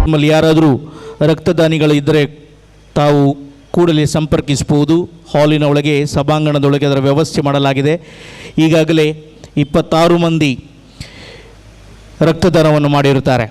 ನಿಮ್ಮಲ್ಲಿ ಯಾರಾದರೂ ರಕ್ತದಾನಿಗಳು ಇದ್ದರೆ ತಾವು ಕೂಡಲೇ ಸಂಪರ್ಕಿಸಬಹುದು. ಹಾಲಿನ ಒಳಗೆ ಸಭಾಂಗಣದೊಳಗೆ ಅದರ ವ್ಯವಸ್ಥೆ ಮಾಡಲಾಗಿದೆ. ಈಗಾಗಲೇ 26 ಮಂದಿ ರಕ್ತದಾನವನ್ನು ಮಾಡಿರುತ್ತಾರೆ.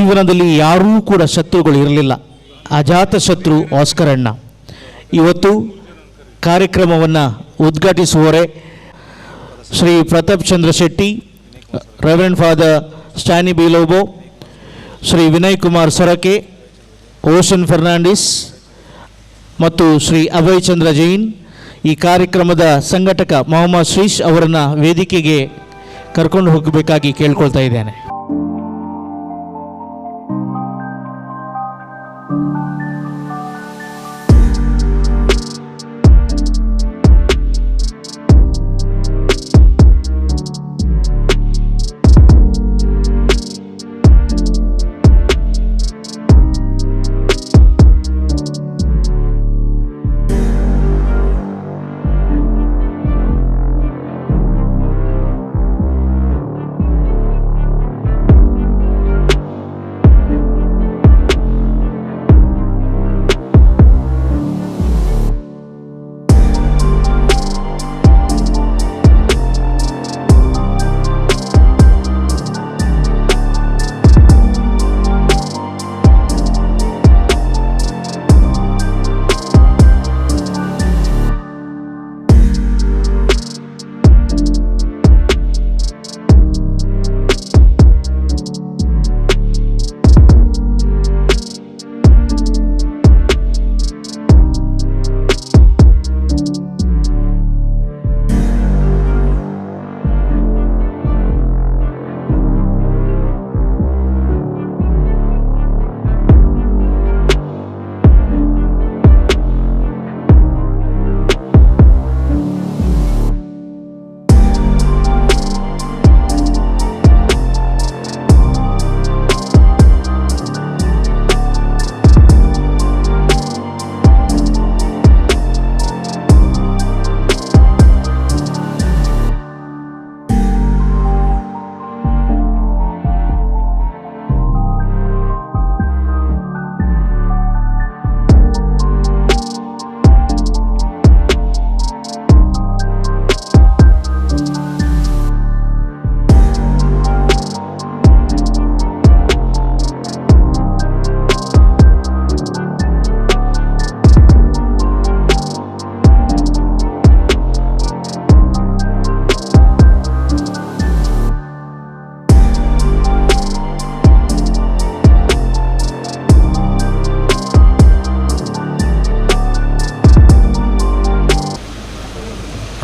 ಜೀವನದಲ್ಲಿ ಯಾರೂ ಕೂಡ ಶತ್ರುಗಳು ಇರಲಿಲ್ಲ. ಅಜಾತ ಶತ್ರು ಆಸ್ಕರ್ ಅಣ್ಣ. ಇವತ್ತು ಕಾರ್ಯಕ್ರಮವನ್ನು ಉದ್ಘಾಟಿಸುವವರೇ Shri Pratap Chandra Shetty, reverend father Stany Bilobo, Shri Vinay Kumar Sorake, ಓಷನ್ ಫರ್ನಾಂಡಿಸ್ ಮತ್ತು ಶ್ರೀ ಅಭಯ್ ಚಂದ್ರ ಜೈನ್. ಈ ಕಾರ್ಯಕ್ರಮದ ಸಂಘಟಕ ಮೊಹಮ್ಮದ್ ಶ್ರೀಶ್ ಅವರನ್ನು ವೇದಿಕೆಗೆ ಕರ್ಕೊಂಡು ಹೋಗಬೇಕಾಗಿ ಕೇಳ್ಕೊಳ್ತಾ ಇದ್ದೇನೆ.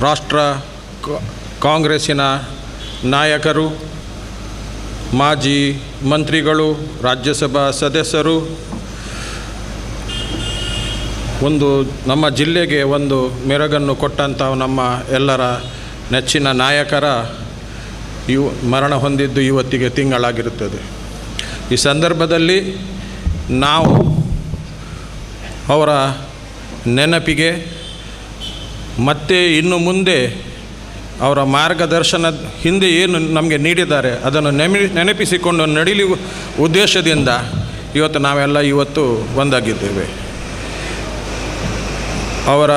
ರಾಷ್ಟ್ರ ಕಾಂಗ್ರೆಸ್ಸಿನ ನಾಯಕರು, ಮಾಜಿ ಮಂತ್ರಿಗಳು, ರಾಜ್ಯಸಭಾ ಸದಸ್ಯರು, ಒಂದು ನಮ್ಮ ಜಿಲ್ಲೆಗೆ ಒಂದು ಮೆರುಗನ್ನು ಕೊಟ್ಟಂಥ ನಮ್ಮ ಎಲ್ಲರ ನೆಚ್ಚಿನ ನಾಯಕರ ಮರಣ ಹೊಂದಿದ್ದು ಇವತ್ತಿಗೆ ತಿಂಗಳಾಗಿರುತ್ತದೆ. ಈ ಸಂದರ್ಭದಲ್ಲಿ ನಾವು ಅವರ ನೆನಪಿಗೆ ಮತ್ತೆ ಇನ್ನು ಮುಂದೆ ಅವರ ಮಾರ್ಗದರ್ಶನ ಹಿಂದೆ ಏನು ನಮಗೆ ನೀಡಿದ್ದಾರೆ ಅದನ್ನು ನೆನಪಿಸಿಕೊಂಡು ನಡೀಲಿ ಉದ್ದೇಶದಿಂದ ಇವತ್ತು ನಾವೆಲ್ಲ ಒಂದಾಗಿದ್ದೇವೆ. ಅವರ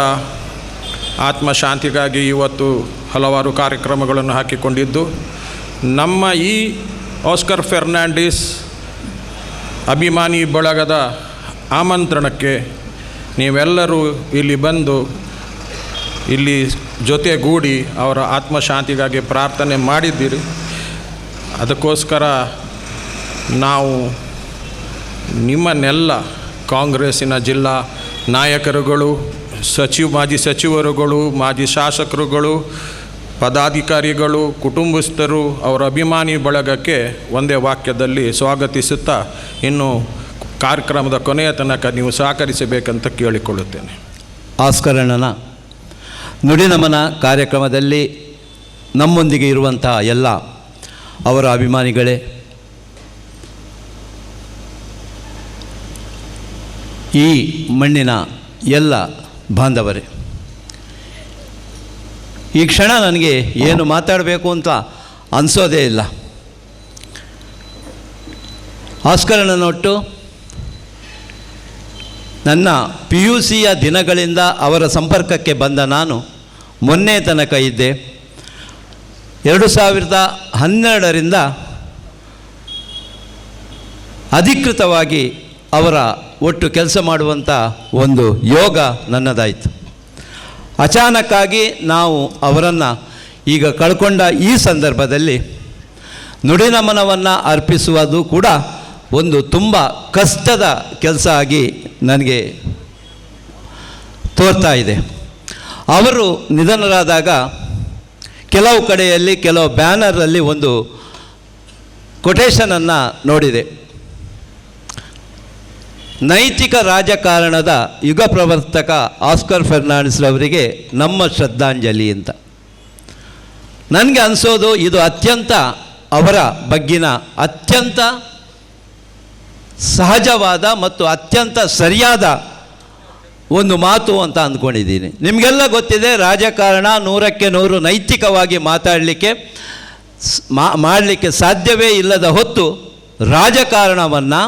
ಆತ್ಮಶಾಂತಿಗಾಗಿ ಇವತ್ತು ಹಲವಾರು ಕಾರ್ಯಕ್ರಮಗಳನ್ನು ಹಾಕಿಕೊಂಡಿದ್ದು, ನಮ್ಮ ಈ ಆಸ್ಕರ್ ಫೆರ್ನಾಂಡಿಸ್ ಅಭಿಮಾನಿ ಬಳಗದ ಆಮಂತ್ರಣಕ್ಕೆ ನೀವೆಲ್ಲರೂ ಇಲ್ಲಿ ಬಂದು ಇಲ್ಲಿ ಜೊತೆಗೂಡಿ ಅವರ ಆತ್ಮಶಾಂತಿಗಾಗಿ ಪ್ರಾರ್ಥನೆ ಮಾಡಿದ್ದೀರಿ. ಅದಕ್ಕೋಸ್ಕರ ನಾವು ನಿಮ್ಮನ್ನೆಲ್ಲ ಕಾಂಗ್ರೆಸ್ಸಿನ ಜಿಲ್ಲಾ ನಾಯಕರುಗಳು, ಮಾಜಿ ಸಚಿವರುಗಳು, ಮಾಜಿ ಶಾಸಕರುಗಳು, ಪದಾಧಿಕಾರಿಗಳು, ಕುಟುಂಬಸ್ಥರು, ಅವರ ಅಭಿಮಾನಿ ಬಳಗಕ್ಕೆ ಒಂದೇ ವಾಕ್ಯದಲ್ಲಿ ಸ್ವಾಗತಿಸುತ್ತಾ ಇನ್ನು ಕಾರ್ಯಕ್ರಮದ ಕೊನೆಯ ತನಕ ನೀವು ಸಹಕರಿಸಬೇಕಂತ ಕೇಳಿಕೊಳ್ಳುತ್ತೇನೆ. ಆಸ್ಕರ್ ಅಣ್ಣನ ನುಡಿನಮನ ಕಾರ್ಯಕ್ರಮದಲ್ಲಿ ನಮ್ಮೊಂದಿಗೆ ಇರುವಂತಹ ಎಲ್ಲ ಅವರ ಅಭಿಮಾನಿಗಳೇ, ಈ ಮಣ್ಣಿನ ಎಲ್ಲ ಬಾಂಧವರೇ, ಈ ಕ್ಷಣ ನನಗೆ ಏನು ಮಾತಾಡಬೇಕು ಅಂತ ಅನಿಸೋದೇ ಇಲ್ಲ. ಆಸ್ಕರ್ ಅಣ್ಣನೊಟ್ಟು ನನ್ನ PUCಯ ದಿನಗಳಿಂದ ಅವರ ಸಂಪರ್ಕಕ್ಕೆ ಬಂದ ನಾನು ಮೊನ್ನೆ ತನಕ ಇದ್ದೆ. 2012ರಿಂದ ಅಧಿಕೃತವಾಗಿ ಅವರ ಒಟ್ಟು ಕೆಲಸ ಮಾಡುವಂಥ ಒಂದು ಯೋಗ ನನ್ನದಾಯಿತು. ಅಚಾನಕ್ಕಾಗಿ ನಾವು ಅವರನ್ನು ಈಗ ಕಳ್ಕೊಂಡ ಈ ಸಂದರ್ಭದಲ್ಲಿ ನುಡಿನಮನವನ್ನು ಅರ್ಪಿಸುವುದು ಕೂಡ ಒಂದು ತುಂಬ ಕಷ್ಟದ ಕೆಲಸ ಆಗಿ ನನಗೆ ತೋರ್ತಾ ಇದೆ. ಅವರು ನಿಧನರಾದಾಗ ಕೆಲವು ಕಡೆಯಲ್ಲಿ ಕೆಲವು ಬ್ಯಾನರಲ್ಲಿ ಒಂದು ಕೊಟೇಶನನ್ನು ನೋಡಿದೆ. ನೈತಿಕ ರಾಜಕಾರಣದ ಯುಗ ಪ್ರವರ್ತಕ ಆಸ್ಕರ್ ಫೆರ್ನಾಂಡಿಸ್ ರವರಿಗೆ ನಮ್ಮ ಶ್ರದ್ಧಾಂಜಲಿ ಅಂತ. ನನಗೆ ಅನಿಸೋದು ಇದು ಅತ್ಯಂತ ಅವರ ಬಗ್ಗಿನ ಅತ್ಯಂತ ಸಹಜವಾದ ಮತ್ತು ಅತ್ಯಂತ ಸರಿಯಾದ ಒಂದು ಮಾತು ಅಂತ ಅಂದ್ಕೊಂಡಿದ್ದೀನಿ. ನಿಮಗೆಲ್ಲ ಗೊತ್ತಿದೆ, ರಾಜಕಾರಣ 100ಕ್ಕೆ 100 ನೈತಿಕವಾಗಿ ಮಾತಾಡಲಿಕ್ಕೆ ಮಾಡಲಿಕ್ಕೆ ಸಾಧ್ಯವೇ ಇಲ್ಲದ ಹೊತ್ತು ರಾಜಕಾರಣವನ್ನು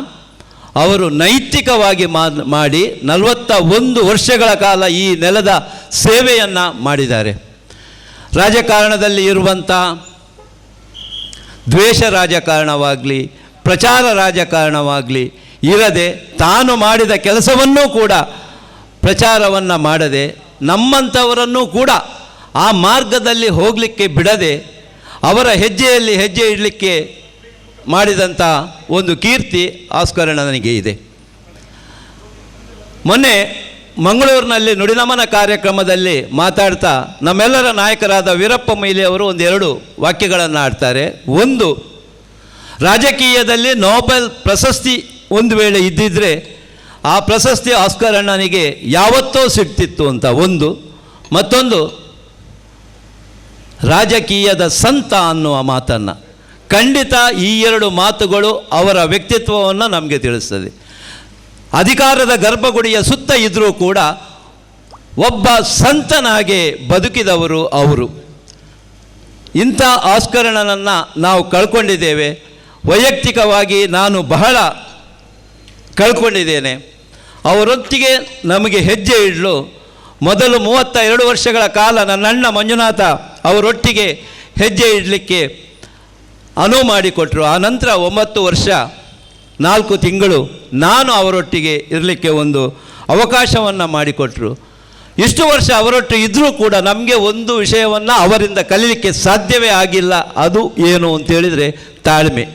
ಅವರು ನೈತಿಕವಾಗಿ ಮಾಡಿ 41 ವರ್ಷಗಳ ಕಾಲ ಈ ನೆಲದ ಸೇವೆಯನ್ನು ಮಾಡಿದ್ದಾರೆ. ರಾಜಕಾರಣದಲ್ಲಿ ಇರುವಂಥ ದ್ವೇಷ ರಾಜಕಾರಣವಾಗಲಿ, ಪ್ರಚಾರ ರಾಜಕಾರಣವಾಗಲಿ ಇರದೆ, ತಾನು ಮಾಡಿದ ಕೆಲಸವನ್ನೂ ಕೂಡ ಪ್ರಚಾರವನ್ನು ಮಾಡದೆ, ನಮ್ಮಂಥವರನ್ನೂ ಕೂಡ ಆ ಮಾರ್ಗದಲ್ಲಿ ಹೋಗಲಿಕ್ಕೆ ಬಿಡದೆ, ಅವರ ಹೆಜ್ಜೆಯಲ್ಲಿ ಹೆಜ್ಜೆ ಇಡಲಿಕ್ಕೆ ಮಾಡಿದಂಥ ಒಂದು ಕೀರ್ತಿ ಆಸ್ಕರ್ ನನಗೆ ಇದೆ. ಮೊನ್ನೆ ಮಂಗಳೂರಿನಲ್ಲಿ ನುಡಿನಮನ ಕಾರ್ಯಕ್ರಮದಲ್ಲಿ ಮಾತಾಡ್ತಾ ನಮ್ಮೆಲ್ಲರ ನಾಯಕರಾದ ವೀರಪ್ಪ ಮೊಯ್ಲಿ ಅವರು 2 ವಾಕ್ಯಗಳನ್ನು ಆಡ್ತಾರೆ. ಒಂದು, ರಾಜಕೀಯದಲ್ಲಿ ನೊಬೆಲ್ ಪ್ರಶಸ್ತಿ ಒಂದು ವೇಳೆ ಇದ್ದಿದ್ದರೆ ಆ ಪ್ರಶಸ್ತಿ ಆಸ್ಕರ್ ಅಣ್ಣನಿಗೆ ಯಾವತ್ತೋ ಸಿಗ್ತಿತ್ತು ಅಂತ ಒಂದು. ಮತ್ತೊಂದು, ರಾಜಕೀಯದ ಸಂತ ಅನ್ನುವ ಮಾತನ್ನು. ಖಂಡಿತ ಈ 2 ಮಾತುಗಳು ಅವರ ವ್ಯಕ್ತಿತ್ವವನ್ನು ನಮಗೆ ತಿಳಿಸ್ತದೆ. ಅಧಿಕಾರದ ಗರ್ಭಗುಡಿಯ ಸುತ್ತ ಇದ್ದರೂ ಕೂಡ ಒಬ್ಬ ಸಂತನಾಗೆ ಬದುಕಿದವರು ಅವರು. ಇಂಥ ಆಸ್ಕರಣ್ಣನನ್ನು ನಾವು ಕಳ್ಕೊಂಡಿದ್ದೇವೆ. ವೈಯಕ್ತಿಕವಾಗಿ ನಾನು ಬಹಳ ಕಳ್ಕೊಂಡಿದ್ದೇನೆ. ಅವರೊಟ್ಟಿಗೆ ನಮಗೆ ಹೆಜ್ಜೆ ಇಡಲು ಮೊದಲು 32 ವರ್ಷಗಳ ಕಾಲ ನನ್ನ ಅಣ್ಣ ಮಂಜುನಾಥ ಅವರೊಟ್ಟಿಗೆ ಹೆಜ್ಜೆ ಇಡಲಿಕ್ಕೆ ಅನುವು ಮಾಡಿಕೊಟ್ರು. ಆ ನಂತರ 9 ವರ್ಷ 4 ತಿಂಗಳು ನಾನು ಅವರೊಟ್ಟಿಗೆ ಇರಲಿಕ್ಕೆ ಒಂದು ಅವಕಾಶವನ್ನು ಮಾಡಿಕೊಟ್ರು. ಇಷ್ಟು ವರ್ಷ ಅವರೊಟ್ಟಿಗೆ ಇದ್ದರೂ ಕೂಡ ನಮಗೆ ಒಂದು ವಿಷಯವನ್ನು ಅವರಿಂದ ಕಲೀಲಿಕ್ಕೆ ಸಾಧ್ಯವೇ ಆಗಿಲ್ಲ. ಅದು ಏನು ಅಂತೇಳಿದರೆ ತಾಳ್ಮೆ.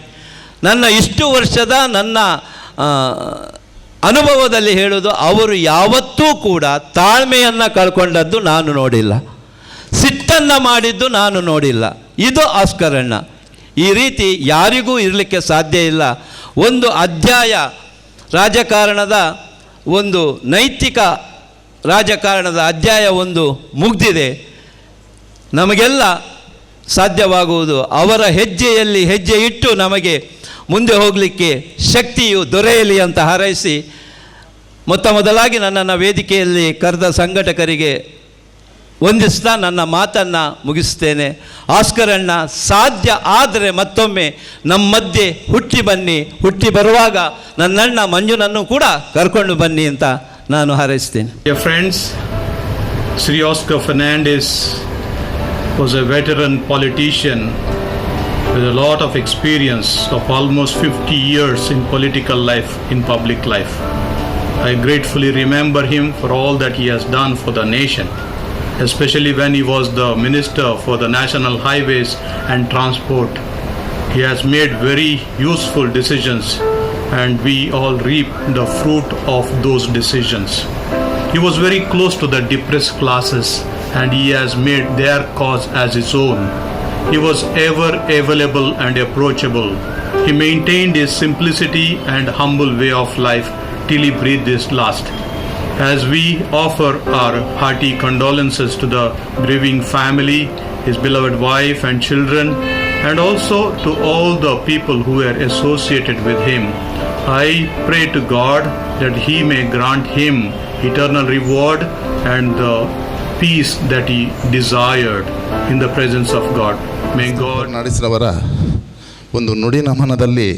ನನ್ನ ಇಷ್ಟು ವರ್ಷದ ನನ್ನ ಅನುಭವದಲ್ಲಿ ಹೇಳೋದು, ಅವರು ಯಾವತ್ತೂ ಕೂಡ ತಾಳ್ಮೆಯನ್ನು ಕಳ್ಕೊಂಡದ್ದು ನಾನು ನೋಡಿಲ್ಲ, ಸಿಟ್ಟನ್ನು ಮಾಡಿದ್ದು ನಾನು ನೋಡಿಲ್ಲ. ಇದು ಆಸ್ಕರ್ ಅಣ್ಣ. ಈ ರೀತಿ ಯಾರಿಗೂ ಇರಲಿಕ್ಕೆ ಸಾಧ್ಯ ಇಲ್ಲ. ಒಂದು ಅಧ್ಯಾಯ ರಾಜಕಾರಣದ, ಒಂದು ನೈತಿಕ ರಾಜಕಾರಣದ ಅಧ್ಯಾಯ ಒಂದು ಮುಗಿದಿದೆ. ನಮಗೆಲ್ಲ ಸಾಧ್ಯವಾಗುವುದು ಅವರ ಹೆಜ್ಜೆಯಲ್ಲಿ ಹೆಜ್ಜೆ ಇಟ್ಟು ನಮಗೆ ಮುಂದೆ ಹೋಗಲಿಕ್ಕೆ ಶಕ್ತಿಯು ದೊರೆಯಲಿ ಅಂತ ಹಾರೈಸಿ, ಮೊದಲಾಗಿ ನನ್ನನ್ನು ವೇದಿಕೆಯಲ್ಲಿ ಕರೆದ ಸಂಘಟಕರಿಗೆ ವಂದಿಸ್ತಾ ನನ್ನ ಮಾತನ್ನು ಮುಗಿಸ್ತೇನೆ. ಆಸ್ಕರ್ ಅಣ್ಣ ಸಾಧ್ಯ ಆದರೆ ಮತ್ತೊಮ್ಮೆ ನಮ್ಮ ಮಧ್ಯೆ ಹುಟ್ಟಿ ಬರುವಾಗ ನನ್ನಣ್ಣ ಮಂಜುನನ್ನು ಕೂಡ ಕರ್ಕೊಂಡು ಬನ್ನಿ ಅಂತ ನಾನು ಹಾರೈಸ್ತೇನೆ. Dear friends, Sri Oscar Fernandes was a veteran politician with a lot of experience of almost 50 years in political life, in public life. I gratefully remember him for all that he has done for the nation, especially when he was the Minister for the National Highways and Transport. He has made very useful decisions and we all reap the fruit of those decisions. He was very close to the depressed classes and he has made their cause as his own. He was ever available and approachable. He maintained his simplicity and humble way of life till he breathed his last. As we offer our hearty condolences to the grieving family, his beloved wife and children, and also to all the people who were associated with him, I pray to God that he may grant him eternal reward and the peace that he desired in the presence of God. May God ನಡೆಸಿದವರ ಒಂದು ನುಡಿ ನಮನದಲ್ಲಿ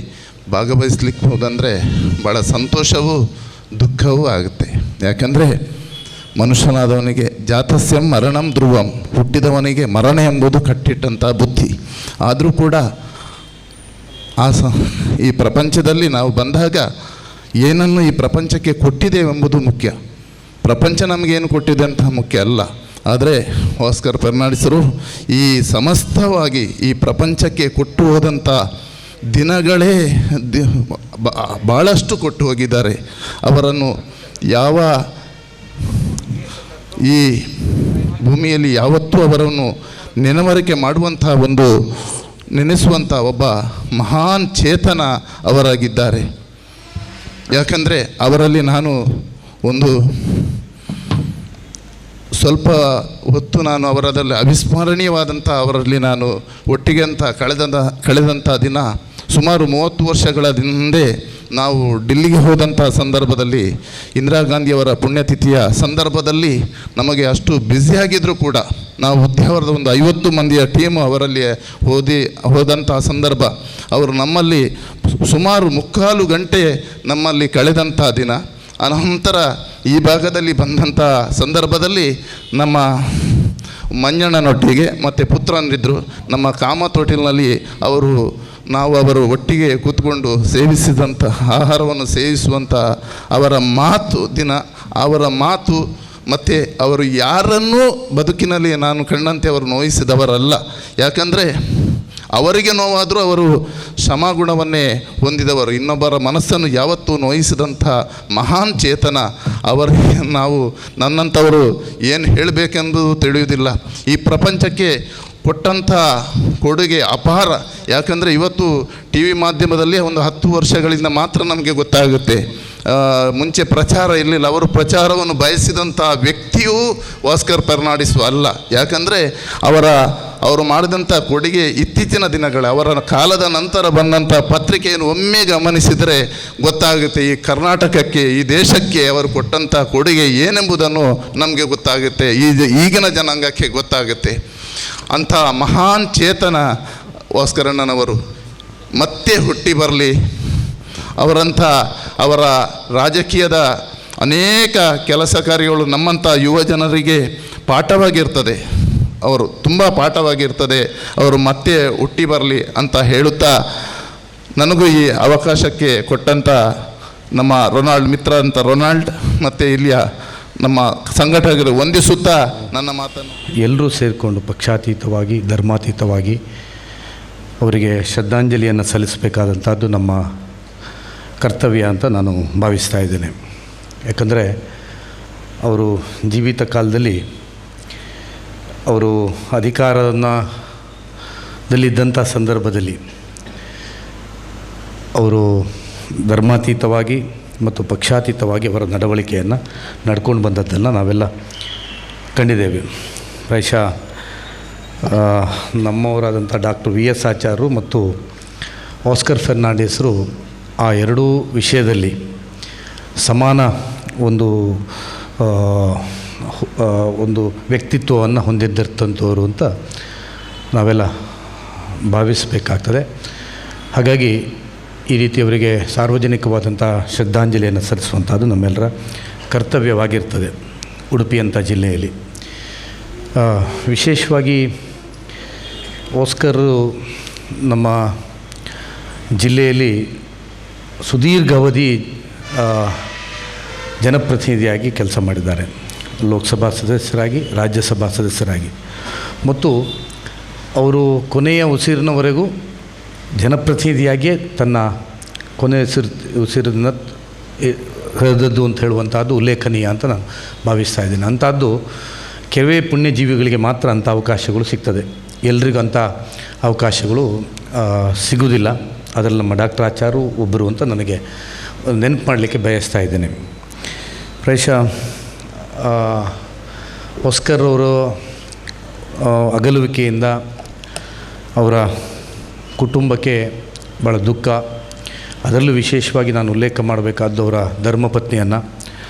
ಭಾಗವಹಿಸ್ಲಿಕ್ಕೆ ಹೋದಂದರೆ ಭಾಳ ಸಂತೋಷವೂ ದುಃಖವೂ ಆಗುತ್ತೆ. ಯಾಕಂದರೆ ಮನುಷ್ಯನಾದವನಿಗೆ ಜಾತಸ್ಯಂ ಮರಣಂ ಧ್ರುವಂ, ಹುಟ್ಟಿದವನಿಗೆ ಮರಣ ಎಂಬುದು ಕಟ್ಟಿಟ್ಟಂಥ ಬುದ್ಧಿ. ಆದರೂ ಕೂಡ ಈ ಪ್ರಪಂಚದಲ್ಲಿ ನಾವು ಬಂದಾಗ ಏನನ್ನು ಈ ಪ್ರಪಂಚಕ್ಕೆ ಕೊಟ್ಟಿದ್ದೇವೆಂಬುದು ಮುಖ್ಯ. ಪ್ರಪಂಚ ನಮಗೇನು ಕೊಟ್ಟಿದೆ ಅಂತ ಮುಖ್ಯ ಅಲ್ಲ. ಆದರೆ ಆಸ್ಕರ್ ಫರ್ನಾಂಡಿಸರು ಈ ಸಮಸ್ತವಾಗಿ ಈ ಪ್ರಪಂಚಕ್ಕೆ ಕೊಟ್ಟು ಹೋದಂಥ ದಿನಗಳೇ ಭಾಳಷ್ಟು ಕೊಟ್ಟು ಹೋಗಿದ್ದಾರೆ. ಅವರನ್ನು ಯಾವ ಈ ಭೂಮಿಯಲ್ಲಿ ಯಾವತ್ತೂ ಅವರನ್ನು ನೆನವರಿಕೆ ಮಾಡುವಂಥ ನೆನೆಸುವಂಥ ಒಬ್ಬ ಮಹಾನ್ ಚೇತನ ಅವರಾಗಿದ್ದಾರೆ. ಯಾಕಂದರೆ ಅವರಲ್ಲಿ ನಾನು ಸ್ವಲ್ಪ ಹೊತ್ತು ನಾನು ಅವರಲ್ಲಿ ಅವಿಸ್ಮರಣೀಯವಾದಂಥ ಅವರಲ್ಲಿ ನಾನು ಒಟ್ಟಿಗೆ ಅಂತ ಕಳೆದಂಥ ದಿನ ಸುಮಾರು 30 ವರ್ಷಗಳ ಹಿಂದೆ ನಾವು ಡಿಲ್ಲಿಗೆ ಹೋದಂಥ ಸಂದರ್ಭದಲ್ಲಿ, ಇಂದಿರಾ ಗಾಂಧಿಯವರ ಪುಣ್ಯತಿಥಿಯ ಸಂದರ್ಭದಲ್ಲಿ ನಮಗೆ ಅಷ್ಟು ಬ್ಯುಸಿಯಾಗಿದ್ದರೂ ಕೂಡ ನಾವು ಉದ್ಯಾವರದ 50 ಮಂದಿಯ ಟೀಮು ಅವರಲ್ಲಿ ಹೋದಂಥ ಸಂದರ್ಭ, ಅವರು ನಮ್ಮಲ್ಲಿ ಸುಮಾರು 3/4 ಗಂಟೆ ನಮ್ಮಲ್ಲಿ ಕಳೆದಂಥ ದಿನ. ಅನಂತರ ಈ ಭಾಗದಲ್ಲಿ ಬಂದಂಥ ಸಂದರ್ಭದಲ್ಲಿ ನಮ್ಮ ಮಂಜಣ್ಣನೊಟ್ಟಿಗೆ ಮತ್ತು ಪುತ್ರನಿದ್ದರು ನಮ್ಮ ಕಾಮತ್ ಹೋಟೆಲ್ನಲ್ಲಿ ಅವರು ಒಟ್ಟಿಗೆ ಕೂತ್ಕೊಂಡು ಸೇವಿಸಿದಂಥ ಆಹಾರವನ್ನು ಸೇವಿಸುವಂಥ ಅವರ ಮಾತು ಮತ್ತು ಅವರು ಯಾರನ್ನೂ ಬದುಕಿನಲ್ಲಿ ನಾನು ಕಂಡಂತೆ ಅವರು ನೋಯಿಸಿದವರಲ್ಲ. ಯಾಕಂದರೆ ಅವರಿಗೆ ನೋವಾದರೂ ಅವರು ಕ್ಷಮಾಗುಣವನ್ನೇ ಹೊಂದಿದವರು. ಇನ್ನೊಬ್ಬರ ಮನಸ್ಸನ್ನು ಯಾವತ್ತೂ ನೋಯಿಸಿದಂಥ ಮಹಾನ್ ಚೇತನ ಅವರಿಗೆ ನನ್ನಂಥವರು ಏನು ಹೇಳಬೇಕೆಂದು ತಿಳಿಯುವುದಿಲ್ಲ. ಈ ಪ್ರಪಂಚಕ್ಕೆ ಕೊಟ್ಟಂಥ ಕೊಡುಗೆ ಅಪಾರ. ಯಾಕಂದರೆ ಇವತ್ತು ಟಿ ವಿ ಮಾಧ್ಯಮದಲ್ಲಿ 10 ವರ್ಷಗಳಿಂದ ಮಾತ್ರ ನಮಗೆ ಗೊತ್ತಾಗುತ್ತೆ. ಮುಂಚೆ ಪ್ರಚಾರ ಇರಲಿಲ್ಲ. ಅವರು ಪ್ರಚಾರವನ್ನು ಬಯಸಿದಂಥ ವ್ಯಕ್ತಿಯೂ ಆಸ್ಕರ್ ಫರ್ನಾಂಡಿಸ್ ಅಲ್ಲ. ಯಾಕಂದರೆ ಅವರು ಮಾಡಿದಂಥ ಕೊಡುಗೆ ಇತ್ತೀಚಿನ ಅವರ ಕಾಲದ ನಂತರ ಬಂದಂಥ ಪತ್ರಿಕೆಯನ್ನು ಒಮ್ಮೆ ಗಮನಿಸಿದರೆ ಗೊತ್ತಾಗುತ್ತೆ. ಈ ಕರ್ನಾಟಕಕ್ಕೆ, ಈ ದೇಶಕ್ಕೆ ಅವರು ಕೊಟ್ಟಂಥ ಕೊಡುಗೆ ಏನೆಂಬುದನ್ನು ನಮಗೆ ಗೊತ್ತಾಗುತ್ತೆ, ಈಗಿನ ಜನಾಂಗಕ್ಕೆ ಗೊತ್ತಾಗುತ್ತೆ. ಅಂಥ ಮಹಾನ್ ಚೇತನ ಆಸ್ಕರಣ್ಣನವರು ಮತ್ತೆ ಹುಟ್ಟಿ ಬರಲಿ. ಅವರ ರಾಜಕೀಯದ ಅನೇಕ ಕೆಲಸ ಕಾರ್ಯಗಳು ನಮ್ಮಂಥ ಯುವ ಜನರಿಗೆ ಪಾಠವಾಗಿರ್ತದೆ. ಅವರು ತುಂಬ ಪಾಠವಾಗಿರ್ತದೆ. ಅವರು ಮತ್ತೆ ಹುಟ್ಟಿ ಬರಲಿ ಅಂತ ಹೇಳುತ್ತಾ, ನನಗೂ ಈ ಅವಕಾಶಕ್ಕೆ ಕೊಟ್ಟಂಥ ನಮ್ಮ ರೊನಾಲ್ಡ್ ಮತ್ತು ಇಲ್ಲಿಯ ನಮ್ಮ ಸಂಘಟಕರು ವಂದಿಸುತ್ತಾ ನನ್ನ ಮಾತನ್ನು ಎಲ್ಲರೂ ಸೇರಿಕೊಂಡು ಪಕ್ಷಾತೀತವಾಗಿ ಧರ್ಮಾತೀತವಾಗಿ ಅವರಿಗೆ ಶ್ರದ್ಧಾಂಜಲಿಯನ್ನು ಸಲ್ಲಿಸಬೇಕಾದಂಥದ್ದು ನಮ್ಮ ಕರ್ತವ್ಯ ಅಂತ ನಾನು ಭಾವಿಸ್ತಾ ಇದ್ದೇನೆ. ಯಾಕಂದರೆ ಅವರು ಜೀವಿತ ಕಾಲದಲ್ಲಿ ಅವರು ಅಧಿಕಾರದಲ್ಲಿದ್ದಂಥ ಸಂದರ್ಭದಲ್ಲಿ ಅವರು ಧರ್ಮಾತೀತವಾಗಿ ಮತ್ತು ಪಕ್ಷಾತೀತವಾಗಿ ಅವರ ನಡವಳಿಕೆಯನ್ನು ನಡ್ಕೊಂಡು ಬಂದದ್ದನ್ನು ನಾವೆಲ್ಲ ಕಂಡಿದ್ದೇವೆ. ಪ್ರಾಯಶಃ ನಮ್ಮವರಾದಂಥ ಡಾಕ್ಟರ್ VS ಆಚಾರ್ಯರು ಮತ್ತು ಆಸ್ಕರ್ ಫರ್ನಾಂಡಿಸರು ಆ ಎರಡೂ ವಿಷಯದಲ್ಲಿ ಸಮಾನ ಒಂದು ವ್ಯಕ್ತಿತ್ವವನ್ನು ಹೊಂದಿದ್ದಂಥವರು ಅಂತ ನಾವೆಲ್ಲ ಭಾವಿಸಬೇಕಾಗ್ತದೆ. ಹಾಗಾಗಿ ಈ ರೀತಿ ಅವರಿಗೆ ಸಾರ್ವಜನಿಕವಾದಂಥ ಶ್ರದ್ಧಾಂಜಲಿಯನ್ನು ಸಲ್ಲಿಸುವಂಥದ್ದು ನಮ್ಮೆಲ್ಲರ ಕರ್ತವ್ಯವಾಗಿರ್ತದೆ ಉಡುಪಿಯಂಥ ಜಿಲ್ಲೆಯಲ್ಲಿ. ವಿಶೇಷವಾಗಿ ಆಸ್ಕರ್ ನಮ್ಮ ಜಿಲ್ಲೆಯಲ್ಲಿ ಸುದೀರ್ಘ ಅವಧಿ ಜನಪ್ರತಿನಿಧಿಯಾಗಿ ಕೆಲಸ ಮಾಡಿದ್ದಾರೆ. ಲೋಕಸಭಾ ಸದಸ್ಯರಾಗಿ, ರಾಜ್ಯಸಭಾ ಸದಸ್ಯರಾಗಿ, ಮತ್ತು ಅವರು ಕೊನೆಯ ಉಸಿರಿನವರೆಗೂ ಜನಪ್ರತಿನಿಧಿಯಾಗಿಯೇ ತನ್ನ ಕೊನೆಯ ಉಸಿರನ್ನು ಹರಿದದ್ದು ಅಂತ ಹೇಳುವಂಥದ್ದು ಉಲ್ಲೇಖನೀಯ ಅಂತ ನಾನು ಭಾವಿಸ್ತಾ ಇದ್ದೀನಿ. ಅಂಥದ್ದು ಕೆಲವೇ ಪುಣ್ಯಜೀವಿಗಳಿಗೆ ಮಾತ್ರ ಅಂಥ ಅವಕಾಶಗಳು ಸಿಗ್ತದೆ. ಎಲ್ರಿಗೂ ಅಂಥ ಅವಕಾಶಗಳು ಸಿಗುವುದಿಲ್ಲ. ಅದರಲ್ಲಿ ನಮ್ಮ ಡಾಕ್ಟರ್ ಆಚಾರ್ಯರು ಒಬ್ಬರು ಅಂತ ನನಗೆ ನೆನಪು ಮಾಡಲಿಕ್ಕೆ ಬಯಸ್ತಾ ಇದ್ದೇನೆ. ಪ್ರಾಯಶಃ ಆಸ್ಕರ್ ಅವರು ಅಗಲುವಿಕೆಯಿಂದ ಅವರ ಕುಟುಂಬಕ್ಕೆ ಭಾಳ ದುಃಖ. ಅದರಲ್ಲೂ ವಿಶೇಷವಾಗಿ ನಾನು ಉಲ್ಲೇಖ ಮಾಡಬೇಕಾದವರ ಧರ್ಮಪತ್ನಿಯನ್ನು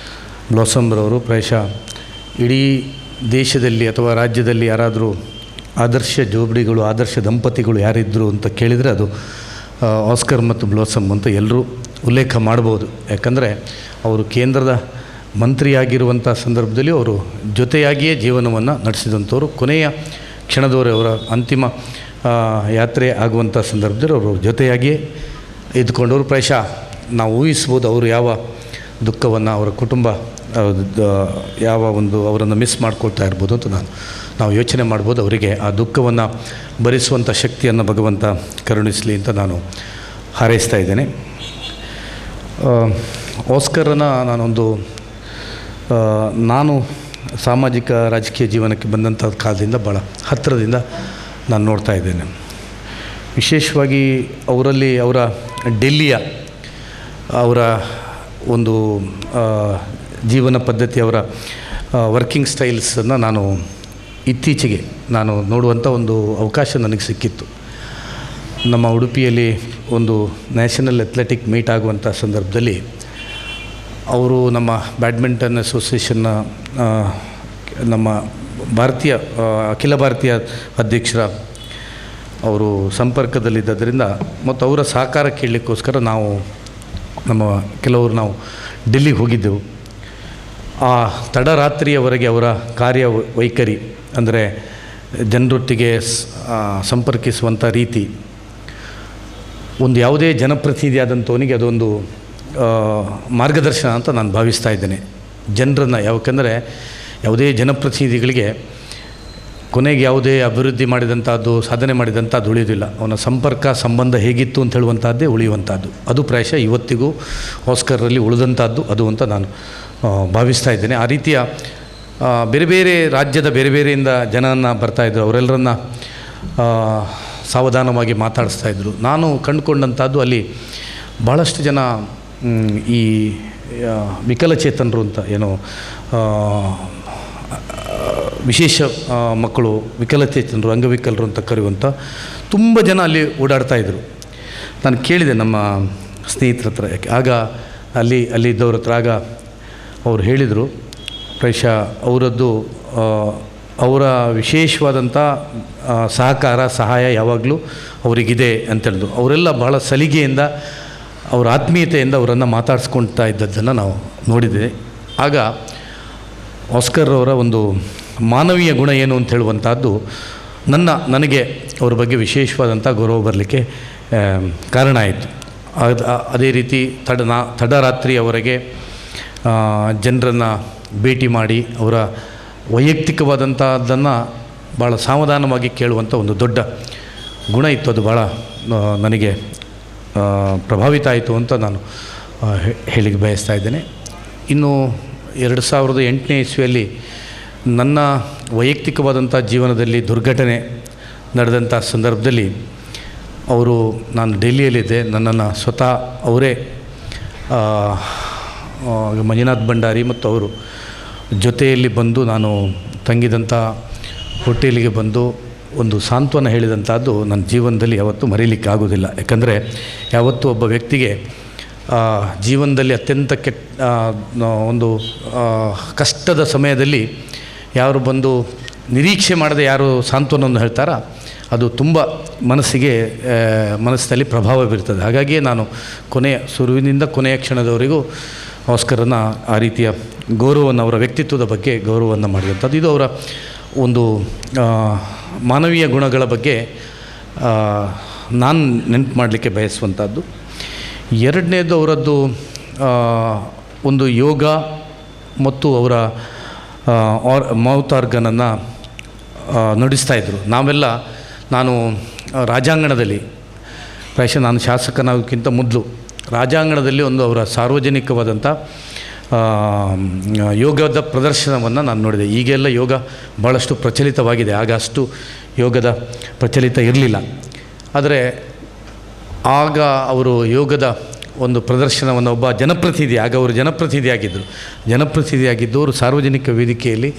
ಬ್ಲಾಸಮ್ರವರು. ಪ್ರಾಯಶಃ ಇಡೀ ದೇಶದಲ್ಲಿ ಅಥವಾ ರಾಜ್ಯದಲ್ಲಿ ಯಾರಾದರೂ ಆದರ್ಶ ಜೋಬಡಿಗಳು, ಆದರ್ಶ ದಂಪತಿಗಳು ಯಾರಿದ್ದರು ಅಂತ ಕೇಳಿದರೆ ಅದು ಆಸ್ಕರ್ ಮತ್ತು ಬ್ಲಾಸಮ್ ಅಂತ ಎಲ್ಲರೂ ಉಲ್ಲೇಖ ಮಾಡ್ಬೋದು. ಯಾಕಂದರೆ ಅವರು ಕೇಂದ್ರದ ಮಂತ್ರಿಯಾಗಿರುವಂಥ ಸಂದರ್ಭದಲ್ಲಿ ಅವರು ಜೊತೆಯಾಗಿಯೇ ಜೀವನವನ್ನು ನಡೆಸಿದಂಥವ್ರು. ಕೊನೆಯ ಕ್ಷಣದವರೇ ಅವರ ಅಂತಿಮ ಯಾತ್ರೆ ಆಗುವಂಥ ಸಂದರ್ಭದಲ್ಲಿ ಅವರು ಜೊತೆಯಾಗಿ ಇದ್ಕೊಂಡವರು ಪ್ರಾಯಶಃ ನಾವು ಊಹಿಸ್ಬೋದು ಅವರು ಯಾವ ದುಃಖವನ್ನು ಅವರ ಕುಟುಂಬ ಯಾವ ಒಂದು ಅವರನ್ನು ಮಿಸ್ ಮಾಡ್ಕೊಳ್ತಾ ಇರ್ಬೋದು ಅಂತ ನಾವು ಯೋಚನೆ ಮಾಡ್ಬೋದು. ಅವರಿಗೆ ಆ ದುಃಖವನ್ನು ಭರಿಸುವಂಥ ಶಕ್ತಿಯನ್ನು ಭಗವಂತ ಕರುಣಿಸಲಿ ಅಂತ ನಾನು ಹಾರೈಸ್ತಾ ಇದ್ದೇನೆ. ಆಸ್ಕರನ ನಾನು ಸಾಮಾಜಿಕ ರಾಜಕೀಯ ಜೀವನಕ್ಕೆ ಬಂದಂಥ ಕಾಲದಿಂದ ಭಾಳ ಹತ್ತಿರದಿಂದ ನಾನು ನೋಡ್ತಾ ಇದ್ದೇನೆ. ವಿಶೇಷವಾಗಿ ಅವರಲ್ಲಿ ಅವರ ಡೆಲ್ಲಿಯ ಅವರ ಒಂದು ಜೀವನ ಪದ್ಧತಿ, ಅವರ ವರ್ಕಿಂಗ್ ಸ್ಟೈಲ್ಸನ್ನು ಇತ್ತೀಚೆಗೆ ನಾನು ನೋಡುವಂಥ ಒಂದು ಅವಕಾಶ ನನಗೆ ಸಿಕ್ಕಿತ್ತು. ನಮ್ಮ ಉಡುಪಿಯಲ್ಲಿ ಒಂದು ನ್ಯಾಷನಲ್ ಅಥ್ಲೆಟಿಕ್ ಮೀಟ್ ಆಗುವಂಥ ಸಂದರ್ಭದಲ್ಲಿ ಅವರು ನಮ್ಮ ಬ್ಯಾಡ್ಮಿಂಟನ್ ಅಸೋಸಿಯೇಷನ್ನ ನಮ್ಮ ಅಖಿಲ ಭಾರತೀಯ ಅಧ್ಯಕ್ಷರ ಅವರು ಸಂಪರ್ಕದಲ್ಲಿದ್ದರಿಂದ ಮತ್ತು ಅವರ ಸಹಕಾರ ಕೇಳಲಿಕ್ಕೋಸ್ಕರ ನಾವು ಡೆಲ್ಲಿಗೆ ಹೋಗಿದ್ದೆವು. ಆ ತಡರಾತ್ರಿಯವರೆಗೆ ಅವರ ಕಾರ್ಯವೈಖರಿ ಅಂದರೆ ಜನರೊಟ್ಟಿಗೆ ಸಂಪರ್ಕಿಸುವಂಥ ರೀತಿ, ಒಂದು ಯಾವುದೇ ಜನಪ್ರತಿನಿಧಿ ಆದಂಥವನಿಗೆ ಅದೊಂದು ಮಾರ್ಗದರ್ಶನ ಅಂತ ನಾನು ಭಾವಿಸ್ತಾ ಇದ್ದೇನೆ. ಜನರನ್ನು ಯಾಕೆಂದರೆ ಯಾವುದೇ ಜನಪ್ರತಿನಿಧಿಗಳಿಗೆ ಕೊನೆಗೆ ಯಾವುದೇ ಅಭಿವೃದ್ಧಿ ಮಾಡಿದಂಥದ್ದು, ಸಾಧನೆ ಮಾಡಿದಂಥದ್ದು ಉಳಿಯೋದಿಲ್ಲ. ಅವನ ಸಂಬಂಧ ಹೇಗಿತ್ತು ಅಂತ ಹೇಳುವಂಥದ್ದೇ ಉಳಿಯುವಂಥದ್ದು. ಅದು ಪ್ರಾಯಶಃ ಇವತ್ತಿಗೂ ಆಸ್ಕರಲ್ಲಿ ಉಳಿದಂಥದ್ದು ಅದು ಅಂತ ನಾನು ಭಾವಿಸ್ತಾ ಇದ್ದೇನೆ. ಆ ರೀತಿಯ ಬೇರೆ ಬೇರೆ ರಾಜ್ಯದ ಬೇರೆ ಬೇರೆಯಿಂದ ಜನನ ಬರ್ತಾಯಿದ್ರು, ಅವರೆಲ್ಲರನ್ನ ಸಾವಧಾನವಾಗಿ ಮಾತಾಡಿಸ್ತಾಯಿದ್ರು. ನಾನು ಕಂಡುಕೊಂಡಂಥದ್ದು ಅಲ್ಲಿ ಭಾಳಷ್ಟು ಜನ ಈ ವಿಕಲಚೇತನರು ಅಂತ ಏನೋ ವಿಶೇಷ ಮಕ್ಕಳು, ವಿಕಲಚೇತನರು, ಅಂಗವಿಕಲರು ಅಂತ ಕರೆಯುವಂಥ ತುಂಬ ಜನ ಅಲ್ಲಿ ಓಡಾಡ್ತಾಯಿದ್ರು. ನಾನು ಕೇಳಿದೆ ನಮ್ಮ ಸ್ನೇಹಿತರ ಹತ್ರ, ಆಗ ಅಲ್ಲಿದ್ದವ್ರ ಹತ್ರ, ಆಗ ಅವ್ರು ಹೇಳಿದರು ಪ್ರಾಯಶಃ ಅವರದ್ದು ಅವರ ವಿಶೇಷವಾದಂಥ ಸಹಾಯ ಯಾವಾಗಲೂ ಅವರಿಗಿದೆ ಅಂತೇಳಿದ್ರು. ಅವರೆಲ್ಲ ಭಾಳ ಸಲಿಗೆಯಿಂದ, ಅವರ ಆತ್ಮೀಯತೆಯಿಂದ ಅವರನ್ನು ಮಾತಾಡಿಸ್ಕೊಳ್ತಾ ಇದ್ದದ್ದನ್ನು ನಾವು ನೋಡಿದ್ದೇವೆ. ಆಗ ಆಸ್ಕರ್ ಅವರ ಒಂದು ಮಾನವೀಯ ಗುಣ ಏನು ಅಂತ ಹೇಳುವಂಥದ್ದು ನನಗೆ ಅವ್ರ ಬಗ್ಗೆ ವಿಶೇಷವಾದಂಥ ಗೌರವ ಬರಲಿಕ್ಕೆ ಕಾರಣ ಆಯಿತು. ಅದೇ ರೀತಿ ತಡರಾತ್ರಿಯವರೆಗೆ ಜನರನ್ನು ಭೇಟಿ ಮಾಡಿ ಅವರ ವೈಯಕ್ತಿಕವಾದಂಥದ್ದನ್ನು ಭಾಳ ಸಾವಧಾನವಾಗಿ ಕೇಳುವಂಥ ಒಂದು ದೊಡ್ಡ ಗುಣ ಇತ್ತು. ಅದು ಭಾಳ ನನಗೆ ಪ್ರಭಾವಿತ ಆಯಿತು ಅಂತ ನಾನು ಹೇಳಿಕ್ಕೆ ಬಯಸ್ತಾ ಇದ್ದೇನೆ. ಇನ್ನು 2008ನೇ ಇಸ್ವಿಯಲ್ಲಿ ನನ್ನ ವೈಯಕ್ತಿಕವಾದಂಥ ಜೀವನದಲ್ಲಿ ದುರ್ಘಟನೆ ನಡೆದಂಥ ಸಂದರ್ಭದಲ್ಲಿ ನಾನು ಡೆಲ್ಲಿಯಲ್ಲಿದ್ದೆ. ನನ್ನನ್ನು ಸ್ವತಃ ಅವರೇ ಮಂಜುನಾಥ್ ಭಂಡಾರಿ ಮತ್ತು ಅವರು ಜೊತೆಯಲ್ಲಿ ಬಂದು, ನಾನು ತಂಗಿದಂಥ ಹೋಟೆಲಿಗೆ ಬಂದು ಒಂದು ಸಾಂತ್ವನ ಹೇಳಿದಂಥದ್ದು ನನ್ನ ಜೀವನದಲ್ಲಿ ಯಾವತ್ತೂ ಮರೀಲಿಕ್ಕೆ ಆಗೋದಿಲ್ಲ. ಯಾಕಂದರೆ ಯಾವತ್ತೂ ಒಬ್ಬ ವ್ಯಕ್ತಿಗೆ ಜೀವನದಲ್ಲಿ ಅತ್ಯಂತ ಒಂದು ಕಷ್ಟದ ಸಮಯದಲ್ಲಿ ಯಾರು ಬಂದು ನಿರೀಕ್ಷೆ ಮಾಡದೆ ಯಾರು ಸಾಂತ್ವನವನ್ನು ಹೇಳ್ತಾರ, ಅದು ತುಂಬ ಮನಸ್ಸಿನಲ್ಲಿ ಪ್ರಭಾವ ಬೀರ್ತದೆ. ಹಾಗಾಗಿಯೇ ನಾನು ಶುರುವಿನಿಂದ ಕೊನೆಯ ಕ್ಷಣದವರೆಗೂ ಆಸ್ಕರನ್ನು ಆ ರೀತಿಯ ಗೌರವವನ್ನು, ಅವರ ವ್ಯಕ್ತಿತ್ವದ ಬಗ್ಗೆ ಗೌರವವನ್ನು ಮಾಡಿದಂಥದ್ದು. ಇದು ಅವರ ಒಂದು ಮಾನವೀಯ ಗುಣಗಳ ಬಗ್ಗೆ ನಾನು ನೆನಪು ಮಾಡಲಿಕ್ಕೆ ಬಯಸುವಂಥದ್ದು. ಎರಡನೇದು ಅವರದ್ದು ಒಂದು ಯೋಗ ಮತ್ತು ಅವರ ಮೌತ್ ಆರ್ಗನನ್ನು ನುಡಿಸ್ತಾಯಿದ್ರು. ನಾನು ರಾಜಾಂಗಣದಲ್ಲಿ, ಪ್ರಾಯಶಃ ನಾನು ಶಾಸಕನಾಗೋಕ್ಕಿಂತ ಮೊದಲು ರಾಜಾಂಗಣದಲ್ಲಿ ಒಂದು ಅವರ ಸಾರ್ವಜನಿಕವಾದಂಥ ಯೋಗದ ಪ್ರದರ್ಶನವನ್ನು ನಾನು ನೋಡಿದೆ. ಈಗೆಲ್ಲ ಯೋಗ ಭಾಳಷ್ಟು ಪ್ರಚಲಿತವಾಗಿದೆ, ಆಗ ಅಷ್ಟು ಯೋಗದ ಪ್ರಚಲಿತ ಇರಲಿಲ್ಲ. ಆದರೆ ಆಗ ಅವರು ಯೋಗದ ಒಂದು ಪ್ರದರ್ಶನವನ್ನು ಒಬ್ಬ ಜನಪ್ರತಿನಿಧಿ, ಆಗ ಅವರು ಜನಪ್ರತಿನಿಧಿಯಾಗಿದ್ದವರು ಸಾರ್ವಜನಿಕ ವೇದಿಕೆಯಲ್ಲಿ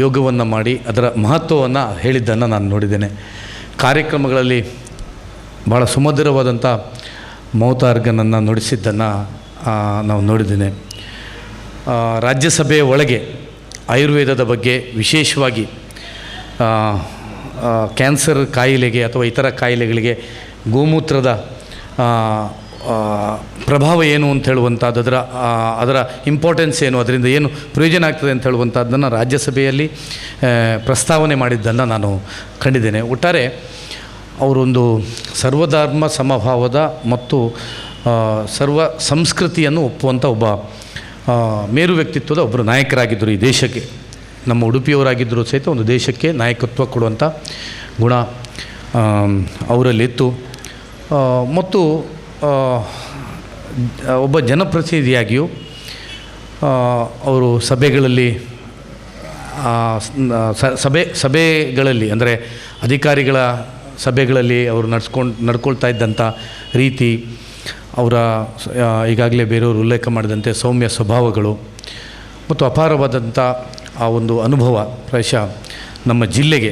ಯೋಗವನ್ನು ಮಾಡಿ ಅದರ ಮಹತ್ವವನ್ನು ಹೇಳಿದ್ದನ್ನು ನಾನು ನೋಡಿದ್ದೇನೆ. ಕಾರ್ಯಕ್ರಮಗಳಲ್ಲಿ ಭಾಳ ಸುಮಧುರವಾದಂಥ ಮೌತ್ ಆರ್ಗನನ್ನು ನುಡಿಸಿದ್ದನ್ನು ನಾವು ನೋಡಿದ್ದೇನೆ. ರಾಜ್ಯಸಭೆಯ ಒಳಗೆ ಆಯುರ್ವೇದದ ಬಗ್ಗೆ, ವಿಶೇಷವಾಗಿ ಕ್ಯಾನ್ಸರ್ ಕಾಯಿಲೆಗೆ ಅಥವಾ ಇತರ ಕಾಯಿಲೆಗಳಿಗೆ ಗೋಮೂತ್ರದ ಪ್ರಭಾವ ಏನು ಅಂತ ಹೇಳುವಂಥದ್ದು, ಅದರ ಇಂಪಾರ್ಟೆನ್ಸ್ ಏನು, ಅದರಿಂದ ಏನು ಪ್ರಯೋಜನ ಆಗ್ತದೆ ಅಂತ ಹೇಳುವಂಥದ್ದನ್ನು ರಾಜ್ಯಸಭೆಯಲ್ಲಿ ಪ್ರಸ್ತಾವನೆ ಮಾಡಿದ್ದನ್ನು ನಾನು ಕಂಡಿದ್ದೇನೆ. ಒಟ್ಟಾರೆ ಅವರೊಂದು ಸರ್ವಧರ್ಮ ಸಮಭಾವದ ಮತ್ತು ಸರ್ವ ಸಂಸ್ಕೃತಿಯನ್ನು ಒಪ್ಪುವಂಥ ಒಬ್ಬ ಮೇರು ವ್ಯಕ್ತಿತ್ವದ ಒಬ್ಬರು ನಾಯಕರಾಗಿದ್ದರು ಈ ದೇಶಕ್ಕೆ. ನಮ್ಮ ಉಡುಪಿಯವರಾಗಿದ್ದರೂ ಸಹಿತ ಒಂದು ದೇಶಕ್ಕೆ ನಾಯಕತ್ವ ಕೊಡುವಂಥ ಗುಣ ಅವರಲ್ಲಿತ್ತು. ಮತ್ತು ಒಬ್ಬ ಜನಪ್ರತಿನಿಧಿಯಾಗಿಯೂ ಅವರು ಸಭೆಗಳಲ್ಲಿ ಅಂದರೆ ಅಧಿಕಾರಿಗಳ ಸಭೆಗಳಲ್ಲಿ ಅವರು ನಡ್ಕೊಳ್ತಾ ಇದ್ದಂಥ ರೀತಿ, ಅವರ ಈಗಾಗಲೇ ಬೇರೆಯವರು ಉಲ್ಲೇಖ ಮಾಡಿದಂತೆ ಸೌಮ್ಯ ಸ್ವಭಾವಗಳು ಮತ್ತು ಅಪಾರವಾದಂಥ ಆ ಒಂದು ಅನುಭವ ಪ್ರಾಯಶಃ ನಮ್ಮ ಜಿಲ್ಲೆಗೆ,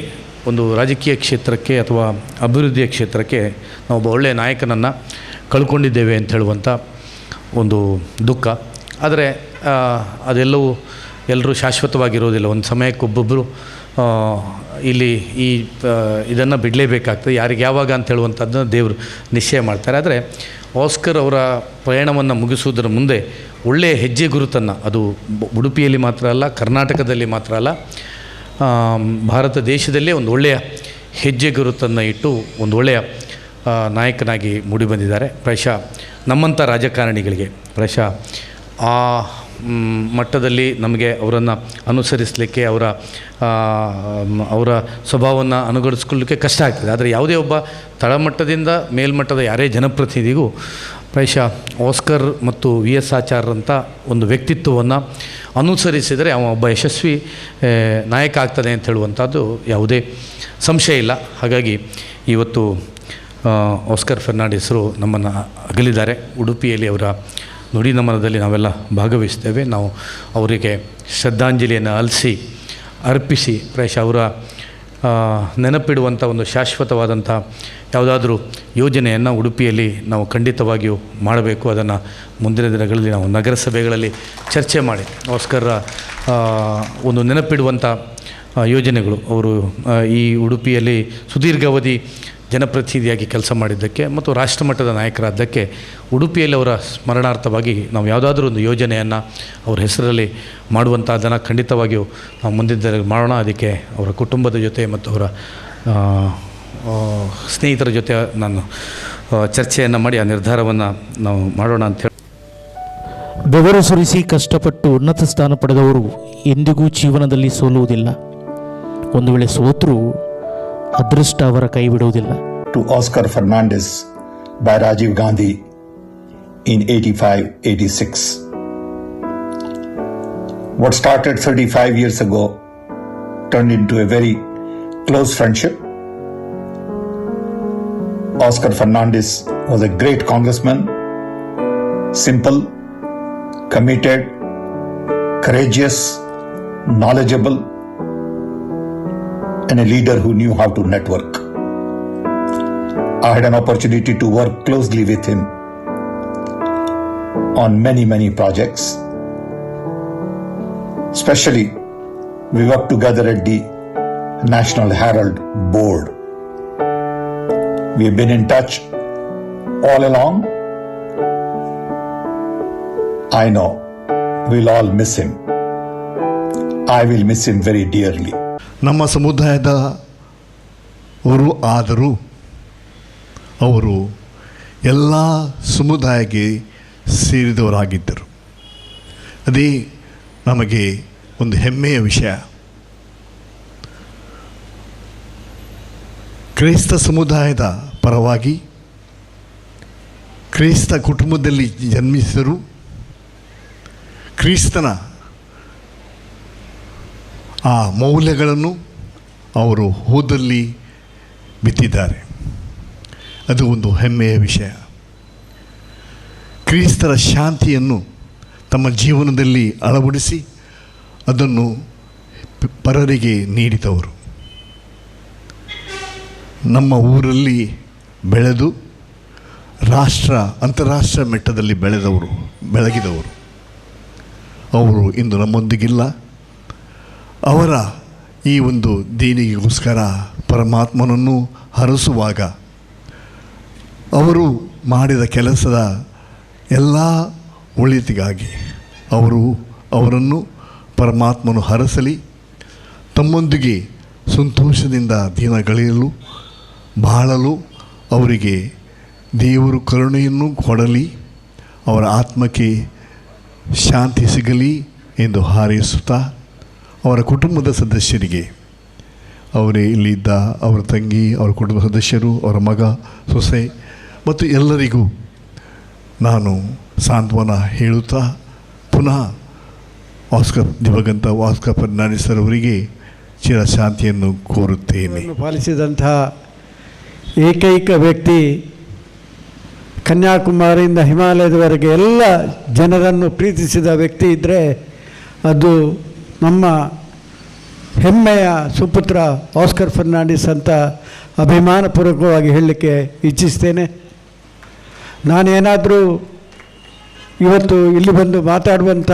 ಒಂದು ರಾಜಕೀಯ ಕ್ಷೇತ್ರಕ್ಕೆ ಅಥವಾ ಅಭಿವೃದ್ಧಿಯ ಕ್ಷೇತ್ರಕ್ಕೆ ನಾವು ಒಬ್ಬ ಒಳ್ಳೆಯ ನಾಯಕನನ್ನು ಕಳ್ಕೊಂಡಿದ್ದೇವೆ ಅಂತ ಹೇಳುವಂಥ ಒಂದು ದುಃಖ. ಆದರೆ ಅದೆಲ್ಲವೂ ಎಲ್ಲರೂ ಶಾಶ್ವತವಾಗಿರೋದಿಲ್ಲ. ಒಂದು ಸಮಯಕ್ಕೊಬ್ಬೊಬ್ಬರು ಇಲ್ಲಿ ಇದನ್ನು ಬಿಡಲೇಬೇಕಾಗ್ತದೆ, ಯಾರಿಗೆ ಯಾವಾಗ ಅಂತ ಹೇಳುವಂಥದ್ದನ್ನು ದೇವರು ನಿಶ್ಚಯ ಮಾಡ್ತಾರೆ. ಆದರೆ ಆಸ್ಕರ್ ಅವರ ಪ್ರಯಾಣವನ್ನು ಮುಗಿಸುವುದರ ಮುಂದೆ ಒಳ್ಳೆಯ ಹೆಜ್ಜೆ ಗುರುತನ್ನು, ಅದು ಉಡುಪಿಯಲ್ಲಿ ಮಾತ್ರ ಅಲ್ಲ, ಕರ್ನಾಟಕದಲ್ಲಿ ಮಾತ್ರ ಅಲ್ಲ, ಭಾರತ ದೇಶದಲ್ಲೇ ಒಂದು ಒಳ್ಳೆಯ ಹೆಜ್ಜೆ ಗುರುತನ್ನು ಇಟ್ಟು ಒಂದು ಒಳ್ಳೆಯ ನಾಯಕನಾಗಿ ಮೂಡಿಬಂದಿದ್ದಾರೆ. ಪ್ರಾಯಶಃ ನಮ್ಮಂಥ ರಾಜಕಾರಣಿಗಳಿಗೆ ಪ್ರಾಯಶಃ ಆ ಮಟ್ಟದಲ್ಲಿ ನಮಗೆ ಅವರನ್ನು ಅನುಸರಿಸಲಿಕ್ಕೆ, ಅವರ ಸ್ವಭಾವವನ್ನು ಅನುಗಡಿಸ್ಕೊಳ್ಳಲಿಕ್ಕೆ ಕಷ್ಟ ಆಗ್ತದೆ. ಆದರೆ ಯಾವುದೇ ಒಬ್ಬ ತಳಮಟ್ಟದಿಂದ ಮೇಲ್ಮಟ್ಟದ ಯಾರೇ ಜನಪ್ರತಿನಿಧಿಗೂ ಪ್ರಾಯಶಃ ಆಸ್ಕರ್ ಮತ್ತು VS ಆಚಾರ್ಯರಂಥ ಒಂದು ವ್ಯಕ್ತಿತ್ವವನ್ನು ಅನುಸರಿಸಿದರೆ ಅವ ಒಬ್ಬ ಯಶಸ್ವಿ ನಾಯಕ ಆಗ್ತದೆ ಅಂತ ಹೇಳುವಂಥದ್ದು ಯಾವುದೇ ಸಂಶಯ ಇಲ್ಲ. ಹಾಗಾಗಿ ಇವತ್ತು ಆಸ್ಕರ್ ಫರ್ನಾಂಡಿಸರು ನಮ್ಮನ್ನು ಅಗಲಿದ್ದಾರೆ. ಉಡುಪಿಯಲ್ಲಿ ಅವರ ನುಡಿ ನಮನದಲ್ಲಿ ನಾವೆಲ್ಲ ಭಾಗವಹಿಸ್ತೇವೆ. ನಾವು ಅವರಿಗೆ ಶ್ರದ್ಧಾಂಜಲಿಯನ್ನು ಅರ್ಪಿಸಿ ಪ್ರಾಯಶಃ ಅವರ ನೆನಪಿಡುವಂಥ ಒಂದು ಶಾಶ್ವತವಾದಂಥ ಯಾವುದಾದ್ರೂ ಯೋಜನೆಯನ್ನು ಉಡುಪಿಯಲ್ಲಿ ನಾವು ಖಂಡಿತವಾಗಿಯೂ ಮಾಡಬೇಕು. ಅದನ್ನು ಮುಂದಿನ ದಿನಗಳಲ್ಲಿ ನಾವು ನಗರಸಭೆಗಳಲ್ಲಿ ಚರ್ಚೆ ಮಾಡಿ ಆಸ್ಕರ್ ಒಂದು ನೆನಪಿಡುವಂಥ ಯೋಜನೆಗಳು, ಅವರು ಈ ಉಡುಪಿಯಲ್ಲಿ ಸುದೀರ್ಘಾವಧಿ ಜನಪ್ರತಿನಿಧಿಯಾಗಿ ಕೆಲಸ ಮಾಡಿದ್ದಕ್ಕೆ ಮತ್ತು ರಾಷ್ಟ್ರಮಟ್ಟದ ನಾಯಕರಾದ್ದಕ್ಕೆ ಉಡುಪಿಯಲ್ಲಿ ಅವರ ಸ್ಮರಣಾರ್ಥವಾಗಿ ನಾವು ಯಾವುದಾದ್ರೂ ಒಂದು ಯೋಜನೆಯನ್ನು ಅವರ ಹೆಸರಲ್ಲಿ ಮಾಡುವಂಥದ್ದನ್ನು ಖಂಡಿತವಾಗಿಯೂ ನಾವು ಮುಂದಿನ ದಿನಗಳಲ್ಲಿ ಮಾಡೋಣ. ಅದಕ್ಕೆ ಅವರ ಕುಟುಂಬದ ಜೊತೆ ಮತ್ತು ಅವರ ಸ್ನೇಹಿತರ ಜೊತೆ ನಾನು ಚರ್ಚೆಯನ್ನು ಮಾಡಿ ಆ ನಿರ್ಧಾರವನ್ನು ನಾವು ಮಾಡೋಣ ಅಂಥೇಳಿ. ಬೆವರು ಸುರಿಸಿ ಕಷ್ಟಪಟ್ಟು ಉನ್ನತ ಸ್ಥಾನ ಪಡೆದವರು ಎಂದಿಗೂ ಜೀವನದಲ್ಲಿ ಸೋಲುವುದಿಲ್ಲ. ಒಂದು ವೇಳೆ ಸೋತರೂ ಅದೃಷ್ಟ ಅವರ ಕೈ ಬಿಡುವುದಿಲ್ಲ. To Oscar Fernandez by Rajiv Gandhi in 85-86. What started 35 years ago turned into a very close friendship. Oscar Fernandez was a great congressman, simple, committed, courageous, knowledgeable, and a leader who knew how to network. I had an opportunity to work closely with him on many projects. Especially, we worked together at the National Herald board. We have been in touch all along. I know we'll all miss him. I will miss him very dearly. ನಮ್ಮ ಸಮುದಾಯದ ಅವರು ಆದರೂ ಅವರು ಎಲ್ಲ ಸಮುದಾಯಕ್ಕೆ ಸೇರಿದವರಾಗಿದ್ದರು. ಅದೇ ನಮಗೆ ಒಂದು ಹೆಮ್ಮೆಯ ವಿಷಯ. ಕ್ರೈಸ್ತ ಸಮುದಾಯದ ಪರವಾಗಿ ಕ್ರೈಸ್ತ ಕುಟುಂಬದಲ್ಲಿ ಜನ್ಮಿಸಿದರು. ಕ್ರಿಸ್ತನ ಆ ಮೌಲ್ಯಗಳನ್ನು ಅವರು ಹೋದಲ್ಲಿ ಬಿತ್ತಿದ್ದಾರೆ. ಅದು ಒಂದು ಹೆಮ್ಮೆಯ ವಿಷಯ. ಕ್ರಿಸ್ತರ ಶಾಂತಿಯನ್ನು ತಮ್ಮ ಜೀವನದಲ್ಲಿ ಅಳವಡಿಸಿ ಅದನ್ನು ಪರರಿಗೆ ನೀಡಿದವರು. ನಮ್ಮ ಊರಲ್ಲಿ ಬೆಳೆದು ಅಂತಾರಾಷ್ಟ್ರ ಮಟ್ಟದಲ್ಲಿ ಬೆಳಗಿದವರು ಅವರು ಇಂದು ನಮ್ಮೊಂದಿಗಿಲ್ಲ. ಅವರ ಈ ಒಂದು ದೇಣಿಗೆಗೋಸ್ಕರ ಪರಮಾತ್ಮನನ್ನು ಹರಸುವಾಗ ಅವರು ಮಾಡಿದ ಕೆಲಸದ ಎಲ್ಲ ಒಳಿತಿಗಾಗಿ ಅವರನ್ನು ಪರಮಾತ್ಮನು ಹರಸಲಿ, ತಮ್ಮೊಂದಿಗೆ ಸಂತೋಷದಿಂದ ದಿನಗಳೆಯಲು ಬಾಳಲು ಅವರಿಗೆ ದೇವರು ಕರುಣೆಯನ್ನು ಕೊಡಲಿ, ಅವರ ಆತ್ಮಕ್ಕೆ ಶಾಂತಿ ಸಿಗಲಿ ಎಂದು ಹಾರೈಸುತ್ತಾ, ಅವರ ಕುಟುಂಬದ ಸದಸ್ಯರಿಗೆ, ಅವರೇ ಇಲ್ಲಿದ್ದ ಅವರ ತಂಗಿ, ಅವರ ಕುಟುಂಬ ಸದಸ್ಯರು, ಅವರ ಮಗ, ಸೊಸೆ ಮತ್ತು ಎಲ್ಲರಿಗೂ ನಾನು ಸಾಂತ್ವನ ಹೇಳುತ್ತಾ ಪುನಃ ದಿವಂಗತ ಆಸ್ಕರ್ ಫರ್ನಾಂಡಿಸ್ ಅವರಿಗೆ ಚಿರಶಾಂತಿಯನ್ನು ಕೋರುತ್ತೇನೆ. ಪಾಲಿಸಿದಂತಹ ಏಕೈಕ ವ್ಯಕ್ತಿ, ಕನ್ಯಾಕುಮಾರಿಯಿಂದ ಹಿಮಾಲಯದವರೆಗೆ ಎಲ್ಲ ಜನರನ್ನು ಪ್ರೀತಿಸಿದ ವ್ಯಕ್ತಿ ಇದ್ದರೆ ಅದು ನಮ್ಮ ಹೆಮ್ಮೆಯ ಸುಪುತ್ರ ಆಸ್ಕರ್ ಫರ್ನಾಂಡಿಸ್ ಅಂತ ಅಭಿಮಾನಪೂರ್ವಕವಾಗಿ ಹೇಳಲಿಕ್ಕೆ ಇಚ್ಛಿಸ್ತೇನೆ. ನಾನೇನಾದರೂ ಇವತ್ತು ಇಲ್ಲಿ ಬಂದು ಮಾತಾಡುವಂಥ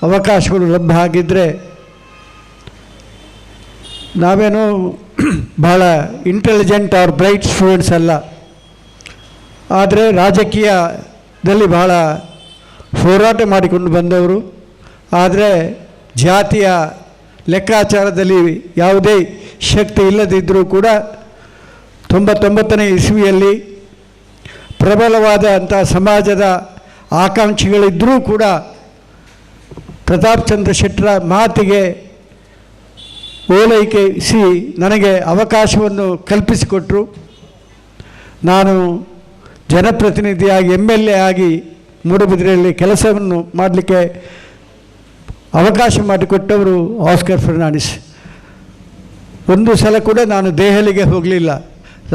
ಅವಕಾಶಗಳು ಲಭ್ಯ ಆಗಿದ್ದರೆ, ನಾವೇನು ಭಾಳ ಇಂಟೆಲಿಜೆಂಟ್ ಆರ್ ಬ್ರೈಟ್ ಸ್ಟೂಡೆಂಟ್ಸ್ ಅಲ್ಲ, ಆದರೆ ರಾಜಕೀಯದಲ್ಲಿ ಭಾಳ ಹೋರಾಟ ಮಾಡಿಕೊಂಡು ಬಂದವರು. ಆದರೆ ಜಾತಿಯ ಲೆಕ್ಕಾಚಾರದಲ್ಲಿ ಯಾವುದೇ ಶಕ್ತಿ ಇಲ್ಲದಿದ್ದರೂ ಕೂಡ 99ನೇ ಇಸ್ವಿಯಲ್ಲಿ ಪ್ರಬಲವಾದಂಥ ಸಮಾಜದ ಆಕಾಂಕ್ಷಿಗಳಿದ್ದರೂ ಕೂಡ ಪ್ರತಾಪ್ ಚಂದ್ರ ಶೆಟ್ಟರ ಮಾತಿಗೆ ಓಲೈಕೆಸಿ ನನಗೆ ಅವಕಾಶವನ್ನು ಕಲ್ಪಿಸಿಕೊಟ್ಟರು. ನಾನು ಜನಪ್ರತಿನಿಧಿಯಾಗಿ MLA ಆಗಿ ಮೂಡುಬಿದಿರೆಯಲ್ಲಿ ಕೆಲಸವನ್ನು ಮಾಡಲಿಕ್ಕೆ ಅವಕಾಶ ಮಾಡಿಕೊಟ್ಟವರು ಆಸ್ಕರ್ ಫರ್ನಾಂಡಿಸ್. ಒಂದು ಸಲ ಕೂಡ ನಾನು ದೆಹಲಿಗೆ ಹೋಗಲಿಲ್ಲ.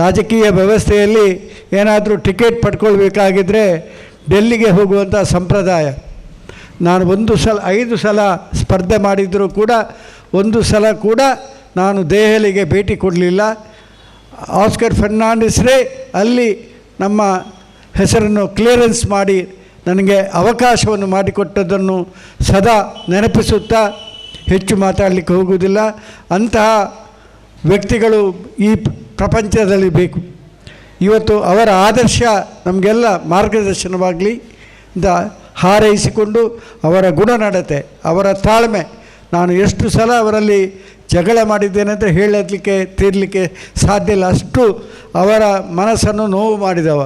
ರಾಜಕೀಯ ವ್ಯವಸ್ಥೆಯಲ್ಲಿ ಏನಾದರೂ ಟಿಕೆಟ್ ಪಡ್ಕೊಳ್ಬೇಕಾಗಿದ್ದರೆ ಡೆಲ್ಲಿಗೆ ಹೋಗುವಂಥ ಸಂಪ್ರದಾಯ. ನಾನು 5 ಸಲ ಸ್ಪರ್ಧೆ ಮಾಡಿದರೂ ಕೂಡ ಒಂದು ಸಲ ಕೂಡ ನಾನು ದೆಹಲಿಗೆ ಭೇಟಿ ಕೊಡಲಿಲ್ಲ. ಆಸ್ಕರ್ ಫರ್ನಾಂಡಿಸ್ರೇ ಅಲ್ಲಿ ನಮ್ಮ ಹೆಸರನ್ನು ಕ್ಲಿಯರೆನ್ಸ್ ಮಾಡಿ ನನಗೆ ಅವಕಾಶವನ್ನು ಮಾಡಿಕೊಟ್ಟದ್ದನ್ನು ಸದಾ ನೆನಪಿಸುತ್ತಾ ಹೆಚ್ಚು ಮಾತಾಡಲಿಕ್ಕೆ ಹೋಗುವುದಿಲ್ಲ. ಅಂತಹ ವ್ಯಕ್ತಿಗಳು ಈ ಪ್ರಪಂಚದಲ್ಲಿ ಬೇಕು. ಇವತ್ತು ಅವರ ಆದರ್ಶ ನಮಗೆಲ್ಲ ಮಾರ್ಗದರ್ಶನವಾಗಲಿ ಅಂತ ಹಾರೈಸಿಕೊಂಡು, ಅವರ ಗುಣನಡತೆ, ಅವರ ತಾಳ್ಮೆ, ನಾನು ಎಷ್ಟು ಸಲ ಅವರಲ್ಲಿ ಜಗಳ ಮಾಡಿದ್ದೇನೆ ಅಂತ ಹೇಳಲಿಕ್ಕೆ ತೀರಲಿಕ್ಕೆ ಸಾಧ್ಯ ಇಲ್ಲ. ಅಷ್ಟು ಅವರ ಮನಸ್ಸನ್ನು ನೋವು ಮಾಡಿದವ.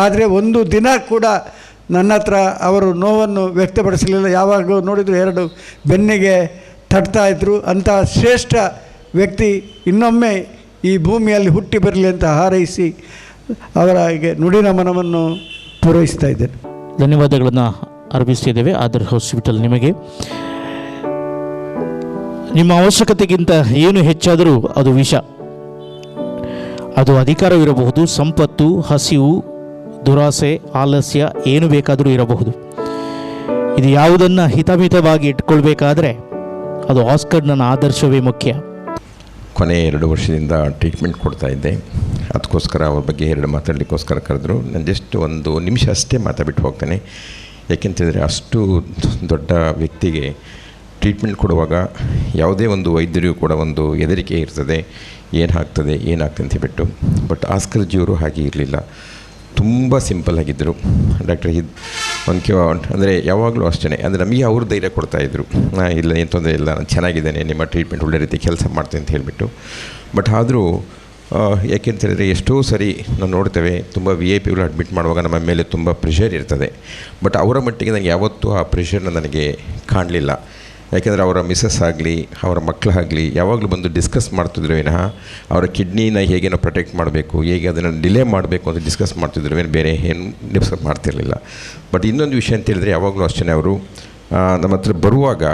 ಆದರೆ ಒಂದು ದಿನ ಕೂಡ ನನ್ನ ಹತ್ರ ಅವರು ನೋವನ್ನು ವ್ಯಕ್ತಪಡಿಸಲಿಲ್ಲ. ಯಾವಾಗ ನೋಡಿದರೂ 2 ಬೆನ್ನಿಗೆ ತಟ್ತಾಯಿದ್ರು. ಅಂಥ ಶ್ರೇಷ್ಠ ವ್ಯಕ್ತಿ ಇನ್ನೊಮ್ಮೆ ಈ ಭೂಮಿಯಲ್ಲಿ ಹುಟ್ಟಿ ಬರಲಿ ಅಂತ ಹಾರೈಸಿ ಅವರಿಗೆ ನುಡಿ ನಮನವನ್ನು ಪೂರೈಸ್ತಾ ಇದ್ದೇನೆ. ಧನ್ಯವಾದಗಳನ್ನು ಅರ್ಪಿಸ್ತಿದ್ದೇವೆ ಆದರ್ ಹಾಸ್ಪಿಟಲ್ ನಿಮಗೆ. ನಿಮ್ಮ ಅವಶ್ಯಕತೆಗಿಂತ ಏನು ಹೆಚ್ಚಾದರೂ ಅದು ವಿಷ. ಅದು ಅಧಿಕಾರವಿರಬಹುದು, ಸಂಪತ್ತು, ಹಸಿವು, ದುರಾಸೆ, ಆಲಸ್ಯ, ಏನು ಬೇಕಾದರೂ ಇರಬಹುದು. ಇದು ಯಾವುದನ್ನು ಹಿತಮಿತವಾಗಿ ಇಟ್ಕೊಳ್ಬೇಕಾದ್ರೆ ಅದು ಆಸ್ಕರ್ ನನ್ನ ಆದರ್ಶವೇ ಮುಖ್ಯ. ಕೊನೆ 2 ವರ್ಷದಿಂದ ಟ್ರೀಟ್ಮೆಂಟ್ ಕೊಡ್ತಾ ಇದ್ದೆ. ಅದಕ್ಕೋಸ್ಕರ ಅವ್ರ ಬಗ್ಗೆ 2 ಮಾತಾಡಲಿಕ್ಕೋಸ್ಕರ ಕರೆದ್ರು. ನಾನು ಜಸ್ಟ್ 1 ನಿಮಿಷ ಅಷ್ಟೇ ಮಾತಾಡ್ಬಿಟ್ಟು ಹೋಗ್ತೇನೆ. ಯಾಕೆಂತಂದರೆ ಅಷ್ಟು ದೊಡ್ಡ ವ್ಯಕ್ತಿಗೆ ಟ್ರೀಟ್ಮೆಂಟ್ ಕೊಡುವಾಗ ಯಾವುದೇ ಒಂದು ವೈದ್ಯರಿಗೂ ಕೂಡ ಒಂದು ಹೆದರಿಕೆ ಇರ್ತದೆ, ಏನಾಗ್ತದೆ ಅಂತ ಹೇಳ್ಬಿಟ್ಟು. ಬಟ್ ಆಸ್ಕರ್ ಜಿಯವರು ಹಾಗೆ ಇರಲಿಲ್ಲ. ತುಂಬ ಸಿಂಪಲ್ ಆಗಿದ್ದರು. ಡಾಕ್ಟರ್ ಅಂದರೆ ಯಾವಾಗಲೂ ಅಷ್ಟೇ, ಅಂದರೆ ನಮಗೆ ಅವರು ಧೈರ್ಯ ಕೊಡ್ತಾಯಿದ್ರು. ಇಲ್ಲ, ಏನು ತೊಂದರೆ ಇಲ್ಲ, ನಾನು ಚೆನ್ನಾಗಿದ್ದೇನೆ, ನಿಮ್ಮ ಟ್ರೀಟ್ಮೆಂಟ್ ಒಳ್ಳೆ ರೀತಿ ಕೆಲಸ ಮಾಡ್ತೀನಿ ಅಂತ ಹೇಳಿಬಿಟ್ಟು. ಬಟ್ ಆದರೂ ಯಾಕೆಂತ ಹೇಳಿದ್ರೆ ಎಷ್ಟೋ ಸರಿ ನಾವು ನೋಡ್ತೇವೆ, ತುಂಬ VIP ಅಡ್ಮಿಟ್ ಮಾಡುವಾಗ ನಮ್ಮ ಮೇಲೆ ತುಂಬ ಪ್ರೆಷರ್ ಇರ್ತದೆ. ಬಟ್ ಅವರ ಮಟ್ಟಿಗೆ ನನಗೆ ಯಾವತ್ತೂ ಆ ಪ್ರೆಷರ್ನ ನನಗೆ ಕಾಣಲಿಲ್ಲ. ಯಾಕೆಂದರೆ ಅವರ ಮಿಸ್ಸಸ್ ಆಗಲಿ, ಅವರ ಮಕ್ಕಳಾಗಲಿ ಯಾವಾಗಲೂ ಬಂದು ಡಿಸ್ಕಸ್ ಮಾಡ್ತಿದ್ರು ವಿನಃ ಅವರ ಕಿಡ್ನಿನ ಹೇಗೇನೋ ಪ್ರೊಟೆಕ್ಟ್ ಮಾಡಬೇಕು, ಹೇಗೆ ಅದನ್ನು ಡಿಲೇ ಮಾಡಬೇಕು ಅಂತ ಡಿಸ್ಕಸ್ ಮಾಡ್ತಿದ್ರು, ಬೇರೆ ಏನು ಡಿಸ್ಕಸ್ ಮಾಡ್ತಿರಲಿಲ್ಲ. ಬಟ್ ಇನ್ನೊಂದು ವಿಷಯ ಅಂತ ಹೇಳಿದ್ರೆ ಯಾವಾಗಲೂ ಅಷ್ಟೇ, ಅವರು ನಮ್ಮ ಹತ್ರ ಬರುವಾಗ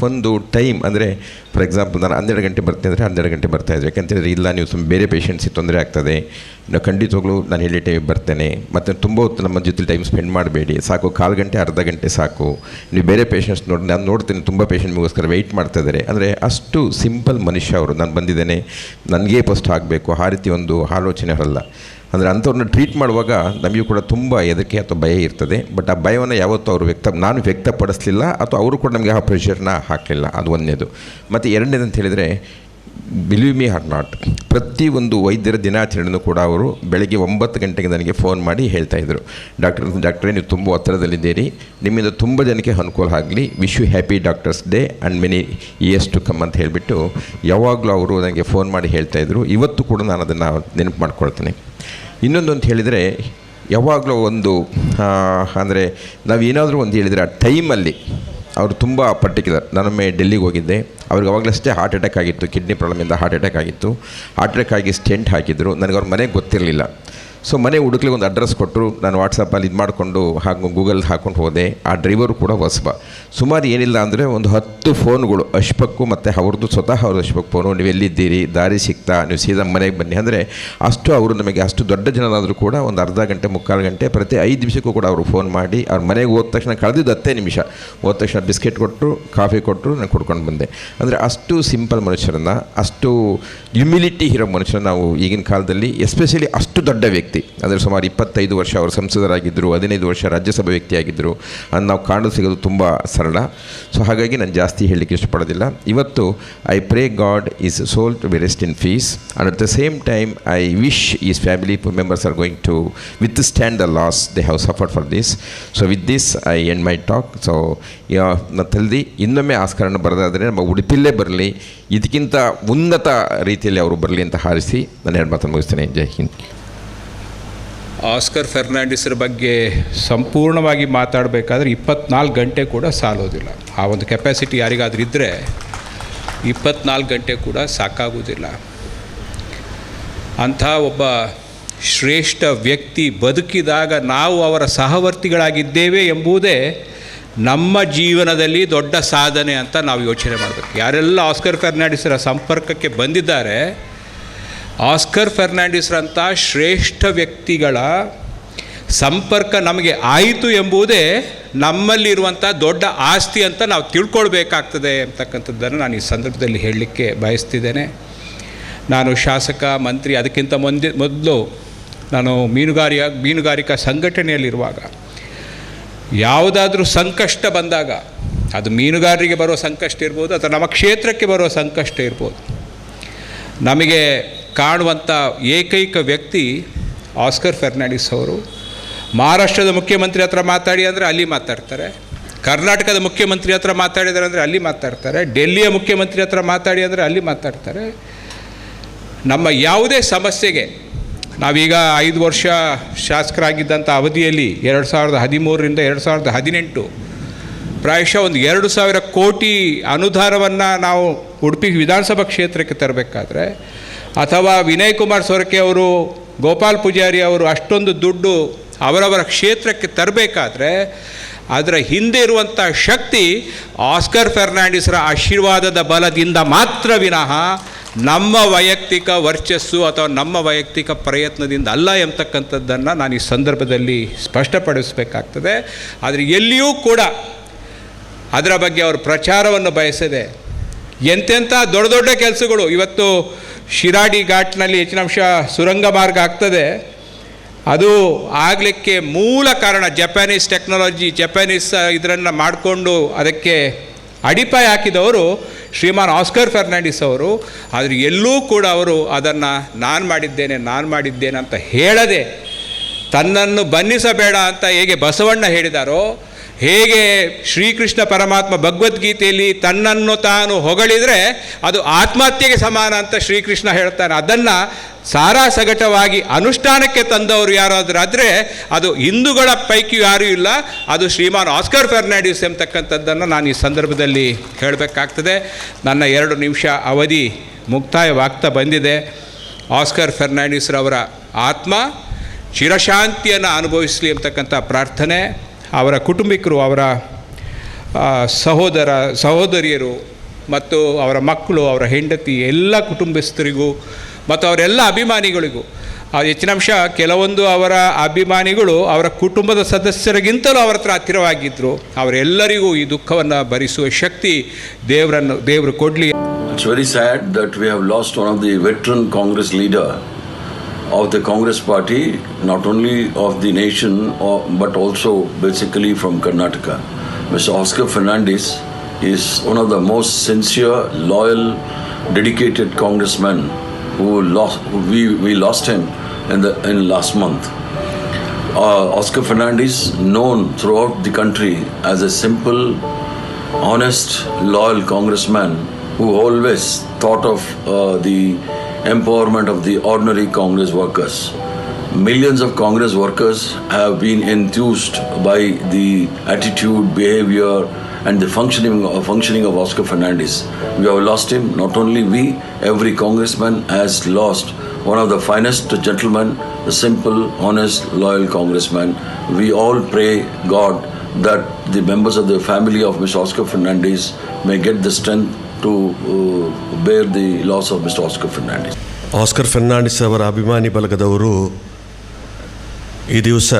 ಒಂದು ಟೈಮ್, ಅಂದರೆ ಫಾರ್ ಎಕ್ಸಾಂಪಲ್ ನಾನು 12 ಗಂಟೆ ಬರ್ತೀನಿ ಅಂದರೆ 12 ಗಂಟೆ ಬರ್ತಾಯಿದ್ರು. ಯಾಕೆಂತೇಳಿದ್ರೆ ಇಲ್ಲ, ನೀವು ಬೇರೆ ಪೇಷಂಟ್ಸಿಗೆ ತೊಂದರೆ ಆಗ್ತದೆ, ನಾವು ಖಂಡಿತವಾಗ್ಲೂ ನಾನು ಹೇಳಿ ಟೈಮ್ ಬರ್ತೇನೆ, ಮತ್ತು ತುಂಬ ಹೊತ್ತು ನಮ್ಮ ಜೊತೆ ಟೈಮ್ ಸ್ಪೆಂಡ್ ಮಾಡಬೇಡಿ, ಸಾಕು 1/4 ಗಂಟೆ ಅರ್ಧ ಗಂಟೆ ಸಾಕು, ನೀವು ಬೇರೆ ಪೇಷಂಟ್ಸ್ ನಾನು ನೋಡ್ತೀನಿ, ತುಂಬ ಪೇಷಂಟ್ಗೋಸ್ಕರ ವೆಯ್ಟ್ ಮಾಡ್ತಾಯಿದ್ದಾರೆ. ಅಂದರೆ ಅಷ್ಟು ಸಿಂಪಲ್ ಮನುಷ್ಯ ಅವರು. ನಾನು ಬಂದಿದ್ದೇನೆ, ನನಗೇ ಫಸ್ಟ್ ಆಗಬೇಕು ಆ ರೀತಿ ಒಂದು ಆಲೋಚನೆ ಅಲ್ಲ. ಅಂದರೆ ಅಂಥವ್ರನ್ನ ಟ್ರೀಟ್ ಮಾಡುವಾಗ ನಮಗೂ ಕೂಡ ತುಂಬ ಹೆದರಿಕೆ ಅಥವಾ ಭಯ ಇರ್ತದೆ. ಬಟ್ ಆ ಭಯವನ್ನು ಯಾವತ್ತೂ ಅವರು ನಾನು ವ್ಯಕ್ತಪಡಿಸಲಿಲ್ಲ, ಅಥವಾ ಅವರು ಕೂಡ ನಮಗೆ ಆ ಪ್ರೆಷರ್ನ ಹಾಕಲಿಲ್ಲ. ಅದು ಒಂದನೇದು. ಮತ್ತು ಎರಡನೇದು ಅಂತ ಹೇಳಿದರೆ, ಬಿಲೀವ್ ಮಿ ಆರ್ ನಾಟ್, ಪ್ರತಿಯೊಂದು ವೈದ್ಯರ ದಿನಾಚರಣೆಯೂ ಕೂಡ ಅವರು ಬೆಳಗ್ಗೆ 9 ಗಂಟೆಗೆ ನನಗೆ ಫೋನ್ ಮಾಡಿ ಹೇಳ್ತಾಯಿದ್ರು, ಡಾಕ್ಟ್ರೇ ನೀವು ತುಂಬ ಒತ್ತಡದಲ್ಲಿದ್ದೀರಿ, ನಿಮ್ಮಿಂದ ತುಂಬ ಜನಕ್ಕೆ ಅನುಕೂಲ ಆಗಲಿ, wish you happy doctors day and many years to come ಅಂತ ಹೇಳಿಬಿಟ್ಟು ಯಾವಾಗಲೂ ಅವರು ನನಗೆ ಫೋನ್ ಮಾಡಿ ಹೇಳ್ತಾಯಿದ್ರು. ಇವತ್ತು ಕೂಡ ನಾನು ಅದನ್ನು ನೆನಪು ಮಾಡ್ಕೊಳ್ತೇನೆ. ಇನ್ನೊಂದು ಅಂತ ಹೇಳಿದರೆ, ಯಾವಾಗಲೂ ಒಂದು ಅಂದರೆ ನಾವು ಏನಾದರೂ ಒಂದು ಹೇಳಿದರೆ ಆ ಟೈಮಲ್ಲಿ ಅವರು ತುಂಬ ಪರ್ಟಿಕ್ಯುಲರ್. ನಾನೊಮ್ಮೆ ಡೆಲ್ಲಿಗೆ ಹೋಗಿದ್ದೆ, ಅವ್ರಿಗೆ ಅವಾಗಲಷ್ಟೇ ಹಾರ್ಟ್ ಅಟ್ಯಾಕ್ ಆಗಿತ್ತು, ಕಿಡ್ನಿ ಪ್ರಾಬ್ಲಮಿಂದ ಹಾರ್ಟ್ ಅಟ್ಯಾಕ್ ಆಗಿತ್ತು. ಹಾರ್ಟ್ ಅಟ್ಯಾಕ್ ಆಗಿ ಸ್ಟೆಂಟ್ ಹಾಕಿದ್ರು. ನನಗೆ ಅವ್ರ ಮನೆಗೆ ಗೊತ್ತಿರಲಿಲ್ಲ. ಸೊ ಮನೆ ಹುಡುಕ್ಲಿಗೆ ಒಂದು ಅಡ್ರೆಸ್ ಕೊಟ್ಟರು. ನಾನು ವಾಟ್ಸಪ್ಪಲ್ಲಿ ಇದು ಮಾಡಿಕೊಂಡು ಗೂಗಲ್ ಹಾಕ್ಕೊಂಡು ಹೋದೆ. ಆ ಡ್ರೈವರು ಕೂಡ ಹೊಸಬ. ಸುಮಾರು ಏನಿಲ್ಲ ಅಂದರೆ ಒಂದು 10 ಫೋನ್ಗಳು ಅಶ್ಫಕ್ಕು ಮತ್ತು ಅವ್ರದ್ದು ಸ್ವತಃ ಅವ್ರದ್ದು ಅಶ್ಫಕ್ ಫೋನು, ನೀವು ಎಲ್ಲಿದ್ದೀರಿ, ದಾರಿ ಸಿಗ್ತಾ, ನೀವು ಸೀದಾ ಮನೆಗೆ ಬನ್ನಿ ಅಂದರೆ ಅಷ್ಟು ಅವರು ನಮಗೆ ಅಷ್ಟು ದೊಡ್ಡ ಜನರಾದರೂ ಕೂಡ ಒಂದು ಅರ್ಧ ಗಂಟೆ 3/4 ಗಂಟೆ ಪ್ರತಿ 5 ನಿಮಿಷಕ್ಕೂ ಕೂಡ ಅವರು ಫೋನ್ ಮಾಡಿ ಅವ್ರ ಮನೆಗೆ ಹೋದ ತಕ್ಷಣ ಕಳೆದಿದ್ದು 10 ನಿಮಿಷ, ಹೋದ ತಕ್ಷಣ ಬಿಸ್ಕೆಟ್ ಕೊಟ್ಟರು, ಕಾಫಿ ಕೊಟ್ಟರು, ನಾನು ಕುಡ್ಕೊಂಡು ಬಂದೆ. ಅಂದರೆ ಅಷ್ಟು ಸಿಂಪಲ್ ಮನುಷ್ಯರನ್ನು, ಅಷ್ಟು ಹ್ಯುಮಿಲಿಟಿ ಇರೋ ಮನುಷ್ಯರನ್ನು ನಾವು ಈಗಿನ ಕಾಲದಲ್ಲಿ, ಎಸ್ಪೆಷಲಿ ಅಷ್ಟು ದೊಡ್ಡ ವ್ಯಕ್ತಿ ಅಂದರೆ ಸುಮಾರು 25 ವರ್ಷ ಅವರು ಸಂಸದರಾಗಿದ್ದರು, 15 ವರ್ಷ ರಾಜ್ಯಸಭಾ ವ್ಯಕ್ತಿಯಾಗಿದ್ದರು ಅಂತ ನಾವು ಕಾಣಲು ಸಿಗೋದು ತುಂಬ ಸರಳ. ಸೊ ಹಾಗಾಗಿ ನಾನು ಜಾಸ್ತಿ ಹೇಳಲಿಕ್ಕೆ ಇಷ್ಟಪಡೋದಿಲ್ಲ. ಇವತ್ತು I pray God his soul to be rest in peace and at the same time I wish his family members are going to withstand the loss they have suffered for this. So with this I end my talk. So ಮತ್ತಲ್ಲಿ ಇನ್ನೊಮ್ಮೆ ಆಸ್ಕರನ್ನು ಬರೋದಾದರೆ ನಮ್ಮ ಉಡುಪಿಲ್ಲೇ ಬರಲಿ, ಇದಕ್ಕಿಂತ ಉನ್ನತ ರೀತಿಯಲ್ಲಿ ಅವರು ಬರಲಿ ಅಂತ ಹಾರಿಸಿ ನಾನು 2 ಮಾತನ್ನು ಮುಗಿಸ್ತೇನೆ. ಜೈ ಹಿಂದ್. ಆಸ್ಕರ್ ಫೆರ್ನಾಂಡಿಸರ ಬಗ್ಗೆ ಸಂಪೂರ್ಣವಾಗಿ ಮಾತಾಡಬೇಕಾದ್ರೆ 24 ಗಂಟೆ ಕೂಡ ಸಾಲೋದಿಲ್ಲ. ಆ ಒಂದು ಕೆಪಾಸಿಟಿ ಯಾರಿಗಾದ್ರೂ ಇದ್ದರೆ 24 ಗಂಟೆ ಕೂಡ ಸಾಕಾಗೋದಿಲ್ಲ. ಅಂಥ ಒಬ್ಬ ಶ್ರೇಷ್ಠ ವ್ಯಕ್ತಿ ಬದುಕಿದಾಗ ನಾವು ಅವರ ಸಹವರ್ತಿಗಳಾಗಿದ್ದೇವೆ ಎಂಬುದೇ ನಮ್ಮ ಜೀವನದಲ್ಲಿ ದೊಡ್ಡ ಸಾಧನೆ ಅಂತ ನಾವು ಯೋಚನೆ ಮಾಡಬೇಕು. ಯಾರೆಲ್ಲ ಆಸ್ಕರ್ ಫೆರ್ನಾಂಡಿಸರ ಸಂಪರ್ಕಕ್ಕೆ ಬಂದಿದ್ದಾರೆ, ಆಸ್ಕರ್ ಫೆರ್ನಾಂಡಿಸ್ರಂಥ ಶ್ರೇಷ್ಠ ವ್ಯಕ್ತಿಗಳ ಸಂಪರ್ಕ ನಮಗೆ ಆಯಿತು ಎಂಬುದೇ ನಮ್ಮಲ್ಲಿರುವಂಥ ದೊಡ್ಡ ಆಸ್ತಿ ಅಂತ ನಾವು ತಿಳ್ಕೊಳ್ಬೇಕಾಗ್ತದೆ ಅಂತಕ್ಕಂಥದ್ದನ್ನು ನಾನು ಈ ಸಂದರ್ಭದಲ್ಲಿ ಹೇಳಲಿಕ್ಕೆ ಬಯಸ್ತಿದ್ದೇನೆ. ನಾನು ಶಾಸಕ, ಮಂತ್ರಿ, ಅದಕ್ಕಿಂತ ಮೊದಲು ನಾನು ಮೀನುಗಾರಿಕಾ ಸಂಘಟನೆಯಲ್ಲಿರುವಾಗ ಯಾವುದಾದ್ರೂ ಸಂಕಷ್ಟ ಬಂದಾಗ, ಅದು ಮೀನುಗಾರರಿಗೆ ಬರೋ ಸಂಕಷ್ಟ ಇರ್ಬೋದು ಅಥವಾ ನಮ್ಮ ಕ್ಷೇತ್ರಕ್ಕೆ ಬರೋ ಸಂಕಷ್ಟ ಇರ್ಬೋದು, ನಮಗೆ ಕಾಣುವಂಥ ಏಕೈಕ ವ್ಯಕ್ತಿ ಆಸ್ಕರ್ ಫೆರ್ನಾಂಡಿಸ್ ಅವರು. ಮಹಾರಾಷ್ಟ್ರದ ಮುಖ್ಯಮಂತ್ರಿ ಹತ್ರ ಮಾತಾಡಿ ಅಂದರೆ ಅಲ್ಲಿ ಮಾತಾಡ್ತಾರೆ, ಕರ್ನಾಟಕದ ಮುಖ್ಯಮಂತ್ರಿ ಹತ್ರ ಮಾತಾಡಿದ್ದಾರೆ ಅಂದರೆ ಅಲ್ಲಿ ಮಾತಾಡ್ತಾರೆ, ಡೆಲ್ಲಿಯ ಮುಖ್ಯಮಂತ್ರಿ ಹತ್ರ ಮಾತಾಡಿ ಅಂದರೆ ಅಲ್ಲಿ ಮಾತಾಡ್ತಾರೆ. ನಮ್ಮ ಯಾವುದೇ ಸಮಸ್ಯೆಗೆ, ನಾವೀಗ 5 ವರ್ಷ ಶಾಸಕರಾಗಿದ್ದಂಥ ಅವಧಿಯಲ್ಲಿ 2013ರಿಂದ 2018 ಪ್ರಾಯಶಃ ಒಂದು 2,000 ಕೋಟಿ ಅನುದಾನವನ್ನು ನಾವು ಉಡುಪಿ ವಿಧಾನಸಭಾ ಕ್ಷೇತ್ರಕ್ಕೆ ತರಬೇಕಾದ್ರೆ, ಅಥವಾ ವಿನಯ್ ಕುಮಾರ್ ಸೊರಕೆ ಅವರು, ಗೋಪಾಲ್ ಪೂಜಾರಿ ಅವರು ಅಷ್ಟೊಂದು ದುಡ್ಡು ಅವರವರ ಕ್ಷೇತ್ರಕ್ಕೆ ತರಬೇಕಾದ್ರೆ ಅದರ ಹಿಂದೆ ಇರುವಂಥ ಶಕ್ತಿ ಆಸ್ಕರ್ ಫೆರ್ನಾಂಡಿಸರ ಆಶೀರ್ವಾದದ ಬಲದಿಂದ ಮಾತ್ರ ವಿನಃ ನಮ್ಮ ವೈಯಕ್ತಿಕ ವರ್ಚಸ್ಸು ಅಥವಾ ನಮ್ಮ ವೈಯಕ್ತಿಕ ಪ್ರಯತ್ನದಿಂದ ಅಲ್ಲ ಎಂಬತಕ್ಕಂಥದ್ದನ್ನು ನಾನು ಈ ಸಂದರ್ಭದಲ್ಲಿ ಸ್ಪಷ್ಟಪಡಿಸಬೇಕಾಗ್ತದೆ. ಆದರೆ ಎಲ್ಲಿಯೂ ಕೂಡ ಅದರ ಬಗ್ಗೆ ಅವರು ಪ್ರಚಾರವನ್ನು ಬಯಸದೆ ಎಂತೆಂಥ ದೊಡ್ಡ ದೊಡ್ಡ ಕೆಲಸಗಳು, ಇವತ್ತು ಶಿರಾಡಿ ಘಾಟ್ನಲ್ಲಿ ಹೆಚ್ಚಿನ ಅಂಶ ಸುರಂಗ ಮಾರ್ಗ ಆಗ್ತದೆ, ಅದು ಆಗಲಿಕ್ಕೆ ಮೂಲ ಕಾರಣ ಜಪಾನೀಸ್ ಟೆಕ್ನಾಲಜಿ, ಜಪಾನೀಸ್ ಇದನ್ನು ಮಾಡಿಕೊಂಡು ಅದಕ್ಕೆ ಅಡಿಪಾಯ ಹಾಕಿದವರು ಶ್ರೀಮಾನ್ ಆಸ್ಕರ್ ಫೆರ್ನಾಂಡಿಸ್ ಅವರು. ಆದರೆ ಎಲ್ಲೂ ಕೂಡ ಅವರು ಅದನ್ನು ನಾನು ಮಾಡಿದ್ದೇನೆ ಅಂತ ಹೇಳದೆ, ತನ್ನನ್ನು ಬನ್ನಿಸಬೇಡ ಅಂತ ಹೇಗೆ ಬಸವಣ್ಣ ಹೇಳಿದಾರೋ, ಹೇಗೆ ಶ್ರೀಕೃಷ್ಣ ಪರಮಾತ್ಮ ಭಗವದ್ಗೀತೆಯಲ್ಲಿ ತನ್ನನ್ನು ತಾನು ಹೊಗಳಿದರೆ ಅದು ಆತ್ಮಹತ್ಯೆಗೆ ಸಮಾನ ಅಂತ ಶ್ರೀಕೃಷ್ಣ ಹೇಳ್ತಾನೆ, ಅದನ್ನು ಸಾರಾಸಗಟವಾಗಿ ಅನುಷ್ಠಾನಕ್ಕೆ ತಂದವರು ಯಾರಾದರೂ ಅದು ಹಿಂದೂಗಳ ಪೈಕಿ ಯಾರೂ ಇಲ್ಲ, ಅದು ಶ್ರೀಮಾನ್ ಆಸ್ಕರ್ ಫೆರ್ನಾಂಡಿಸ್ ಎಂಬತಕ್ಕಂಥದ್ದನ್ನು ನಾನು ಈ ಸಂದರ್ಭದಲ್ಲಿ ಹೇಳಬೇಕಾಗ್ತದೆ. ನನ್ನ 2 ನಿಮಿಷ ಅವಧಿ ಮುಕ್ತಾಯವಾಗ್ತಾ ಬಂದಿದೆ. ಆಸ್ಕರ್ ಫೆರ್ನಾಂಡಿಸ್ರವರ ಆತ್ಮ ಚಿರಶಾಂತಿಯನ್ನು ಅನುಭವಿಸಲಿ ಅಂತಕ್ಕಂಥ ಪ್ರಾರ್ಥನೆ, ಅವರ ಕುಟುಂಬಿಕರು, ಅವರ ಸಹೋದರಿಯರು ಮತ್ತು ಅವರ ಮಕ್ಕಳು, ಅವರ ಹೆಂಡತಿ, ಎಲ್ಲ ಕುಟುಂಬಸ್ಥರಿಗೂ ಮತ್ತು ಅವರೆಲ್ಲ ಅಭಿಮಾನಿಗಳಿಗೂ, ಹೆಚ್ಚಿನ ಅಂಶ ಕೆಲವೊಂದು ಅವರ ಅಭಿಮಾನಿಗಳು ಅವರ ಕುಟುಂಬದ ಸದಸ್ಯರಿಗಿಂತಲೂ ಅವರ ಹತ್ರ ಹತ್ತಿರವಾಗಿದ್ದರು, ಅವರೆಲ್ಲರಿಗೂ ಈ ದುಃಖವನ್ನು ಭರಿಸುವ ಶಕ್ತಿ ದೇವರು ಕೊಡಲಿ. It's very sad that we have lost one of the veteran Congress leader of the Congress party, not only of the nation but also basically from Karnataka. Mr. Oscar Fernandes is one of the most sincere, loyal, dedicated congressman who we lost him in last month. Oscar Fernandes, known throughout the country as a simple, honest, loyal congressman who always thought of the empowerment of the ordinary Congress workers. Millions of Congress workers have been enthused by the attitude, behavior, and the functioning of Oscar Fernandes. We have lost him. Not only we, every congressman has lost one of the finest gentlemen, a simple, honest, loyal congressman. We all pray God that the members of the family of Mr. Oscar Fernandes may get the strength to bear the loss of Mr. Oscar Fernandes. Oscar Fernandes ಅವರ ಅಭಿಮಾನಿ ಬಳಗದವರು ಈ ದಿವಸ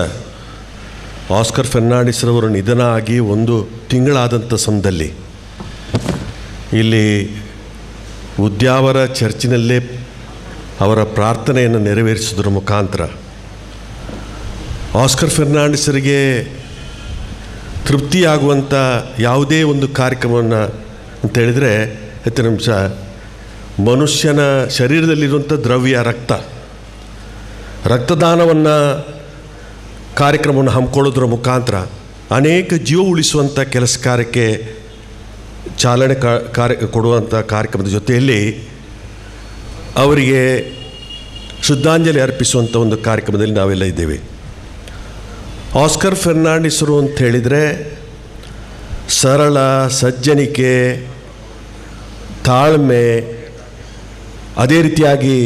Oscar ಫೆರ್ನಾಂಡಿಸ್ರವರು ನಿಧನ ಆಗಿ ಒಂದು ತಿಂಗಳಾದಂಥ ಸಮಯದಲ್ಲಿ ಇಲ್ಲಿ ಉದ್ಯಾವರ ಚರ್ಚಿನಲ್ಲೇ ಅವರ ಪ್ರಾರ್ಥನೆಯನ್ನು ನೆರವೇರಿಸೋದ್ರ ಮುಖಾಂತರ ಆಸ್ಕರ್ ಫೆರ್ನಾಂಡಿಸರಿಗೆ ತೃಪ್ತಿಯಾಗುವಂಥ ಯಾವುದೇ ಒಂದು ಕಾರ್ಯಕ್ರಮವನ್ನು ಅಂತೇಳಿದರೆ ಹೆಚ್ಚಿನ ನಿಮಿಷ ಮನುಷ್ಯನ ಶರೀರದಲ್ಲಿರುವಂಥ ದ್ರವ್ಯ ರಕ್ತದಾನವನ್ನು ಕಾರ್ಯಕ್ರಮವನ್ನು ಹಮ್ಮಿಕೊಳ್ಳೋದ್ರ ಮುಖಾಂತರ ಅನೇಕ ಜೀವ ಉಳಿಸುವಂಥ ಕೆಲಸ ಕಾರ್ಯಕ್ಕೆ ಚಾಲನೆ ಕೊಡುವಂಥ ಕಾರ್ಯಕ್ರಮದ ಜೊತೆಯಲ್ಲಿ ಅವರಿಗೆ ಶ್ರದ್ಧಾಂಜಲಿ ಅರ್ಪಿಸುವಂಥ ಒಂದು ಕಾರ್ಯಕ್ರಮದಲ್ಲಿ ನಾವೆಲ್ಲ ಇದ್ದೇವೆ. ಆಸ್ಕರ್ ಫೆರ್ನಾಂಡಿಸರು ಅಂತ ಹೇಳಿದರೆ ಸರಳ ಸಜ್ಜನಿಕೆ, ತಾಳ್ಮೆ, ಅದೇ ರೀತಿಯಾಗಿ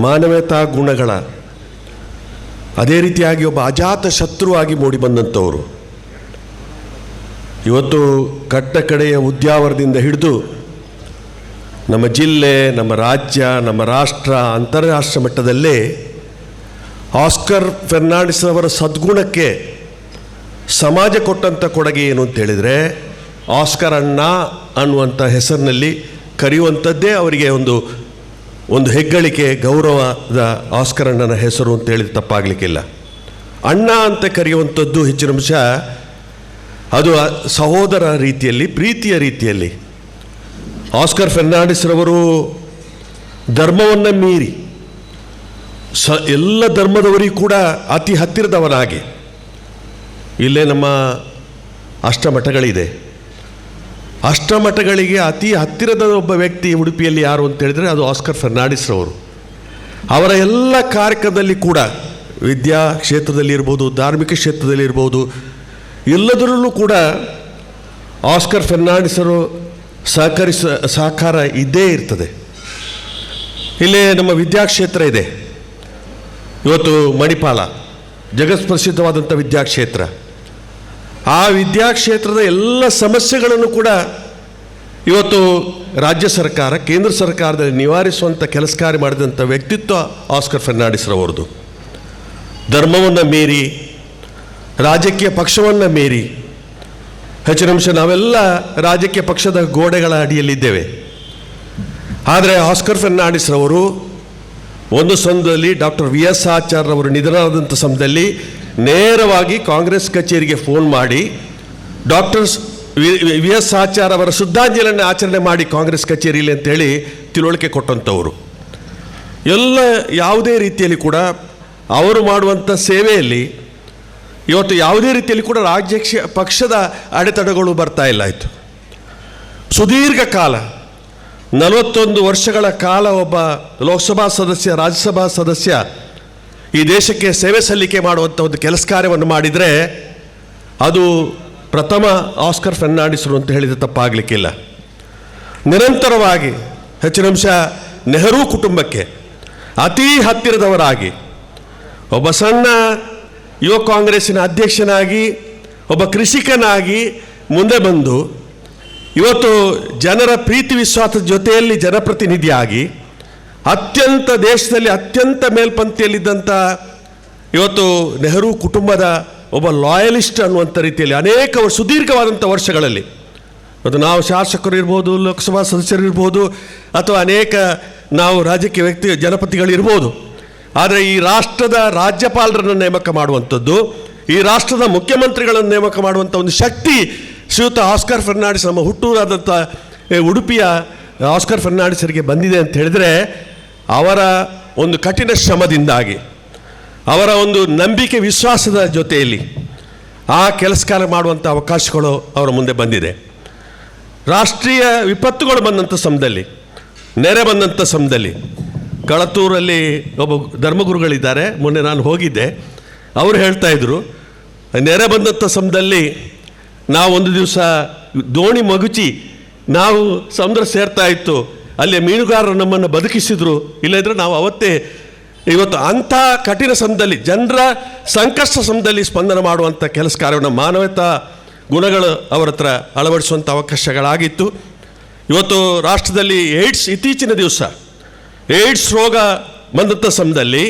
ಮಾನವತಾ ಗುಣಗಳ, ಅದೇ ರೀತಿಯಾಗಿ ಒಬ್ಬ ಅಜಾತ ಶತ್ರುವಾಗಿ ಮೂಡಿಬಂದಂಥವರು. ಇವತ್ತು ಕಟ್ಟ ಕಡೆಯ ಉದ್ಯಾವರದಿಂದ ಹಿಡಿದು ನಮ್ಮ ಜಿಲ್ಲೆ, ನಮ್ಮ ರಾಜ್ಯ, ನಮ್ಮ ರಾಷ್ಟ್ರ, ಅಂತಾರಾಷ್ಟ್ರ ಮಟ್ಟದಲ್ಲೇ ಆಸ್ಕರ್ ಫೆರ್ನಾಂಡಿಸ್ ಅವರ ಸದ್ಗುಣಕ್ಕೆ ಸಮಾಜ ಕೊಟ್ಟಂಥ ಕೊಡುಗೆ ಏನು ಅಂತೇಳಿದರೆ ಆಸ್ಕರ್ ಅಣ್ಣ ಅನ್ನುವಂಥ ಹೆಸರಿನಲ್ಲಿ ಕರೆಯುವಂಥದ್ದೇ ಅವರಿಗೆ ಒಂದು ಹೆಗ್ಗಳಿಕೆ, ಗೌರವದ ಆಸ್ಕರ್ ಅಣ್ಣನ ಹೆಸರು ಅಂತೇಳಿದ್ರೆ ತಪ್ಪಾಗಲಿಕ್ಕಿಲ್ಲ. ಅಣ್ಣ ಅಂತ ಕರೆಯುವಂಥದ್ದು ಹೆಚ್ಚಿನ ಅಂಶ ಅದು ಸಹೋದರ ರೀತಿಯಲ್ಲಿ, ಪ್ರೀತಿಯ ರೀತಿಯಲ್ಲಿ. ಆಸ್ಕರ್ ಫೆರ್ನಾಂಡಿಸ್ರವರು ಧರ್ಮವನ್ನು ಮೀರಿ ಎಲ್ಲ ಧರ್ಮದವರಿಗೂ ಕೂಡ ಅತಿ ಹತ್ತಿರದವನಾಗಿ, ಇಲ್ಲೇ ನಮ್ಮ ಅಷ್ಟಮಠಗಳಿದೆ, ಅಷ್ಟಮಠಗಳಿಗೆ ಅತಿ ಹತ್ತಿರದ ಒಬ್ಬ ವ್ಯಕ್ತಿ ಉಡುಪಿಯಲ್ಲಿ ಯಾರು ಅಂತ ಹೇಳಿದರೆ ಅದು ಆಸ್ಕರ್ ಫೆರ್ನಾಂಡಿಸ್ರವರು. ಅವರ ಎಲ್ಲ ಕಾರ್ಯಕ್ರಮದಲ್ಲಿ ಕೂಡ ವಿದ್ಯಾ ಕ್ಷೇತ್ರದಲ್ಲಿರ್ಬೋದು, ಧಾರ್ಮಿಕ ಕ್ಷೇತ್ರದಲ್ಲಿರ್ಬೋದು, ಎಲ್ಲದರಲ್ಲೂ ಕೂಡ ಆಸ್ಕರ್ ಫೆರ್ನಾಂಡಿಸರು ಸಹಕಾರ ಇದ್ದೇ ಇರ್ತದೆ. ಇಲ್ಲೇ ನಮ್ಮ ವಿದ್ಯಾಕ್ಷೇತ್ರ ಇದೆ, ಇವತ್ತು ಮಣಿಪಾಲ ಜಗತ್ಪ್ರಸಿದ್ಧವಾದಂಥ ವಿದ್ಯಾಕ್ಷೇತ್ರ. ಆ ವಿದ್ಯಾಕ್ಷೇತ್ರದ ಎಲ್ಲ ಸಮಸ್ಯೆಗಳನ್ನು ಕೂಡ ಇವತ್ತು ರಾಜ್ಯ ಸರ್ಕಾರ, ಕೇಂದ್ರ ಸರ್ಕಾರದಲ್ಲಿ ನಿವಾರಿಸುವಂಥ ಕೆಲಸ ಕಾರ್ಯ ಮಾಡಿದಂಥ ವ್ಯಕ್ತಿತ್ವ ಆಸ್ಕರ್ ಫೆರ್ನಾಂಡಿಸ್ರವರದು. ಧರ್ಮವನ್ನು ಮೀರಿ, ರಾಜಕೀಯ ಪಕ್ಷವನ್ನು ಮೀರಿ, ಹೆಚ್ಚಿನ ಅಂಶ ನಾವೆಲ್ಲ ರಾಜಕೀಯ ಪಕ್ಷದ ಗೋಡೆಗಳ ಅಡಿಯಲ್ಲಿದ್ದೇವೆ. ಆದರೆ ಆಸ್ಕರ್ ಫೆರ್ನಾಂಡಿಸ್ರವರು ಒಂದು ಸಮಯದಲ್ಲಿ ಡಾಕ್ಟರ್ VS ಆಚಾರ್ಯರವರು ನಿಧನರಾದಂಥ ಸಮಯದಲ್ಲಿ ನೇರವಾಗಿ ಕಾಂಗ್ರೆಸ್ ಕಚೇರಿಗೆ ಫೋನ್ ಮಾಡಿ ಡಾಕ್ಟರ್ VS ಆಚಾರ್ಯ ಅವರ ಶ್ರದ್ಧಾಂಜಲಿಯನ್ನು ಆಚರಣೆ ಮಾಡಿ ಕಾಂಗ್ರೆಸ್ ಕಚೇರಿಯಲ್ಲಿ ಅಂತೇಳಿ ತಿಳುವಳಿಕೆ ಕೊಟ್ಟಂಥವರು. ಎಲ್ಲ ಯಾವುದೇ ರೀತಿಯಲ್ಲಿ ಕೂಡ ಅವರು ಮಾಡುವಂಥ ಸೇವೆಯಲ್ಲಿ ಇವತ್ತು ಯಾವುದೇ ರೀತಿಯಲ್ಲಿ ಕೂಡ ರಾಜ್ಯ ಪಕ್ಷದ ಅಡೆತಡೆಗಳು ಬರ್ತಾ ಇಲ್ಲ. ಆಯಿತು, ಸುದೀರ್ಘ ಕಾಲ 41 ವರ್ಷಗಳ ಕಾಲ ಒಬ್ಬ ಲೋಕಸಭಾ ಸದಸ್ಯ, ರಾಜ್ಯಸಭಾ ಸದಸ್ಯ ಈ ದೇಶಕ್ಕೆ ಸೇವೆ ಸಲ್ಲಿಕೆ ಮಾಡುವಂಥ ಒಂದು ಕೆಲಸ ಕಾರ್ಯವನ್ನು ಮಾಡಿದರೆ ಅದು ಪ್ರಥಮ ಆಸ್ಕರ್ ಫೆರ್ನಾಂಡಿಸ್ರು ಅಂತ ಹೇಳಿದರೆ ತಪ್ಪಾಗಲಿಕ್ಕಿಲ್ಲ. ನಿರಂತರವಾಗಿ ಹೆಚ್ಚಿನ ಅಂಶ ನೆಹರು ಕುಟುಂಬಕ್ಕೆ ಅತೀ ಹತ್ತಿರದವರಾಗಿ ಒಬ್ಬ ಸಣ್ಣ ಯುವ ಕಾಂಗ್ರೆಸ್ಸಿನ ಅಧ್ಯಕ್ಷನಾಗಿ, ಒಬ್ಬ ಕೃಷಿಕನಾಗಿ ಮುಂದೆ ಬಂದು ಇವತ್ತು ಜನರ ಪ್ರೀತಿ ವಿಶ್ವಾಸದ ಜೊತೆಯಲ್ಲಿ ಜನಪ್ರತಿನಿಧಿಯಾಗಿ ದೇಶದಲ್ಲಿ ಅತ್ಯಂತ ಮೇಲ್ಪಂಕ್ತಿಯಲ್ಲಿದ್ದಂಥ ಇವತ್ತು ನೆಹರು ಕುಟುಂಬದ ಒಬ್ಬ ಲಾಯಲಿಸ್ಟ್ ಅನ್ನುವಂಥ ರೀತಿಯಲ್ಲಿ ಅನೇಕ ಸುದೀರ್ಘವಾದಂಥ ವರ್ಷಗಳಲ್ಲಿ ಇವತ್ತು ನಾವು ಶಾಸಕರು ಇರ್ಬೋದು, ಲೋಕಸಭಾ ಸದಸ್ಯರಿರ್ಬೋದು, ಅಥವಾ ಅನೇಕ ನಾವು ರಾಜಕೀಯ ವ್ಯಕ್ತಿ ಜನಪತಿಗಳಿರ್ಬೋದು. ಆದರೆ ಈ ರಾಷ್ಟ್ರದ ರಾಜ್ಯಪಾಲರನ್ನು ನೇಮಕ ಮಾಡುವಂಥದ್ದು, ಈ ರಾಷ್ಟ್ರದ ಮುಖ್ಯಮಂತ್ರಿಗಳನ್ನು ನೇಮಕ ಮಾಡುವಂಥ ಒಂದು ಶಕ್ತಿ ಶ್ರೀಯುತ ಆಸ್ಕರ್ ಫೆರ್ನಾಂಡಿಸ್ ನಮ್ಮ ಹುಟ್ಟೂರಾದಂಥ ಉಡುಪಿಯ ಆಸ್ಕರ್ ಫರ್ನಾಂಡಿಸರಿಗೆ ಬಂದಿದೆ ಅಂತ ಹೇಳಿದರೆ ಅವರ ಒಂದು ಕಠಿಣ ಶ್ರಮದಿಂದಾಗಿ, ಅವರ ಒಂದು ನಂಬಿಕೆ ವಿಶ್ವಾಸದ ಜೊತೆಯಲ್ಲಿ ಆ ಕೆಲಸ ಕಾರ್ಯ ಮಾಡುವಂಥ ಅವಕಾಶಗಳು ಅವರ ಮುಂದೆ ಬಂದಿದೆ. ರಾಷ್ಟ್ರೀಯ ವಿಪತ್ತುಗಳು ಬಂದಂಥ ಸಮಯದಲ್ಲಿ, ನೆರೆ ಬಂದಂಥ ಸಮಯದಲ್ಲಿ, ಕಳತೂರಲ್ಲಿ ಒಬ್ಬ ಧರ್ಮಗುರುಗಳಿದ್ದಾರೆ, ಮೊನ್ನೆ ನಾನು ಹೋಗಿದ್ದೆ, ಅವರು ಹೇಳ್ತಾಯಿದ್ರು, ನೆರೆ ಬಂದಂಥ ಸಮಯದಲ್ಲಿ ನಾವು ಒಂದು ದಿವಸ ದೋಣಿ ಮಗುಚಿ ನಾವು ಸಮುದ್ರ ಸೇರ್ತಾ ಇತ್ತು, ಅಲ್ಲಿ ಮೀನುಗಾರರು ನಮ್ಮನ್ನು ಬದುಕಿಸಿದ್ರು, ಇಲ್ಲದ್ರೆ ನಾವು ಅವತ್ತೇ ಇವತ್ತು ಅಂಥ ಕಠಿಣ ಸಮಯದಲ್ಲಿ ಜನರ ಸಂಕಷ್ಟ ಸಮಯದಲ್ಲಿ ಸ್ಪಂದನ ಮಾಡುವಂಥ ಕೆಲಸ ಕಾರ್ಯವನ್ನು ಮಾನವತಾ ಗುಣಗಳು ಅವರ ಹತ್ರ ಅಳವಡಿಸುವಂಥ ಅವಕಾಶಗಳಾಗಿತ್ತು. ಇವತ್ತು ರಾಷ್ಟ್ರದಲ್ಲಿ ಇತ್ತೀಚಿನ ದಿವಸ ಏಡ್ಸ್ ರೋಗ ಬಂದಂಥ ಸಮಯದಲ್ಲಿ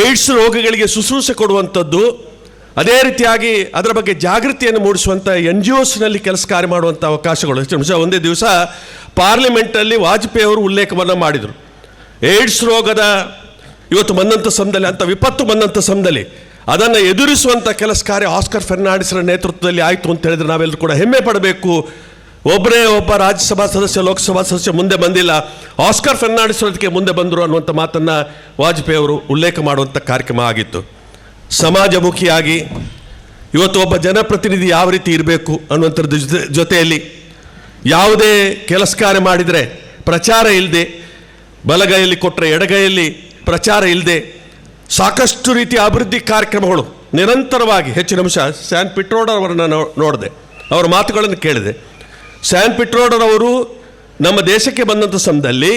ಏಡ್ಸ್ ರೋಗಗಳಿಗೆ ಶುಶ್ರೂಷೆ ಕೊಡುವಂಥದ್ದು, ಅದೇ ರೀತಿಯಾಗಿ ಅದರ ಬಗ್ಗೆ ಜಾಗೃತಿಯನ್ನು ಮೂಡಿಸುವಂಥ NGOsನಲ್ಲಿ ಕೆಲಸ ಕಾರ್ಯ ಮಾಡುವಂಥ ಅವಕಾಶಗಳು. ಒಂದೇ ದಿವಸ ಪಾರ್ಲಿಮೆಂಟಲ್ಲಿ ವಾಜಪೇಯಿ ಅವರು ಉಲ್ಲೇಖವನ್ನು ಮಾಡಿದರು. ಏಡ್ಸ್ ರೋಗದ ಇವತ್ತು ಬಂದಂಥ ಸಮಯದಲ್ಲಿ, ಅಂಥ ವಿಪತ್ತು ಬಂದಂಥ ಸಮಯದಲ್ಲಿ ಅದನ್ನು ಎದುರಿಸುವಂಥ ಕೆಲಸ ಕಾರ್ಯ ಆಸ್ಕರ್ ಫರ್ನಾಂಡಿಸರ ನೇತೃತ್ವದಲ್ಲಿ ಆಯಿತು ಅಂತ ಹೇಳಿದ್ರೆ ನಾವೆಲ್ಲರೂ ಕೂಡ ಹೆಮ್ಮೆ ಪಡಬೇಕು. ಒಬ್ಬರೇ ಒಬ್ಬ ರಾಜ್ಯಸಭಾ ಸದಸ್ಯ, ಲೋಕಸಭಾ ಸದಸ್ಯ ಮುಂದೆ ಬಂದಿಲ್ಲ, ಆಸ್ಕರ್ ಫರ್ನಾಂಡಿಸ್ ಅದಕ್ಕೆ ಮುಂದೆ ಬಂದರು ಅನ್ನುವಂಥ ಮಾತನ್ನು ವಾಜಪೇಯಿ ಅವರು ಉಲ್ಲೇಖ ಮಾಡುವಂಥ ಕಾರ್ಯಕ್ರಮ ಆಗಿತ್ತು. ಸಮಾಜಮುಖಿಯಾಗಿ ಇವತ್ತು ಒಬ್ಬ ಜನಪ್ರತಿನಿಧಿ ಯಾವ ರೀತಿ ಇರಬೇಕು ಅನ್ನುವಂಥದ್ದು ಜೊತೆಯಲ್ಲಿ ಯಾವುದೇ ಕೆಲಸ ಕಾರ್ಯ ಮಾಡಿದರೆ ಪ್ರಚಾರ ಇಲ್ಲದೆ, ಬಲಗೈಯಲ್ಲಿ ಕೊಟ್ಟರೆ ಎಡಗೈಯಲ್ಲಿ ಪ್ರಚಾರ ಇಲ್ಲದೆ, ಸಾಕಷ್ಟು ರೀತಿಯ ಅಭಿವೃದ್ಧಿ ಕಾರ್ಯಕ್ರಮಗಳು ನಿರಂತರವಾಗಿ ಹೆಚ್ಚಿನ ಅಂಶ. ಸ್ಯಾನ್ ಪಿಟ್ರೋಡರ್ ಅವರನ್ನು ನೋಡಿದೆ, ಅವರ ಮಾತುಗಳನ್ನು ಕೇಳಿದೆ. ಸ್ಯಾನ್ ಪಿಟ್ರೋಡರ್ ಅವರು ನಮ್ಮ ದೇಶಕ್ಕೆ ಬಂದಂಥ ಸಮಯದಲ್ಲಿ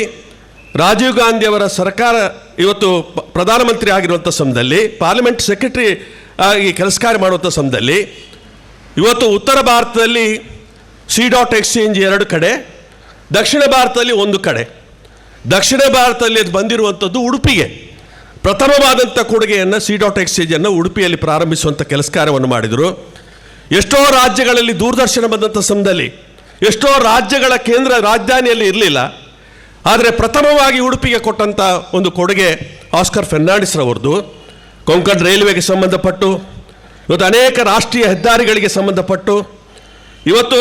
ರಾಜೀವ್ ಗಾಂಧಿ ಅವರ ಸರ್ಕಾರ ಇವತ್ತು ಪ್ರಧಾನಮಂತ್ರಿ ಆಗಿರುವಂಥ ಸಮಯದಲ್ಲಿ, ಪಾರ್ಲಿಮೆಂಟ್ ಸೆಕ್ರೆಟರಿ ಆಗಿ ಕೆಲಸ ಕಾರ್ಯ ಮಾಡುವಂಥ ಸಮಯದಲ್ಲಿ, ಇವತ್ತು ಉತ್ತರ ಭಾರತದಲ್ಲಿ C.Exchange 2 ಕಡೆ, ದಕ್ಷಿಣ ಭಾರತದಲ್ಲಿ 1 ಕಡೆ. ದಕ್ಷಿಣ ಭಾರತದಲ್ಲಿ ಅದು ಬಂದಿರುವಂಥದ್ದು ಉಡುಪಿಗೆ ಪ್ರಥಮವಾದಂಥ ಕೊಡುಗೆಯನ್ನು C.Exchange ಉಡುಪಿಯಲ್ಲಿ ಪ್ರಾರಂಭಿಸುವಂಥ ಕೆಲಸ ಕಾರ್ಯವನ್ನು ಮಾಡಿದರು. ಎಷ್ಟೋ ರಾಜ್ಯಗಳಲ್ಲಿ ದೂರದರ್ಶನ ಬಂದಂಥ ಸಮಯದಲ್ಲಿ ಎಷ್ಟೋ ರಾಜ್ಯಗಳ ಕೇಂದ್ರ ರಾಜಧಾನಿಯಲ್ಲಿ ಇರಲಿಲ್ಲ, ಆದರೆ ಪ್ರಥಮವಾಗಿ ಉಡುಪಿಗೆ ಕೊಟ್ಟಂಥ ಒಂದು ಕೊಡುಗೆ ಆಸ್ಕರ್ ಫರ್ನಾಂಡಿಸ್ರವ್ರದ್ದು. ಕೊಂಕಣ್ ರೈಲ್ವೆಗೆ ಸಂಬಂಧಪಟ್ಟು, ಇವತ್ತು ಅನೇಕ ರಾಷ್ಟ್ರೀಯ ಹೆದ್ದಾರಿಗಳಿಗೆ ಸಂಬಂಧಪಟ್ಟು, ಇವತ್ತು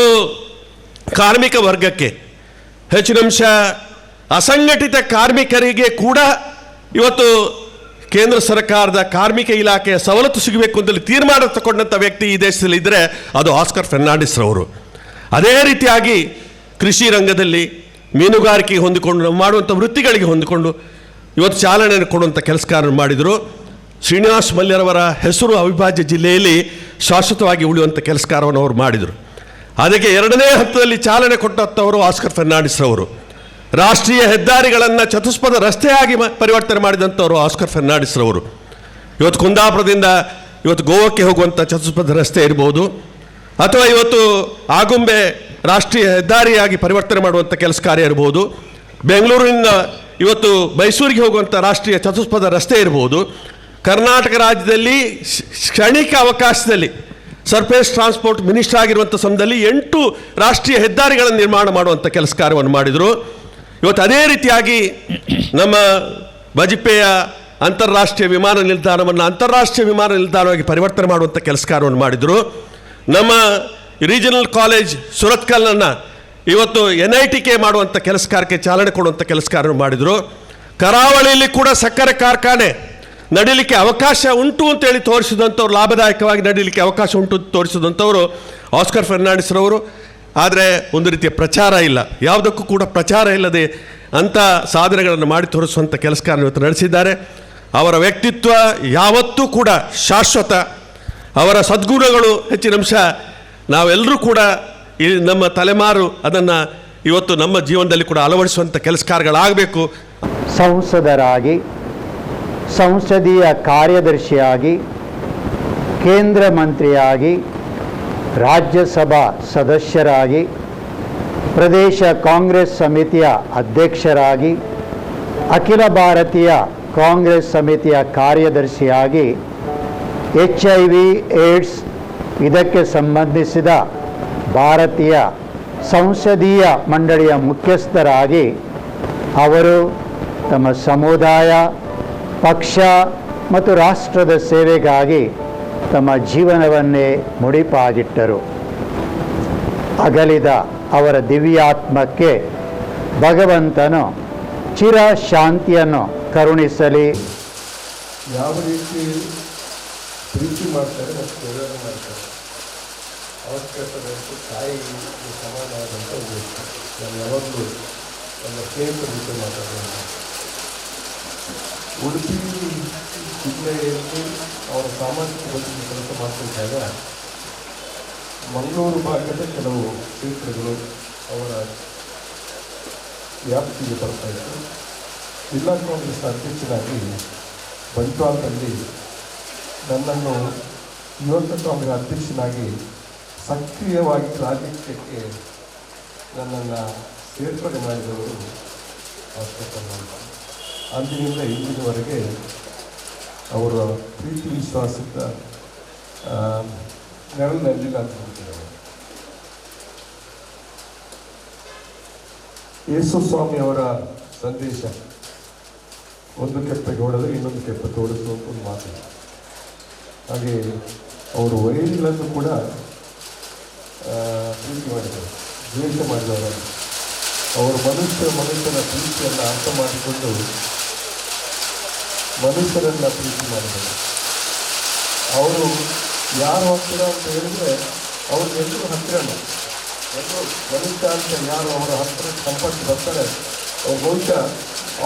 ಕಾರ್ಮಿಕ ವರ್ಗಕ್ಕೆ ಹೆಚ್ಚಿನಂಶ ಅಸಂಘಟಿತ ಕಾರ್ಮಿಕರಿಗೆ ಕೂಡ ಇವತ್ತು ಕೇಂದ್ರ ಸರ್ಕಾರದ ಕಾರ್ಮಿಕ ಇಲಾಖೆಯ ಸವಲತ್ತು ಸಿಗಬೇಕು ಅಂತೇಳಿ ತೀರ್ಮಾನ ತಗೊಂಡಂಥ ವ್ಯಕ್ತಿ ಈ ದೇಶದಲ್ಲಿ ಇದ್ದರೆ ಅದು ಆಸ್ಕರ್ ಫರ್ನಾಂಡಿಸ್ರವರು. ಅದೇ ರೀತಿಯಾಗಿ ಕೃಷಿ ರಂಗದಲ್ಲಿ ಮೀನುಗಾರಿಕೆಗೆ ಹೊಂದಿಕೊಂಡು, ನಾವು ಮಾಡುವಂಥ ವೃತ್ತಿಗಳಿಗೆ ಹೊಂದಿಕೊಂಡು ಇವತ್ತು ಚಾಲನೆಯನ್ನು ಕೊಡುವಂಥ ಕೆಲಸ ಕಾರ್ಯ ಮಾಡಿದರು. ಶ್ರೀನಿವಾಸ್ ಮಲ್ಯರವರ ಹೆಸರು ಅವಿಭಾಜ್ಯ ಜಿಲ್ಲೆಯಲ್ಲಿ ಶಾಶ್ವತವಾಗಿ ಉಳಿಯುವಂಥ ಕೆಲಸ ಕಾರ್ಯವನ್ನು ಅವರು ಮಾಡಿದರು. ಅದಕ್ಕೆ 2ನೇ ಹಂತದಲ್ಲಿ ಚಾಲನೆ ಕೊಟ್ಟಂಥವರು ಆಸ್ಕರ್ ಫರ್ನಾಂಡಿಸ್ರವರು. ರಾಷ್ಟ್ರೀಯ ಹೆದ್ದಾರಿಗಳನ್ನು ಚತುಷ್ಪಥ ರಸ್ತೆಯಾಗಿ ಪರಿವರ್ತನೆ ಮಾಡಿದಂಥವರು ಆಸ್ಕರ್ ಫರ್ನಾಂಡಿಸ್ರವರು. ಇವತ್ತು ಕುಂದಾಪುರದಿಂದ ಇವತ್ತು ಗೋವಾಕ್ಕೆ ಹೋಗುವಂಥ ಚತುಷ್ಪಥ ರಸ್ತೆ ಇರ್ಬೋದು, ಅಥವಾ ಇವತ್ತು ಆಗುಂಬೆ ರಾಷ್ಟ್ರೀಯ ಹೆದ್ದಾರಿಯಾಗಿ ಪರಿವರ್ತನೆ ಮಾಡುವಂಥ ಕೆಲಸ ಕಾರ್ಯ ಇರ್ಬೋದು, ಬೆಂಗಳೂರಿನಿಂದ ಇವತ್ತು ಮೈಸೂರಿಗೆ ಹೋಗುವಂಥ ರಾಷ್ಟ್ರೀಯ ಚತುಷ್ಪಥ ರಸ್ತೆ ಇರ್ಬೋದು. ಕರ್ನಾಟಕ ರಾಜ್ಯದಲ್ಲಿ ಕ್ಷಣಿಕ ಅವಕಾಶದಲ್ಲಿ ಸರ್ಫೇಸ್ ಟ್ರಾನ್ಸ್ಪೋರ್ಟ್ ಮಿನಿಸ್ಟರ್ ಆಗಿರುವಂಥ ಸಮಯದಲ್ಲಿ 8 ರಾಷ್ಟ್ರೀಯ ಹೆದ್ದಾರಿಗಳನ್ನು ನಿರ್ಮಾಣ ಮಾಡುವಂಥ ಕೆಲಸ ಕಾರ್ಯವನ್ನು ಮಾಡಿದರು. ಇವತ್ತು ಅದೇ ರೀತಿಯಾಗಿ ನಮ್ಮ ಬಜಿಪೆಯ ಅಂತಾರಾಷ್ಟ್ರೀಯ ವಿಮಾನ ನಿಲ್ದಾಣವನ್ನು ಅಂತಾರಾಷ್ಟ್ರೀಯ ವಿಮಾನ ನಿಲ್ದಾಣವಾಗಿ ಪರಿವರ್ತನೆ ಮಾಡುವಂಥ ಕೆಲಸ ಕಾರ್ಯವನ್ನು ಮಾಡಿದರು. ನಮ್ಮ ರೀಜನಲ್ ಕಾಲೇಜ್ ಸುರತ್ಕಲ್ನನ್ನು ಇವತ್ತು NITK ಮಾಡುವಂಥ ಕೆಲಸ ಕಾರ್ಯಕ್ಕೆ ಚಾಲನೆ ಕೊಡುವಂಥ ಕೆಲಸ ಕಾರ್ಯವನ್ನು ಮಾಡಿದರು. ಕರಾವಳಿಯಲ್ಲಿ ಕೂಡ ಸಕ್ಕರೆ ಕಾರ್ಖಾನೆ ನಡೀಲಿಕ್ಕೆ ಅವಕಾಶ ಉಂಟು ಅಂತೇಳಿ ತೋರಿಸಿದಂಥವ್ರು, ಲಾಭದಾಯಕವಾಗಿ ನಡೀಲಿಕ್ಕೆ ಅವಕಾಶ ಉಂಟು ತೋರಿಸಿದಂಥವರು ಆಸ್ಕರ್ ಫರ್ನಾಂಡಿಸ್ರವರು. ಆದರೆ ಒಂದು ರೀತಿಯ ಪ್ರಚಾರ ಇಲ್ಲ, ಯಾವುದಕ್ಕೂ ಕೂಡ ಪ್ರಚಾರ ಇಲ್ಲದೆ ಅಂಥ ಸಾಧನೆಗಳನ್ನು ಮಾಡಿ ತೋರಿಸುವಂಥ ಕೆಲಸ ಕಾರ್ಯ ಇವತ್ತು ನಡೆಸಿದ್ದಾರೆ. ಅವರ ವ್ಯಕ್ತಿತ್ವ ಯಾವತ್ತೂ ಕೂಡ ಶಾಶ್ವತ, ಅವರ ಸದ್ಗುಣಗಳು ಹೆಚ್ಚಿನ ಅಂಶ ನಾವೆಲ್ಲರೂ ಕೂಡ ಈ ನಮ್ಮ ತಲೆಮಾರು ಅದನ್ನು ಇವತ್ತು ನಮ್ಮ ಜೀವನದಲ್ಲಿ ಕೂಡ ಅಳವಡಿಸುವಂಥ ಕೆಲಸ ಕಾರ್ಯಗಳಾಗಬೇಕು. ಸಂಸದರಾಗಿ, ಸಂಸದೀಯ ಕಾರ್ಯದರ್ಶಿಯಾಗಿ, ಕೇಂದ್ರ ಮಂತ್ರಿಯಾಗಿ, ರಾಜ್ಯಸಭಾ ಸದಸ್ಯರಾಗಿ, ಪ್ರದೇಶ ಕಾಂಗ್ರೆಸ್ ಸಮಿತಿಯ ಅಧ್ಯಕ್ಷರಾಗಿ, ಅಖಿಲ ಭಾರತೀಯ ಕಾಂಗ್ರೆಸ್ ಸಮಿತಿಯ ಕಾರ್ಯದರ್ಶಿಯಾಗಿ, HIV ಏಡ್ಸ್ ಇದಕ್ಕೆ ಸಂಬಂಧಿಸಿದ ಭಾರತೀಯ ಸಂಸದೀಯ ಮಂಡಳಿಯ ಮುಖ್ಯಸ್ಥರಾಗಿ ಅವರು ತಮ್ಮ ಸಮುದಾಯ, ಪಕ್ಷ ಮತ್ತು ರಾಷ್ಟ್ರದ ಸೇವೆಗಾಗಿ ತಮ್ಮ ಜೀವನವನ್ನೇ ಮುಡಿಪಾಗಿಟ್ಟರು. ಅಗಲಿದ ಅವರ ದಿವ್ಯಾತ್ಮಕ್ಕೆ ಭಗವಂತನು ಚಿರ ಶಾಂತಿಯನ್ನು ಕರುಣಿಸಲಿ. ಯಾವ ರೀತಿ ಪ್ರೀತಿ ಮಾಡ್ತಾರೆ ಮತ್ತು ಗೌರವ ಮಾಡ್ತಾರೆ ಅವಶ್ಯಕತೆ ತಾಯಿಗೆ ಸಮಾನವಾದಂಥ ಉದ್ದೇಶ. ನಾನು ಯಾವಾಗಲೂ ನನ್ನ ಸ್ನೇಹಿತರ ಜೊತೆ ಮಾತಾಡೋದು ಉಡುಪಿ ಜಿಲ್ಲೆಯಲ್ಲಿ ಅವರ ಸಾಮಾಜಿಕ ಬದುಕಿನ ಕೆಲಸ ಮಾಡ್ತಿದ್ದಾಗ ಮಂಗಳೂರು ಭಾಗದ ಕೆಲವು ಕ್ಷೇತ್ರಗಳು ಅವರ ವ್ಯಾಪ್ತಿಗೆ ಬರ್ತಾಯಿತ್ತು. ಜಿಲ್ಲಾ ಕಾಂಗ್ರೆಸ್ ಅಧ್ಯಕ್ಷರಾಗಿ ಬಂಟ್ವಾಳದಲ್ಲಿ ನನ್ನನ್ನು ಯುವಕ ಕಾಂಗ್ರೆಸ್ ಅಧ್ಯಕ್ಷನಾಗಿ ಸಕ್ರಿಯವಾಗಿ ರಾಜಕೀಯಕ್ಕೆ ನನ್ನನ್ನು ಸೇರ್ಪಡೆ ಮಾಡಿದವರು ಆಸ್ಪತ್ರೆ. ಅಂದಿನಿಂದ ಇಂದಿನವರೆಗೆ ಅವರ ಪ್ರೀತಿ ವಿಶ್ವಾಸದ ನೆರಳಿನಲ್ಲಿ ಕಾದುಕೊಂಡಿದ್ದಾರೆ. ಯೇಸು ಸ್ವಾಮಿ ಅವರ ಸಂದೇಶ ಒಂದು ಕೆಪ್ಪೆ ಹೊಡೆದರೆ ಇನ್ನೊಂದು ಕೆಪ್ಪೆ ತೋರಿಸುವಂಥ ಒಂದು ಮಾತು. ಹಾಗೆ ಅವರು ವೈರಿಗಳನ್ನು ಕೂಡ ಪ್ರೀತಿ ಮಾಡಿದರು, ದ್ವೇಷ ಮಾಡಿದವರು. ಅವರು ಮನುಷ್ಯನ ಪ್ರೀತಿಯನ್ನು ಅರ್ಥ ಮಾಡಿಕೊಂಡು ಮನುಷ್ಯರನ್ನು ಪ್ರೀತಿ ಮಾಡಿದರು. ಅವರು ಯಾರು ಹತ್ತಿರ ಅಂತ ಹೇಳಿದರೆ ಅವರು ಎಲ್ಲರೂ ಹತ್ತಿರನೇ, ಎಲ್ಲರೂ ಮನುಷ್ಯ ಅಂತ ಯಾರು ಅವರ ಹತ್ತಿರ ಸಂಪರ್ಕ ಬರ್ತಾರೆ ಅವ್ರು ಬಹುಶಃ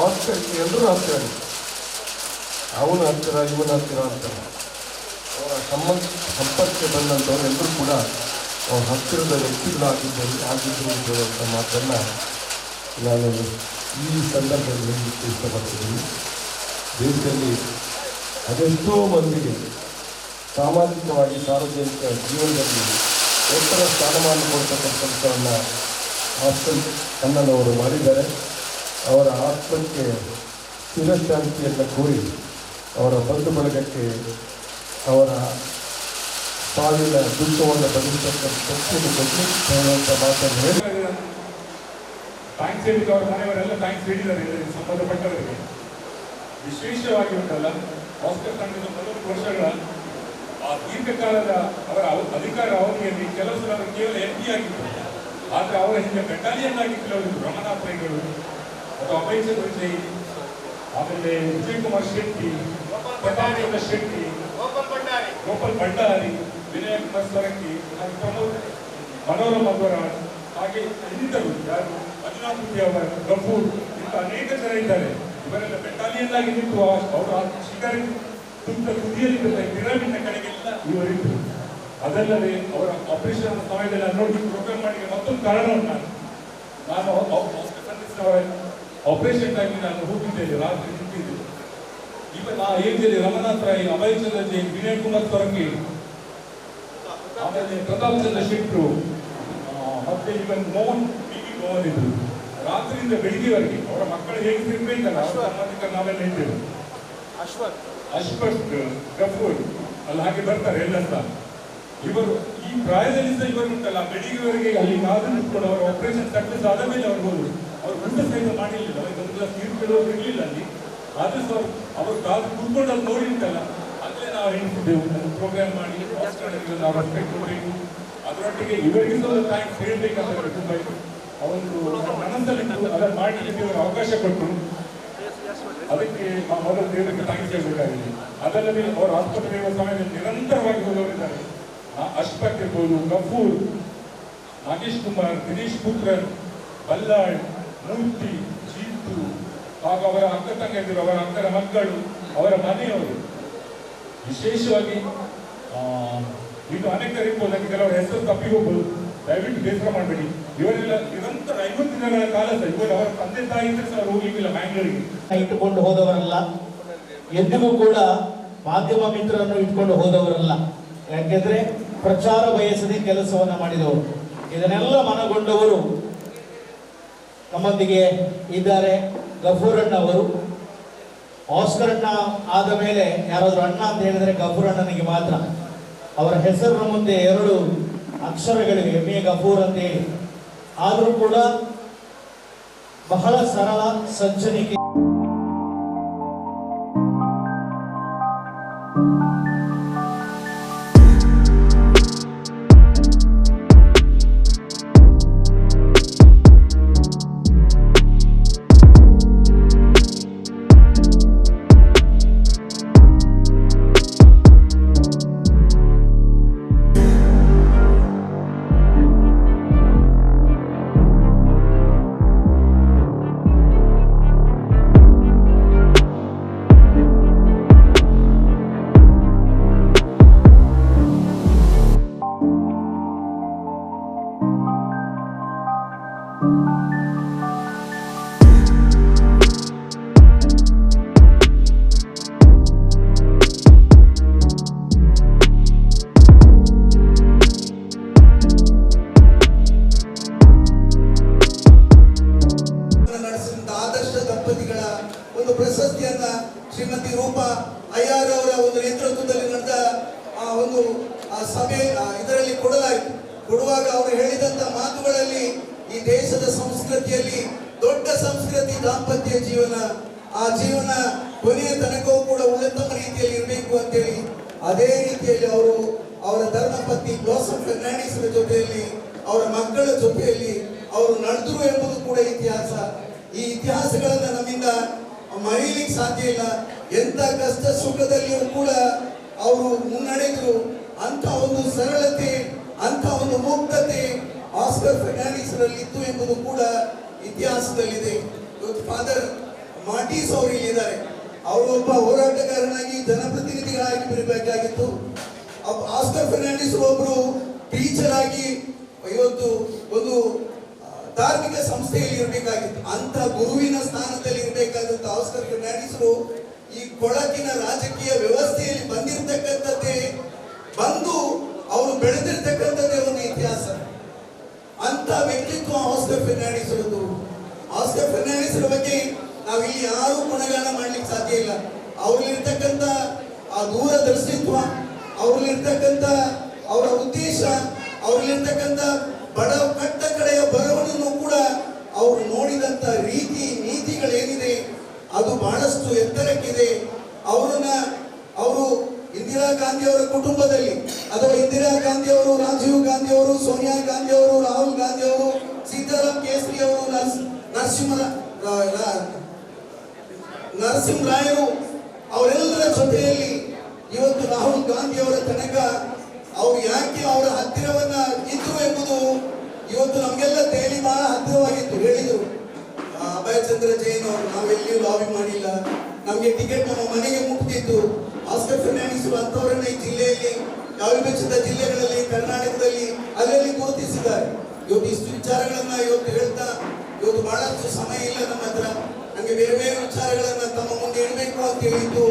ಆಸ್ಕರ್ಗೆ ಎಲ್ಲರೂ ಹತ್ತಿರನೇ. ಅವನ ಹತ್ತಿರ ಇವನ ಹತ್ತಿರ ಅಂತಾರೆ. ಅವರ ಸಂಪರ್ಕಕ್ಕೆ ಬಂದಂಥವ್ರು ಎಲ್ಲರೂ ಕೂಡ ಅವ್ರ ಹತ್ತಿರದ ವ್ಯಕ್ತಿಗಳಾಗಿದ್ದರು ಅಂತ ಮಾತನ್ನು ನಾನು ಈ ಸಂದರ್ಭದಲ್ಲಿ ಹೇಳಲಿಕ್ಕೆ ಇಷ್ಟಪಡ್ತಿದ್ದೀನಿ. ದೇಶದಲ್ಲಿ ಅದೆಷ್ಟೋ ಮಂದಿಗೆ ಸಾಮಾಜಿಕವಾಗಿ ಸಾರ್ವಜನಿಕ ಜೀವನದಲ್ಲಿ ಉತ್ತರ ಸ್ಥಾನಮಾನ ಕೊಡ್ತಕ್ಕಂಥ ಕೆಲಸವನ್ನು ಹಾಸ್ಟೆಲ್ ಕನ್ನಡವರು ಮಾಡಿದ್ದಾರೆ. ಅವರ ಆತ್ಮಕ್ಕೆ ಚಿರಶಾಂತಿಯನ್ನು ಕೋರಿ ಅವರ ಬಂಧು ಬಳಗಕ್ಕೆ ಅವರ ಸಾವಿನ ದುಃಖವನ್ನು ಬದುಕತಕ್ಕಂಥ ಶಕ್ತಿಯನ್ನು ಕೊಟ್ಟು ಹೇಳುವಂಥ ಮಾತನ್ನು ಹೇಳಿ ಥ್ಯಾಂಕ್ಸ್ ಹೇಳಿದ್ದು ಅವರ ಮನೆಯವರೆಲ್ಲ ಥ್ಯಾಂಕ್ಸ್ ಹೇಳಿದ್ದಾರೆ. ಸಂಬಂಧಪಟ್ಟವರಿಗೆ ವಿಶೇಷವಾಗಿ ಉಂಟಲ್ಲ ಆಸ್ಕರ್ ತಂಡದ 30 ವರ್ಷಗಳ ಆ ದೀರ್ಘಕಾಲದ ಅವರ ಅಧಿಕಾರ ಅವಧಿಯಲ್ಲಿ ಕೆಲವು ಸಲ ಕೇವಲ MP ಆಗಿತ್ತು. ಆದರೆ ಅವರ ಹಿಂದೆ ಬೆಟಾಲಿಯನ್ ಆಗಿ ಕೆಲವರು ರಮನಾಥ್ ರೈಗಳು ಮತ್ತು ಅಭಯ್ ಚಂದ್ರ ಜೈನ್, ಆಮೇಲೆ ವಿಜಯಕುಮಾರ್ ಶೆಟ್ಟಿ, ಪ್ರತಾಪಚಂದ್ರ ಶೆಟ್ಟಿ, ಗೋಪಾಲ್ ಭಂಡಾರಿ, ವಿನಯ ಕುಮಾರ್ ಸರಕಿ, ಪ್ರಮೋದ್ ಮನೋರಮ ಮಧ್ವರಾಜ್, ಹಾಗೆ ಇನ್ನಿತರು ಯಾರು ಮಂಜುನಾಥ್ ಗುಬ್ಬಿ ಅವರ ಗಫೂರ್, ಇಂಥ ಅನೇಕ ಜನ ಇದ್ದಾರೆ. ಇವರೆಲ್ಲ ಬೆಟಾಲಿಯನ್ ಆಗಿ ನಿಂತು ಅವರ ಶಿಕಾರಿ ತುದಿಯಲ್ಲಿ ಪಿರಮಿಡ್ನ ಕಡೆಗೆಲ್ಲ ಇವರಿದ್ದರು. ಅದಲ್ಲದೆ ಅವರ ಆಪರೇಷನ್ ಸಮಯದಲ್ಲಿ ನೋಡಿ ಪ್ರೋಗ್ರಾಮ್ ಮಾಡಿ ಮತ್ತೊಂದು ಕಾರಣ ಉಂಟು. ನಾನು ಅವರ ಆಪರೇಷನ್ ಟೈಮಿಗೆ ನಾನು ಹೋಗಿದ್ದೇನೆ, ರಾತ್ರಿ ನಿಂತಿದ್ದೆ. ಇವನ್ ಆ ಏರಿಯಾದಲ್ಲಿ ರಮನಾಥ್ ರಾಯ್, ಅಭಯ್ ಚಂದ್ರ ಜೈನ್, ವಿನಯ್ ಕುಮಾರ್ ಸೊರಂಗಿ, ಆಮೇಲೆ ಪ್ರತಾಪ್ ಚಂದ್ರ ಶೆಟ್ರು, ಮತ್ತೆ ಇವನ್ ಮೋಹನ್ ಇದ್ರು. ರಾತ್ರಿಯಿಂದ ಬೆಳಿಗ್ಗೆವರೆಗೆ ಅವರ ಮಕ್ಕಳು ಹೇಗೆ ತಿರ್ಬೇಕಲ್ಲ ಅವರ ಸಂಬಂಧಿಕರು ನಾವೆಲ್ಲ ಇದ್ದೇವೆ. ಅಶ್ವಥ್ ಗಫೂರ್ ಅಲ್ಲಿ ಹಾಗೆ ಬರ್ತಾರೆ ಎಲ್ಲ. ಇವರು ಈ ಪ್ರಾಯದಲ್ಲಿ ಸಹ ಇವರು ಉಂಟಲ್ಲ ಬೆಳಿಗ್ಗೆವರೆಗೆ ಅಲ್ಲಿ ಕಾದು ನಿಂತ್ಕೊಂಡು ಅವರ ಆಪರೇಷನ್ ಸಕ್ಸಸ್ ಆದ ಮೇಲೆ ಅವರು ಹೋದ್ರು. ಅವರು ಊಟ ಸಹಿತ ಮಾಡಿರಲಿಲ್ಲ, ಅವರಿಗೆ ಒಂದು ಗ್ಲಾಸ್ ನೀರು ಕೇಳೋರು ಇರಲಿಲ್ಲ ಅಲ್ಲಿ. ಆದ್ರೂ ಸಹ ಅವರು ಕಾದು ಕುತ್ಕೊಂಡು ಅಲ್ಲಿ ನೋಡಿ ಉಂಟಲ್ಲ ಅಲ್ಲೇ ನಾವು ಎಣಿಸಿದ್ದೆವು ಪ್ರೋಗ್ರಾಮ್ ಮಾಡಿ ನಾವು ರೆಸ್ಪೆಕ್ಟ್ ಕೊಡಬೇಕು. ಅದರೊಟ್ಟಿಗೆ ಇವರಿಗೆ ಸಹ ಥ್ಯಾಂಕ್ಸ್ ಹೇಳಬೇಕಂತ ತುಂಬ ಅವೊಂದು ಮನಸ್ಸಲ್ಲಿ ಅದನ್ನು ಮಾಡಲಿಕ್ಕೆ ಅವರು ಅವಕಾಶ ಕೊಟ್ಟರು. ಅದಕ್ಕೆ ಮೊದಲು ದೇವರಿಗೆ ಥ್ಯಾಂಕ್ಸ್ ಹೇಳಬೇಕಾಗಿದೆ. ಅದಲ್ಲದೆ ಅವರು ಆಸ್ಪತ್ರೆ ಇರುವ ಸಮಯದಲ್ಲಿ ನಿರಂತರವಾಗಿ ಹೋದವರಿದ್ದಾರೆ. ಅಶ್ಫಾಕ್ ಇರ್ಬೋದು, ಗಫೂರ್, ನಾಗೇಶ್ ಕುಮಾರ್, ದಿನೇಶ್ ಪುತ್ರನ್, ಬಲ್ಲಾಳ್, ಮೂರ್ತಿ, ಚೀತು, ಹಾಗೂ ಅವರ ಅಕ್ಕ ತಂಗಿಯರು, ಅವರ ಅಕ್ಕರ ಮಕ್ಕಳು, ಅವರ ಮನೆಯವರು. ವಿಶೇಷವಾಗಿ ಇನ್ನು ಅನೇಕರಿರ್ಬೋದು, ಅದಕ್ಕೆ ಕೆಲವರ ಹೆಸರು ತಪ್ಪಿ ಹೋಗ್ಬೋದು, ದಯವಿಟ್ಟು ಬೇಸರ ಮಾಡಬೇಡಿ. ಇವರೆಲ್ಲ ನಿರಂತರ 50 ದಿನಗಳ ಕಾಲ ಸಹ ಇವರು ಅವರ ತಂದೆ ತಾಯಿ ಇದ್ರೆ ಸಹ ಅವರು ಹೋಗ್ಲಿಕ್ಕಿಲ್ಲ ಬ್ಯಾಂಗ್ಳೂರಿಗೆ. ಇಟ್ಟುಕೊಂಡು ಹೋದವರಲ್ಲ, ಎಂದಿಗೂ ಕೂಡ ಮಾಧ್ಯಮ ಮಿತ್ರರನ್ನು ಇಟ್ಕೊಂಡು ಹೋದವರಲ್ಲ. ಯಾಕೆಂದ್ರೆ ಪ್ರಚಾರ ಬಯಸದೆ ಕೆಲಸವನ್ನ ಮಾಡಿದವರು. ಇದನ್ನೆಲ್ಲ ಮನಗೊಂಡವರು ನಮ್ಮೊಂದಿಗೆ ಇದ್ದಾರೆ. ಗಫೂರ್ ಅಣ್ಣ ಅವರು. ಆಸ್ಕರ್ ಅಣ್ಣ ಆದ ಮೇಲೆ ಯಾರಾದರೂ ಅಣ್ಣ ಅಂತ ಹೇಳಿದ್ರೆ ಗಫೂರ್ ಅಣ್ಣನಿಗೆ ಮಾತ್ರ. ಅವರ ಹೆಸರಿನ ಮುಂದೆ 2 ಅಕ್ಷರಗಳಿವೆ, MA ಗಫೂರ್ ಅಂತ ಹೇಳಿ. ಆದರೂ ಕೂಡ ಬಹಳ ಸರಳ ಸಜ್ಜನಿಕೆ. ನಡೆಸಿದ ಆದರ್ಶ ದಂಪತಿಗಳ ಒಂದು ಪ್ರಶಸ್ತಿಯನ್ನ ಶ್ರೀಮತಿ ರೂಪಾ ಅಯ್ಯಾರ್ ಅವರ ಒಂದು ನೇತೃತ್ವದಲ್ಲಿ ನಡೆದ ಒಂದು ಸಭೆ ಇದರಲ್ಲಿ ಕೊಡುವಾಗ ಅವರು ಹೇಳಿದಂತ ಮಾತುಗಳಲ್ಲಿ ಈ ದೇಶದ ಸಂಸ್ಕೃತಿಯಲ್ಲಿ ದೊಡ್ಡ ಸಂಸ್ಕೃತಿ ದಾಂಪತ್ಯ ಜೀವನ, ಆ ಜೀವನ ಕೊನೆಯ ತನಕವೂ ಕೂಡ ಉನ್ನತಮ ರೀತಿಯಲ್ಲಿ ಇರಬೇಕು ಅಂತೇಳಿ, ಅದೇ ರೀತಿಯಲ್ಲಿ ಅವರು ಅವರ ಧರ್ಮಪತ್ನಿ ಬ್ಲಾಸಮ್ ಫರ್ನಾಂಡಿಸ್ ಜೊತೆಯಲ್ಲಿ ಅವರ ಮಕ್ಕಳ ಜೊತೆಯಲ್ಲಿ ಅವರು ನಡೆದರು ಎಂಬುದು ಕೂಡ ಇತಿಹಾಸ. ಈ ಇತಿಹಾಸಗಳನ್ನ ನಮ್ಮಿಂದ ಮರೀಲಿಕ್ಕೆ ಸಾಧ್ಯ ಇಲ್ಲ. ಎಂತ ಕಷ್ಟ ಸುಖದಲ್ಲಿಯೂ ಕೂಡ ಅವರು ಮುನ್ನಡೆದರು. ಅಂತ ಒಂದು ಸರಳತೆ, ಅಂತ ಒಂದು ಮುಕ್ತತೆ ಆಸ್ಕರ್ ಫರ್ನಾಂಡಿಸ್ ರಲ್ಲಿ ಇತ್ತು ಎಂಬುದು ಕೂಡ ಇತಿಹಾಸದಲ್ಲಿದೆ. ಇವತ್ತು ಫಾದರ್ ಮಾರ್ಟಿಸ್ ಅವರು ಇಲ್ಲಿದ್ದಾರೆ. ಅವರು ಒಬ್ಬ ಹೋರಾಟಗಾರನಾಗಿ ಜನಪ್ರತಿನಿಧಿಗಳಾಗಿ ಬರಬೇಕಾಗಿತ್ತು. ಆಸ್ಕರ್ ಫರ್ನಾಂಡಿಸ್ ಒಬ್ಬರು ಟೀಚರ್ ಆಗಿ ಇವತ್ತು ಒಂದು ಧಾರ್ಮಿಕ ಸಂಸ್ಥೆಯಲ್ಲಿ ಇರಬೇಕಾಗಿತ್ತು. ಅಂತ ಗುರುವಿನ ಸ್ಥಾನದಲ್ಲಿ ಇರಬೇಕಾದಂತ ಆಸ್ಕರ್ ಫರ್ನಾಂಡಿಸ್ ಈ ಕೊಳಕಿನ ರಾಜಕೀಯ ವ್ಯವಸ್ಥೆಯಲ್ಲಿ ಬಂದಿರತಕ್ಕಂಥದ್ದೇ, ಬಂದು ಅವರು ಬೆಳೆದಿರ್ತಕ್ಕಂಥದ್ದೇ ಒಂದು ಇತಿಹಾಸ. ಅಂತ ವ್ಯಕ್ತಿತ್ವ ಆಸ್ಕರ್ ಫರ್ನಾಂಡಿಸ್ ಅವರದು. ಆಸ್ಕರ್ ಫರ್ನಾಂಡಿಸ್ ಬಗ್ಗೆ ನಾವಿಲ್ಲಿ ಯಾರೂ ಗುಣಗಾನ ಮಾಡ್ಲಿಕ್ಕೆ ಸಾಧ್ಯ ಇಲ್ಲ. ಅವ್ರಲ್ಲಿರ್ತಕ್ಕಂಥ ಆ ದೂರದರ್ಶಿತ್ವ, ಅವ್ರಲ್ಲಿರ್ತಕ್ಕಂಥ ಅವರ ಉದ್ದೇಶ, ಅವ್ರಲ್ಲಿರ್ತಕ್ಕಂಥ ಬಡ ಕಟ್ಟ ಕಡೆಯ ಬರವಣಿಗೆಯನ್ನು ಕೂಡ ಅವರು ನೋಡಿದಂತ ರೀತಿ ನೀತಿಗಳೇನಿದೆ ಅದು ಬಹಳಷ್ಟು ಎತ್ತರಕ್ಕಿದೆ. ಅವರು ಇಂದಿರಾ ಗಾಂಧಿ ಅವರ ಕುಟುಂಬದಲ್ಲಿ, ಅಥವಾ ಇಂದಿರಾ ಗಾಂಧಿ ಅವರು, ರಾಜೀವ್ ಗಾಂಧಿ ಅವರು, ಸೋನಿಯಾ ಗಾಂಧಿ ಅವರು, ರಾಹುಲ್ ಗಾಂಧಿ ಅವರು, ಸೀತಾರಾಮ್ ಕೇಸರಿ ಅವರು, ನರಸಿಂಹರಾಯರು ಅವರೆಲ್ಲರ ಜೊತೆಯಲ್ಲಿ ಇವತ್ತು ರಾಹುಲ್ ಗಾಂಧಿ ಅವರ ತನಕ ಅವರು ಯಾಕೆ ಅವರ ಹತ್ತಿರವನ್ನ ಇದ್ರು ಎಂಬುದು ಇವತ್ತು ನಮಗೆಲ್ಲ ತೇಲಿ ಬಹಳ ಹತ್ತಿರವಾಗಿತ್ತು. ಹೇಳಿದರು ಅಭಯ್ ಚಂದ್ರ ಜೈನ್ ಅವರು, ನಾವೆಲ್ಲಿಯೂ ಲಾಬಿ ಮಾಡಿಲ್ಲ, ನಮಗೆ ಟಿಕೆಟ್ ನಮ್ಮ ಮನೆಗೆ ಮುಟ್ತಿತ್ತು. ಆಸ್ಕರ್ ಫರ್ನಾಂಡಿಸ್ ಅಂತವರನ್ನ ಈ ಜಿಲ್ಲೆಯಲ್ಲಿ, ಅವಿಭಜಿತ ಜಿಲ್ಲೆಗಳಲ್ಲಿ, ಕರ್ನಾಟಕದಲ್ಲಿ ಅಲ್ಲಲ್ಲಿ ಗುರುತಿಸಿದ್ದಾರೆ. ಇವತ್ತು ಇಷ್ಟು ವಿಚಾರಗಳನ್ನ ಇವತ್ತು ಹೇಳ್ತಾ, ಇವತ್ತು ಬಹಳಷ್ಟು ಸಮಯ ಇಲ್ಲ ನಮ್ಮ ಹತ್ರ. ನಮಗೆ ಬೇರೆ ಬೇರೆ ವಿಚಾರಗಳನ್ನ ತಮ್ಮ ಮುಂದೆ ಇಡಬೇಕು ಅಂತ ಹೇಳಿದ್ದು,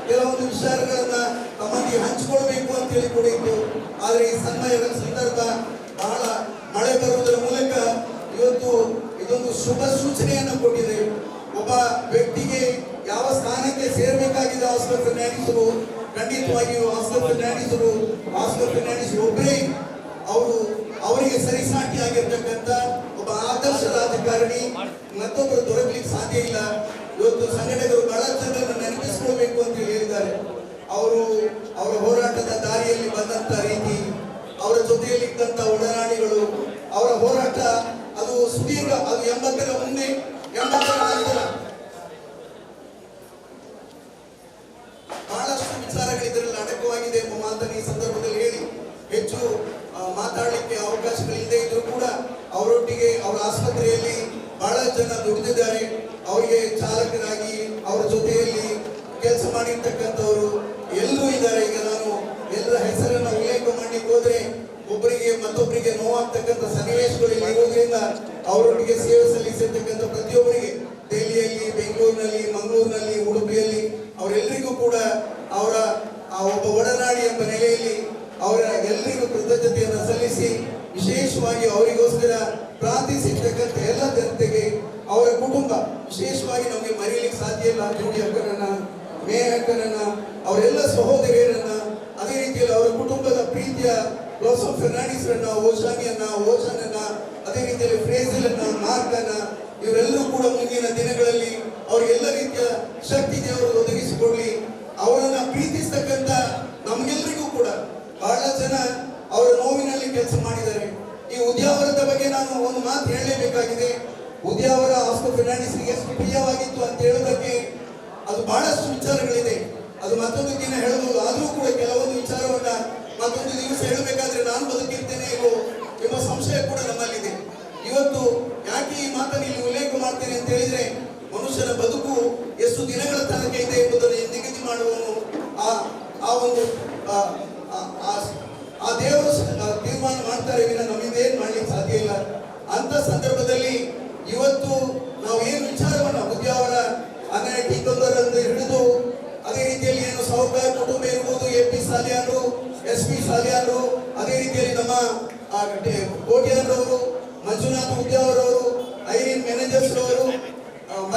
ಕೆಲವೊಂದು ವಿಚಾರಗಳನ್ನ ತಮ್ಮೊಂದಿಗೆ ಹಂಚಿಕೊಳ್ಬೇಕು ಅಂತ ಹೇಳಿ ಕೂಡ ಇತ್ತು. ಆದರೆ ಈ ಸಮಯದ ಸಂದರ್ಭ ಬಹಳ ಮಳೆ ಬರುವುದರ ಮೂಲಕ ಇವತ್ತು ಇದೊಂದು ಶುಭ ಸೂಚನೆಯನ್ನು ಕೊಟ್ಟಿದೆ. ಒಬ್ಬ ವ್ಯಕ್ತಿಗೆ ಯಾವ ಸ್ಥಾನಕ್ಕೆ ಸೇರಬೇಕಾಗಿದೆ ಆಸ್ಕರ್ ಫರ್ನಾಂಡಿಸ್, ಖಂಡಿತವಾಗಿಯೂ ಆಸ್ಕರ್ ಫರ್ನಾಂಡಿಸ್ ಒಬ್ಬರೇ ಅವರಿಗೆ ಸರಿಸಾಟಿ ಆಗಿರ್ತಕ್ಕಂಥ ಒಬ್ಬ ಆದರ್ಶ ರಾಜಕಾರಣಿ ಮತ್ತೊಬ್ಬರು ದೊರಕಲಿಕ್ಕೆ ಸಾಧ್ಯ ಇಲ್ಲ. ಇವತ್ತು ಸಂಘಟಕರು ಬಹಳ ಜನರನ್ನು ನೆನಪಿಸಿಕೊಳ್ಬೇಕು ಅಂತ ಹೇಳಿದ್ದಾರೆ. ಅವರ ಹೋರಾಟದ ದಾರಿಯಲ್ಲಿ ಬಂದಂತ ರೀತಿ, ಅವರ ಜೊತೆಯಲ್ಲಿ ಇದ್ದಂತ ಒಡನಾಡಿಗಳು, ಅವರ ಹೋರಾಟ ಅದು ಸುದೀರ್ಘ, ಅದು 80ರ ಮುಂದೆ 80ರ ನಂತರ ಬಹಳಷ್ಟು ವಿಚಾರಗಳು ಇದರಲ್ಲಿ ಅಡಕವಾಗಿದೆ ಎಂಬ ಮಾತನ್ನು ಈ ಸಂದರ್ಭದಲ್ಲಿ ಹೇಳಿ, ಹೆಚ್ಚು ಮಾತಾಡಲಿಕ್ಕೆ ಅವಕಾಶಗಳಿಲ್ಲದೆ ಇದ್ರೂ ಕೂಡ ಅವರೊಟ್ಟಿಗೆ ಅವರ ಆಸ್ಪತ್ರೆಯಲ್ಲಿ ಬಹಳ ಜನ ದುಡಿದಿದ್ದಾರೆ. ಅವರಿಗೆ ಚಾಲಕರಾಗಿ ಅವರ ಜೊತೆಯಲ್ಲಿ ಕೆಲಸ ಮಾಡಿರ್ತಕ್ಕಂಥವರು ಎಲ್ಲರೂ ಇದ್ದಾರೆ. ಈಗ ನಾನು ಎಲ್ಲರ ಹೆಸರನ್ನು ಉಲ್ಲೇಖ ಮಾಡಲಿಕ್ಕೆ ಹೋದ್ರೆ ಒಬ್ಬರಿಗೆ ಮತ್ತೊಬ್ಬರಿಗೆ ನೋವಾಗ್ತಕ್ಕಂಥ ಸನ್ನಿವೇಶಗಳು ಇರುವುದರಿಂದ ಅವರೊಟ್ಟಿಗೆ ಸೇವೆ ಸಲ್ಲಿಸಿರ್ತಕ್ಕಂಥ ಪ್ರತಿಯೊಬ್ಬರಿಗೆ ದೆಹಲಿಯಲ್ಲಿ, ಬೆಂಗಳೂರಿನಲ್ಲಿ, ಮಂಗಳೂರಿನಲ್ಲಿ, ಉಡುಪಿಯಲ್ಲಿ ಅವರೆಲ್ಲರಿಗೂ ಕೂಡ ಅವರ ಒಬ್ಬ ಒಡನಾಡಿ ಎಂಬ ನೆಲೆಯಲ್ಲಿ ಅವರ ಎಲ್ಲರಿಗೂ ಕೃತಜ್ಞತೆಯನ್ನು ಸಲ್ಲಿಸಿ, ವಿಶೇಷವಾಗಿ ಅವರಿಗೋಸ್ಕರ ಪ್ರಾರ್ಥಿಸಿರ್ತಕ್ಕಂಥ ಎಲ್ಲ ಜನತೆಗೆ, ಅವರ ಕುಟುಂಬ ವಿಶೇಷವಾಗಿ ನಮಗೆ ಮರೆಯಲಿಕ್ಕೆ ಸಾಧ್ಯ ಇಲ್ಲ. ಜೂಡಿ ಅಕ್ಕನನ್ನ, ಮೇ ಅಕ್ಕನನ್ನ, ಅವರೆಲ್ಲ ಸಹೋದರಿಯರನ್ನ, ಅದೇ ರೀತಿಯಲ್ಲಿ ಅವರ ಕುಟುಂಬದ ಪ್ರೀತಿಯ ಬ್ಲಾಸಮ್ ಫರ್ನಾಂಡಿಸ್ ರನ್ನ, ಓಶಾನನ್ನ, ಅದೇ ರೀತಿಯಲ್ಲಿ ಫ್ರೇಜಿಲ್ ಅನ್ನ, ಮಾರ್ಕ್ ಅನ್ನ, ಇವರೆಲ್ಲರೂ ಕೂಡ ಮುಂದಿನ ದಿನಗಳಲ್ಲಿ ಅವರಿಗೆಲ್ಲ ರೀತಿಯ ಶಕ್ತಿ ದೇವರು ಒದಗಿಸಿಕೊಡ್ಲಿ. ಅವರನ್ನ ಪ್ರೀತಿಸ್ತಕ್ಕಂಥ ನಮ್ಗೆಲ್ಲರಿಗೂ ಕೂಡ ಬಹಳ ಜನ ಅವರ ನೋವಿನಲ್ಲಿ ಕೆಲಸ ಮಾಡಿದ್ದಾರೆ. ಈ ಉದ್ಯಾವರದ ಬಗ್ಗೆ ನಾನು ಒಂದು ಮಾತು ಹೇಳಲೇಬೇಕಾಗಿದೆ. ಉದ್ಯಾವರ ಆಸ್ಕರ್ ಫರ್ನಾಂಡಿಸ್ಗೆ ಎಷ್ಟು ಪ್ರಿಯವಾಗಿತ್ತು ಅಂತ ಹೇಳೋದಕ್ಕೆ ಅದು ಬಹಳಷ್ಟು ವಿಚಾರಗಳಿದೆ. ಅದು ಮತ್ತೊಂದು ದಿನ ಹೇಳಬಹುದು. ಆದರೂ ಕೂಡ ಕೆಲವೊಂದು ವಿಚಾರವನ್ನ ಮತ್ತೊಂದು ದಿವಸ ಹೇಳಬೇಕಾದ್ರೆ ನಾನು ಬದುಕಿರ್ತೇನೆ ಇಲ್ಲೋ ಎಂಬ ಸಂಶಯ ಕೂಡ ನಮ್ಮಲ್ಲಿದೆ. ಇವತ್ತು ಯಾಕೆ ಈ ಮಾತನ್ನು ಇಲ್ಲಿ ಉಲ್ಲೇಖ ಮಾಡ್ತೇನೆ ಅಂತ ಹೇಳಿದ್ರೆ, ಮನುಷ್ಯನ ಬದುಕು ಎಷ್ಟು ದಿನಗಳ ತನಕ ಇದೆ ಎಂಬುದನ್ನು ನಿಗದಿ ಮಾಡುವನು ಆ ದೇವರು ತೀರ್ಮಾನ ಮಾಡ್ತಾರೆ ವಿನ ನಮ್ಮಿಂದ ಏನ್ ಮಾಡ್ಲಿಕ್ಕೆ ಸಾಧ್ಯ ಇಲ್ಲ. ಅಂತ ಸಂದರ್ಭದಲ್ಲಿ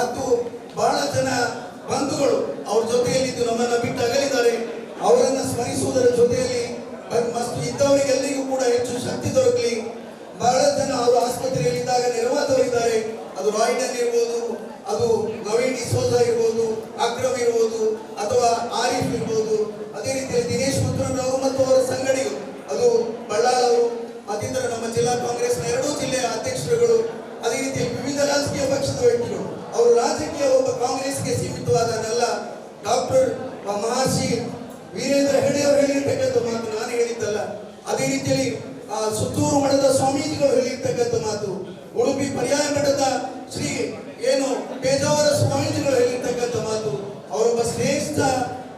ಮತ್ತು ಬಹಳ ಜನ ಬಂಧುಗಳು ಅವ್ರ ಜೊತೆಯಲ್ಲಿದ್ದು ನಮ್ಮನ್ನ ಬಿಟ್ಟು ಅಗಲಿದ್ದಾರೆ. ಅವರನ್ನು ಸ್ಮರಿಸುವುದರ ಜೊತೆಯಲ್ಲಿ ಮತ್ತು ಇದ್ದವರಿಗೆಲ್ಲರಿಗೂ ಕೂಡ ಹೆಚ್ಚು ಶಕ್ತಿ ದೊರಕಲಿ. ಬಹಳ ಜನ ಅವರು ಆಸ್ಪತ್ರೆಯಲ್ಲಿದ್ದಾಗ ನೆರವಾದವರಿದ್ದಾರೆ. ಅದು ರಾಯ್ಡನ್ ಇರ್ಬೋದು, ಅದು ನವೀನ್ ಡಿಸೋಜಾ ಇರ್ಬೋದು, ಅಕ್ರಮ್ ಇರ್ಬೋದು, ಅಥವಾ ಆರಿಫ್ ಇರ್ಬೋದು, ಅದೇ ರೀತಿಯಲ್ಲಿ ದಿನೇಶ್ ಮುತ್ರನ್ ಮತ್ತು ಅವರ ಸಂಗಡಿಗರು, ಅದು ಬಳ್ಳಾಲ್ ಅವರು ಮತ್ತಿತರ ನಮ್ಮ ಜಿಲ್ಲಾ ಕಾಂಗ್ರೆಸ್ನ 2 ಜಿಲ್ಲೆಯ ಅಧ್ಯಕ್ಷರುಗಳು, ಅದೇ ರೀತಿಯಲ್ಲಿ ವಿವಿಧ ರಾಜಕೀಯ ಪಕ್ಷದ ವ್ಯಕ್ತಿಗಳು. ಅವರು ರಾಜಕೀಯ ಒಬ್ಬ ಕಾಂಗ್ರೆಸ್ಗೆ ಸೀಮಿತವಾದನಲ್ಲ. ಡಾಕ್ಟರ್ ಮಹರ್ಷಿ ವೀರೇಂದ್ರ ಹೆಗಡೆ ಅವರು ಹೇಳಿರ್ತಕ್ಕಂಥ ಮಾತು ನಾನು ಹೇಳಿದ್ದಲ್ಲ. ಅದೇ ರೀತಿಯಲ್ಲಿ ಸುತ್ತೂರು ಮಠದ ಸ್ವಾಮೀಜಿಗಳು ಹೇಳಿರ್ತಕ್ಕಂಥ ಮಾತು, ಉಡುಪಿ ಪರ್ಯಾಯ ಮಠದ ಶ್ರೀ ಪೇಜಾವರ ಸ್ವಾಮೀಜಿಗಳು ಹೇಳಿರ್ತಕ್ಕಂಥ ಮಾತು. ಅವರೊಬ್ಬ ಶ್ರೇಷ್ಠ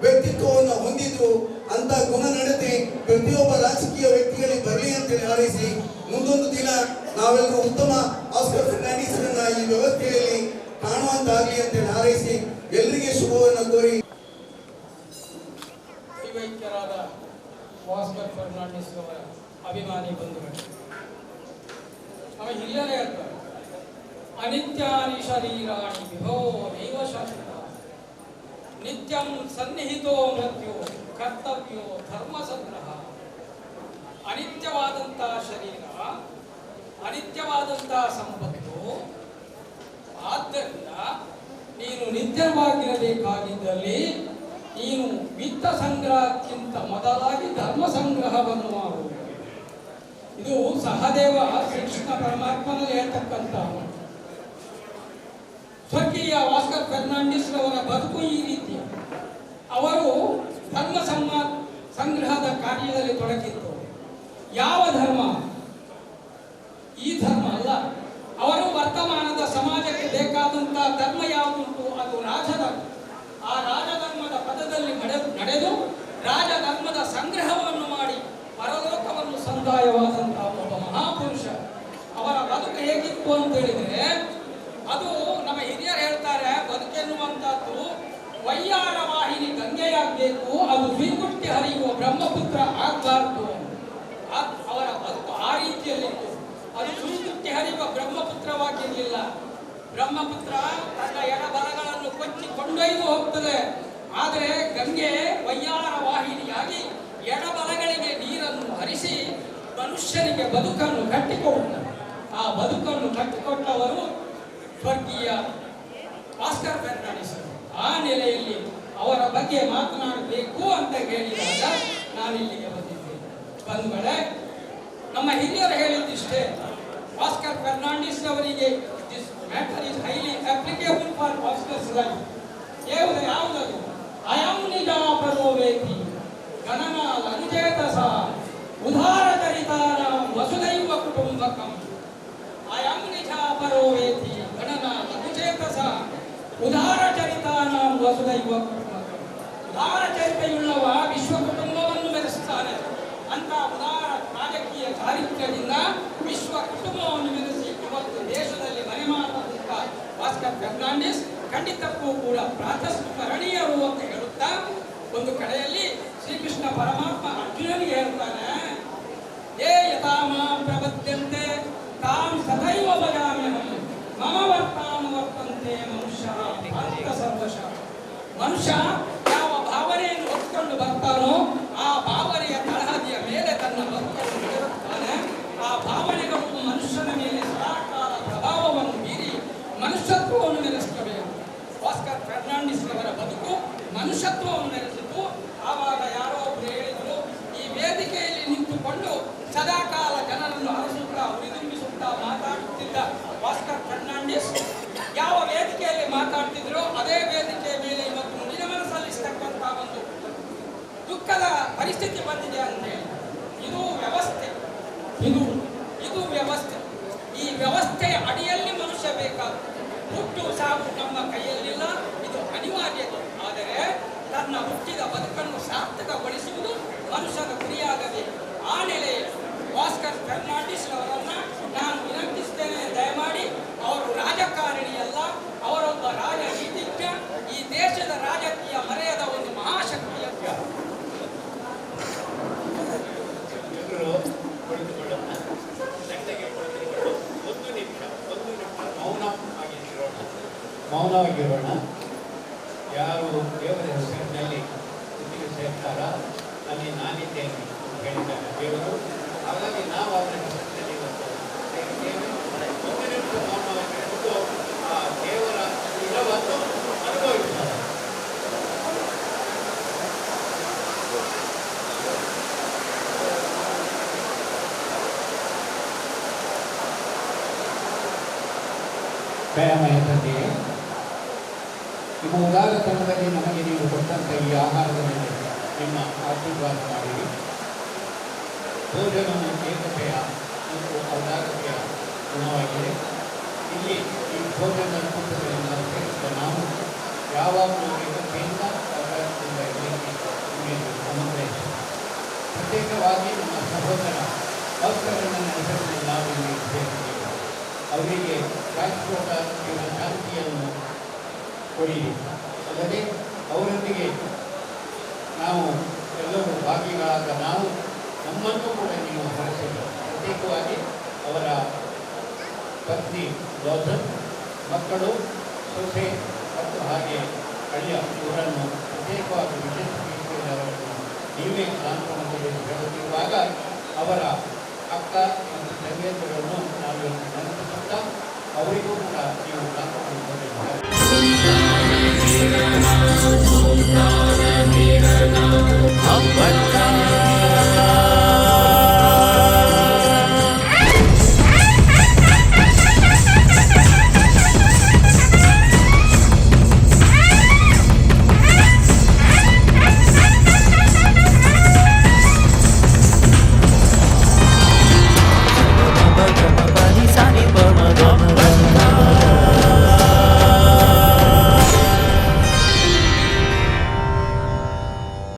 ವ್ಯಕ್ತಿತ್ವವನ್ನು ಹೊಂದಿದ್ರು. ಅಂತ ಗುಣನಡತೆ ಪ್ರತಿಯೊಬ್ಬ ರಾಜಕೀಯ ವ್ಯಕ್ತಿಗಳಿಗೆ ಬರಲಿ ಅಂತೇಳಿ ಹಾರೈಸಿ, ಮುಂದೊಂದು ದಿನ ನಾವೆಲ್ಲರೂ ಉತ್ತಮ ಆಸ್ಕರ್ ಫರ್ನಾಂಡಿಸ್ ಈ ವ್ಯವಸ್ಥೆಯಲ್ಲಿ ಕಾಣುವಂತಾಗಲಿ ಅಂತೇಳಿ ಹಾರೈಸಿ ಎಲ್ಲರಿಗೆ ಶುಭವನ್ನು ಕೋರಿ. ವೈದ್ಯರಾದ ಆಸ್ಕರ್ ಫರ್ನಾಂಡಿಸ್ ಅವರ ಅಭಿಮಾನಿ ಬಂಧುಗಳು, ನಮ್ಮ ಹಿರಿಯರೇ ಹೇಳ್ತಾರೆ, ಅನಿತ್ಯಾನಿ ಶರೀರಾಣಿ ವಿಭೋ ನೈವ ಶಾಸ್ತ್ರ ನಿತ್ಯಂ ಸನ್ನಿಹಿತೋ ಮೃತ್ಯು ಕರ್ತವ್ಯೋ ಧರ್ಮ ಸಂಗ್ರಹ. ಅನಿತ್ಯವಾದಂಥ ಶರೀರ, ಅನಿತ್ಯವಾದಂಥ ಸಂಪತ್ತು. ಆದ್ದರಿಂದ ನೀನು ನಿತ್ಯವಾಗಿರಬೇಕಾಗಿದ್ದಲ್ಲಿ ನೀನು ವಿತ್ತ ಸಂಗ್ರಹಕ್ಕಿಂತ ಮೊದಲಾಗಿ ಧರ್ಮ ಸಂಗ್ರಹವನ್ನು ಮಾಡು. ಇದು ಸಹದೇವ ಶ್ರೀಕೃಷ್ಣ ಪರಮಾತ್ಮನಲ್ಲಿ ಹೇಳ್ತಕ್ಕಂಥ ಸ್ವರ್ಗೀಯ ಆಸ್ಕರ್ ಫರ್ನಾಂಡಿಸ್ ಅವರ ಬದುಕು ಈ ರೀತಿ. ಅವರು ಧರ್ಮ ಸಂಗ್ರಹದ ಕಾರ್ಯದಲ್ಲಿ ತೊಡಗಿತ್ತು. ಯಾವ ಧರ್ಮ? ಈ ಧರ್ಮ ಅಲ್ಲ. ಅವರು ವರ್ತಮಾನದ ಸಮಾಜಕ್ಕೆ ಬೇಕಾದಂಥ ಧರ್ಮ ಯಾವುದುಂಟು ಅದು ರಾಜಧರ್ಮ. ಆ ರಾಜಧರ್ಮದ ಪದದಲ್ಲಿ ನಡೆದು ರಾಜಧರ್ಮದ ಸಂಗ್ರಹವನ್ನು ಮಾಡಿ ಪರಲೋಕವನ್ನು ಸಂದಾಯವಾದಂತಹ ಒಬ್ಬ ಮಹಾಪುರುಷ. ಅವರ ಬದುಕು ಹೇಗಿತ್ತು ಅಂತ ಹೇಳಿದರೆ, ಅದು ನಮ್ಮ ಹಿರಿಯರು ಹೇಳ್ತಾರೆ, ಬದುಕೆನ್ನುವಂಥದ್ದು ವಯ್ಯಾರ ವಾಹಿನಿ ಗಂಗೆಯಾಗಬೇಕು, ಅದು ದ್ವಿಗುಟ್ಟಿ ಹರಿಯುವ ಬ್ರಹ್ಮಪುತ್ರ ಆಗಬಾರ್ದು. ಅವರ ಬದುಕು ಆ ರೀತಿಯಲ್ಲಿತ್ತು. ಅದು ದ್ವಿಗುಟ್ಟಿ ಹರಿಯುವ ಬ್ರಹ್ಮಪುತ್ರವಾಗಿರಲಿಲ್ಲ. ಬ್ರಹ್ಮಪುತ್ರ ತನ್ನ ಎಡಬಲಗಳನ್ನು ಕೊಚ್ಚಿ ಕೊಂಡೊಯ್ದು ಹೋಗ್ತದೆ. ಆದರೆ ಗಂಗೆ ವಯ್ಯಾರ ವಾಹಿನಿಯಾಗಿ ಎಡಬಲಗಳಿಗೆ ನೀರನ್ನು ಹರಿಸಿ ಮನುಷ್ಯನಿಗೆ ಬದುಕನ್ನು ಕಟ್ಟಿಕೊಡುತ್ತಾರೆ. ಆ ಬದುಕನ್ನು ಕಟ್ಟಿಕೊಟ್ಟವರು ಸ್ವರ್ಗೀಯ ಆಸ್ಕರ್ ಫರ್ನಾಂಡಿಸ್. ಆ ನೆಲೆಯಲ್ಲಿ ಅವರ ಬಗ್ಗೆ ಮಾತನಾಡಬೇಕು ಅಂತ ಹೇಳಿದಾಗ ನಾನಿಲ್ಲಿಗೆ ಬಂದಿದ್ದೇನೆ. ಬಂಧುಗಳೇ, ನಮ್ಮ ಹಿರಿಯರು ಹೇಳಿದ್ದಿಷ್ಟೇ, ಆಸ್ಕರ್ ಫರ್ನಾಂಡಿಸ್ ಅವರಿಗೆ this matter is highly applicable for Oscars life. ಯಾವುದದು? ಅಯಂ ನಿಜಾಪರೋ ವೇತಿ ಗಣನಾಲ್ ಅನುಚೇತಸ ಉದಾರ ಚರಿತಾನಾಂ ವಸುದೈವ ಕುಟುಂಬಕಂ. ಅಯಂ ನಿಜಾಪರೋ ವೇತಿ ಗಣನಾಲ್ ಅನುಚೇತಸ ಉದಾರ ಚರಿತಾನಾಂ ವಸುದೈವ ಕುಟುಂಬಕಂ. ಉದಾರ ಚರಿತೆಯುಳ್ಳವ ವಿಶ್ವ ಕುಟುಂಬವನ್ನು ಮೆರೆಸುತ್ತಾನೆ. ಅಂತ ಉದಾರ ರಾಜಕೀಯ ಚಾರಿತ್ರ್ಯದಿಂದ ವಿಶ್ವ ಕುಟುಂಬವನ್ನು ಮೆರೆಸಿ ಇವತ್ತು ದೇಶದಲ್ಲಿ ಮನೆ ಮಾಡುವಂಥ ಆಸ್ಕರ್ ಫರ್ನಾಂಡಿಸ್ ಖಂಡಿತಕ್ಕೂ ಕೂಡ ಪ್ರಾತಸ್ಮರಣೀಯರು ಅಂತ ಹೇಳುತ್ತಾ, ಒಂದು ಕಡೆಯಲ್ಲಿ ಶ್ರೀಕೃಷ್ಣ ಪರಮಾತ್ಮ ಅರ್ಜುನನಿಗೆ ಹೇಳ್ತಾನೆ, ಯೇ ಯಥಾ ಮಾಂ ಪ್ರಪದ್ಯಂತೆ ತಾಂ ಸದೈವ ಭಜಾಮ್ಯಹಂ ಮಮ ವರ್ತಂತೆ ಮನುಷ್ಯಃ ಭಾರತ ಸರ್ವಶಃ. ಮನುಷ್ಯ ಯಾವ ಭಾವನೆಯನ್ನು ಹೊತ್ಕೊಂಡು ಬರ್ತಾನೋ ಆ ಭಾವನೆಯ ತಳಹದಿಯ ಮೇಲೆ ತನ್ನ ಬದುಕನ್ನು ನಡೆಸುತ್ತಾನೆ. ಆ ಭಾವನೆಗಳು ಮನುಷ್ಯನ ಮೇಲೆ ಸದಾಕಾಲ ಪ್ರಭಾವವನ್ನು ಬೀರಿ ಮನುಷ್ಯತ್ವವನ್ನು ನೆಲೆಸಬೇಕು. ಆಸ್ಕರ್ ಫರ್ನಾಂಡಿಸ್ ಅವರ ಬದುಕು ಮನುಷ್ಯತ್ವವನ್ನು ನೆಲೆಸಿತು. ಆವಾಗ ಯಾರೋ ಒಬ್ಬರು ಹೇಳಿದರು, ಈ ವೇದಿಕೆಯಲ್ಲಿ ನಿಂತುಕೊಂಡು ಸದಾಕಾಲ ಜನರನ್ನು ಹರಸುತ್ತಾ ಉರಿದುಂಬಿಸುತ್ತಾ ಮಾತಾಡುತ್ತಿದ್ದ ಆಸ್ಕರ್ ಫರ್ನಾಂಡಿಸ್ ಯಾವ ವೇದಿಕೆಯಲ್ಲಿ ಮಾತಾಡ್ತಿದ್ರು ಅದೇ ವೇದಿಕೆಯ ಮೇಲೆ ಇವತ್ತು ನುಡಿನಮನ ಸಲ್ಲಿಸತಕ್ಕಂಥ ಒಂದು ದುಃಖದ ಪರಿಸ್ಥಿತಿ ಬಂದಿದೆ ಅಂತೇಳಿ. ಇದು ವ್ಯವಸ್ಥೆ, ಇದು ವ್ಯವಸ್ಥೆ. ಈ ವ್ಯವಸ್ಥೆಯ ಅಡಿಯಲ್ಲಿ ಮನುಷ್ಯ ಬೇಕಾದ ಹುಟ್ಟು ಸಾವು ನಮ್ಮ ಕೈಯಲ್ಲಿಲ್ಲ, ಇದು ಅನಿವಾರ್ಯತೆ. ಆದರೆ ತನ್ನ ಹುಟ್ಟಿದ ಬದುಕನ್ನು ಸಾರ್ಥಕಗೊಳಿಸುವುದು ಮನುಷ್ಯನ ಗುರಿಯಾಗಬೇಕು. ಆ ನೆಲೆಯಲ್ಲಿ ಆಸ್ಕರ್ ಫರ್ನಾಂಡಿಸ್ ಅವರನ್ನು ನಾನು ವಿನಂತಿಸ್ತೇನೆ, ದಯಮಾಡಿ ಅವರು ರಾಜಕಾರಣಿಯಲ್ಲ, ಅವರೊಬ್ಬ ರಾಜನೀತಿಜ್ಞ, ಈ ದೇಶದ ರಾಜಕೀಯ ಮರೆಯದ ಒಂದು ಮಹಾಶಕ್ತಿಯ ಮೌನವಾಗಿರೋಣ. ಯಾರು ದೇವರ ಹೆಸರಿನಲ್ಲಿ ಕುತ್ತಿಗೆ ಸೇರ್ತಾರ ಅಲ್ಲಿ ನಾನಿದ್ದೇನೆ ಅಂತ ಹೇಳಿದ್ದಾರೆ ದೇವರು. ಹಾಗಾಗಿ ನಾವು ಅವರ ಹೆಸರಿನಲ್ಲಿ ಇವತ್ತು ಸೇರಿದ್ದೇವೆ. ಒಂದು ನಿಮಿಷ ಮೌನವಾಗಿರುವುದು ಆ ದೇವರ ಇರವನ್ನು ಅನುಭವಿಸ್ತಾರೆ. ದಯಾಮಯ ತಂದೆಯೇ, ನಿಮ್ಮ ಉದಾರ ತಂಡದಲ್ಲಿ ನಮಗೆ ನೀವು ಕೊಟ್ಟಂಥ ಈ ಆಹಾರದ ಮೇಲೆ ನಿಮ್ಮ ಆಶೀರ್ವಾದ ಮಾಡಿರಿ. ಭೋಜನವು ಏಕತೆಯ ಮತ್ತು ಔದಾರ್ಯತೆಯ ಗುಣವಾಗಿದೆ. ಇಲ್ಲಿ ಈ ಭೋಜನ ಕೂಟಗಳಿಂದ ಸೇರಿಸಿದ ನಾವು ಯಾವಾಗಲೂ ಏಕತೆಯಿಂದ ಔದಾರ್ಯದಿಂದ ಇರಲಿಕ್ಕೆ ನಿಮಗೆ ಅನುಗ್ರಹಿಸಿ. ಪ್ರತ್ಯೇಕವಾಗಿ ನಮ್ಮ ಸಹೋದರ ಆಸ್ಕರನ ಹೆಸರಿನಲ್ಲಿ ನಾವು ಇಲ್ಲಿ ಸೇರಿದ್ದೇವೆ. ಅವರಿಗೆ ಶಾಶ್ವತ ಜೀವನ ಶಾಂತಿಯನ್ನು ಕೊಡಿರಿ. ಅಲ್ಲದೆ ಅವರೊಂದಿಗೆ ನಾವು ಎಲ್ಲರೂ ಭಾಗಿಗಳಾದ ನಾವು ನಮ್ಮನ್ನು ಕೂಡ ನೀವು ಹರಸಿರಿ. ಪ್ರತ್ಯೇಕವಾಗಿ ಅವರ ಪತ್ನಿ ರೋಜನ್, ಮಕ್ಕಳು, ಸೊಸೆ ಮತ್ತು ಹಾಗೆ ಅಳಿಯ ಇವರನ್ನು ಪ್ರತ್ಯೇಕವಾಗಿ ವಿಶೇಷ ಅವರನ್ನು ನೀವೇ ಸಾಂತ್ವನದಲ್ಲಿ ಹೇಳುತ್ತಿರುವಾಗ ಅವರ ಅಕ್ಕ ಮತ್ತು ತಂಗಿಯಂದಿರನ್ನು ನಾವು ನೆನಪಿಸುತ್ತಾ ಅವರಿಗೂ ಕೂಡ ನೀವು ಸಾಂತ್ವನ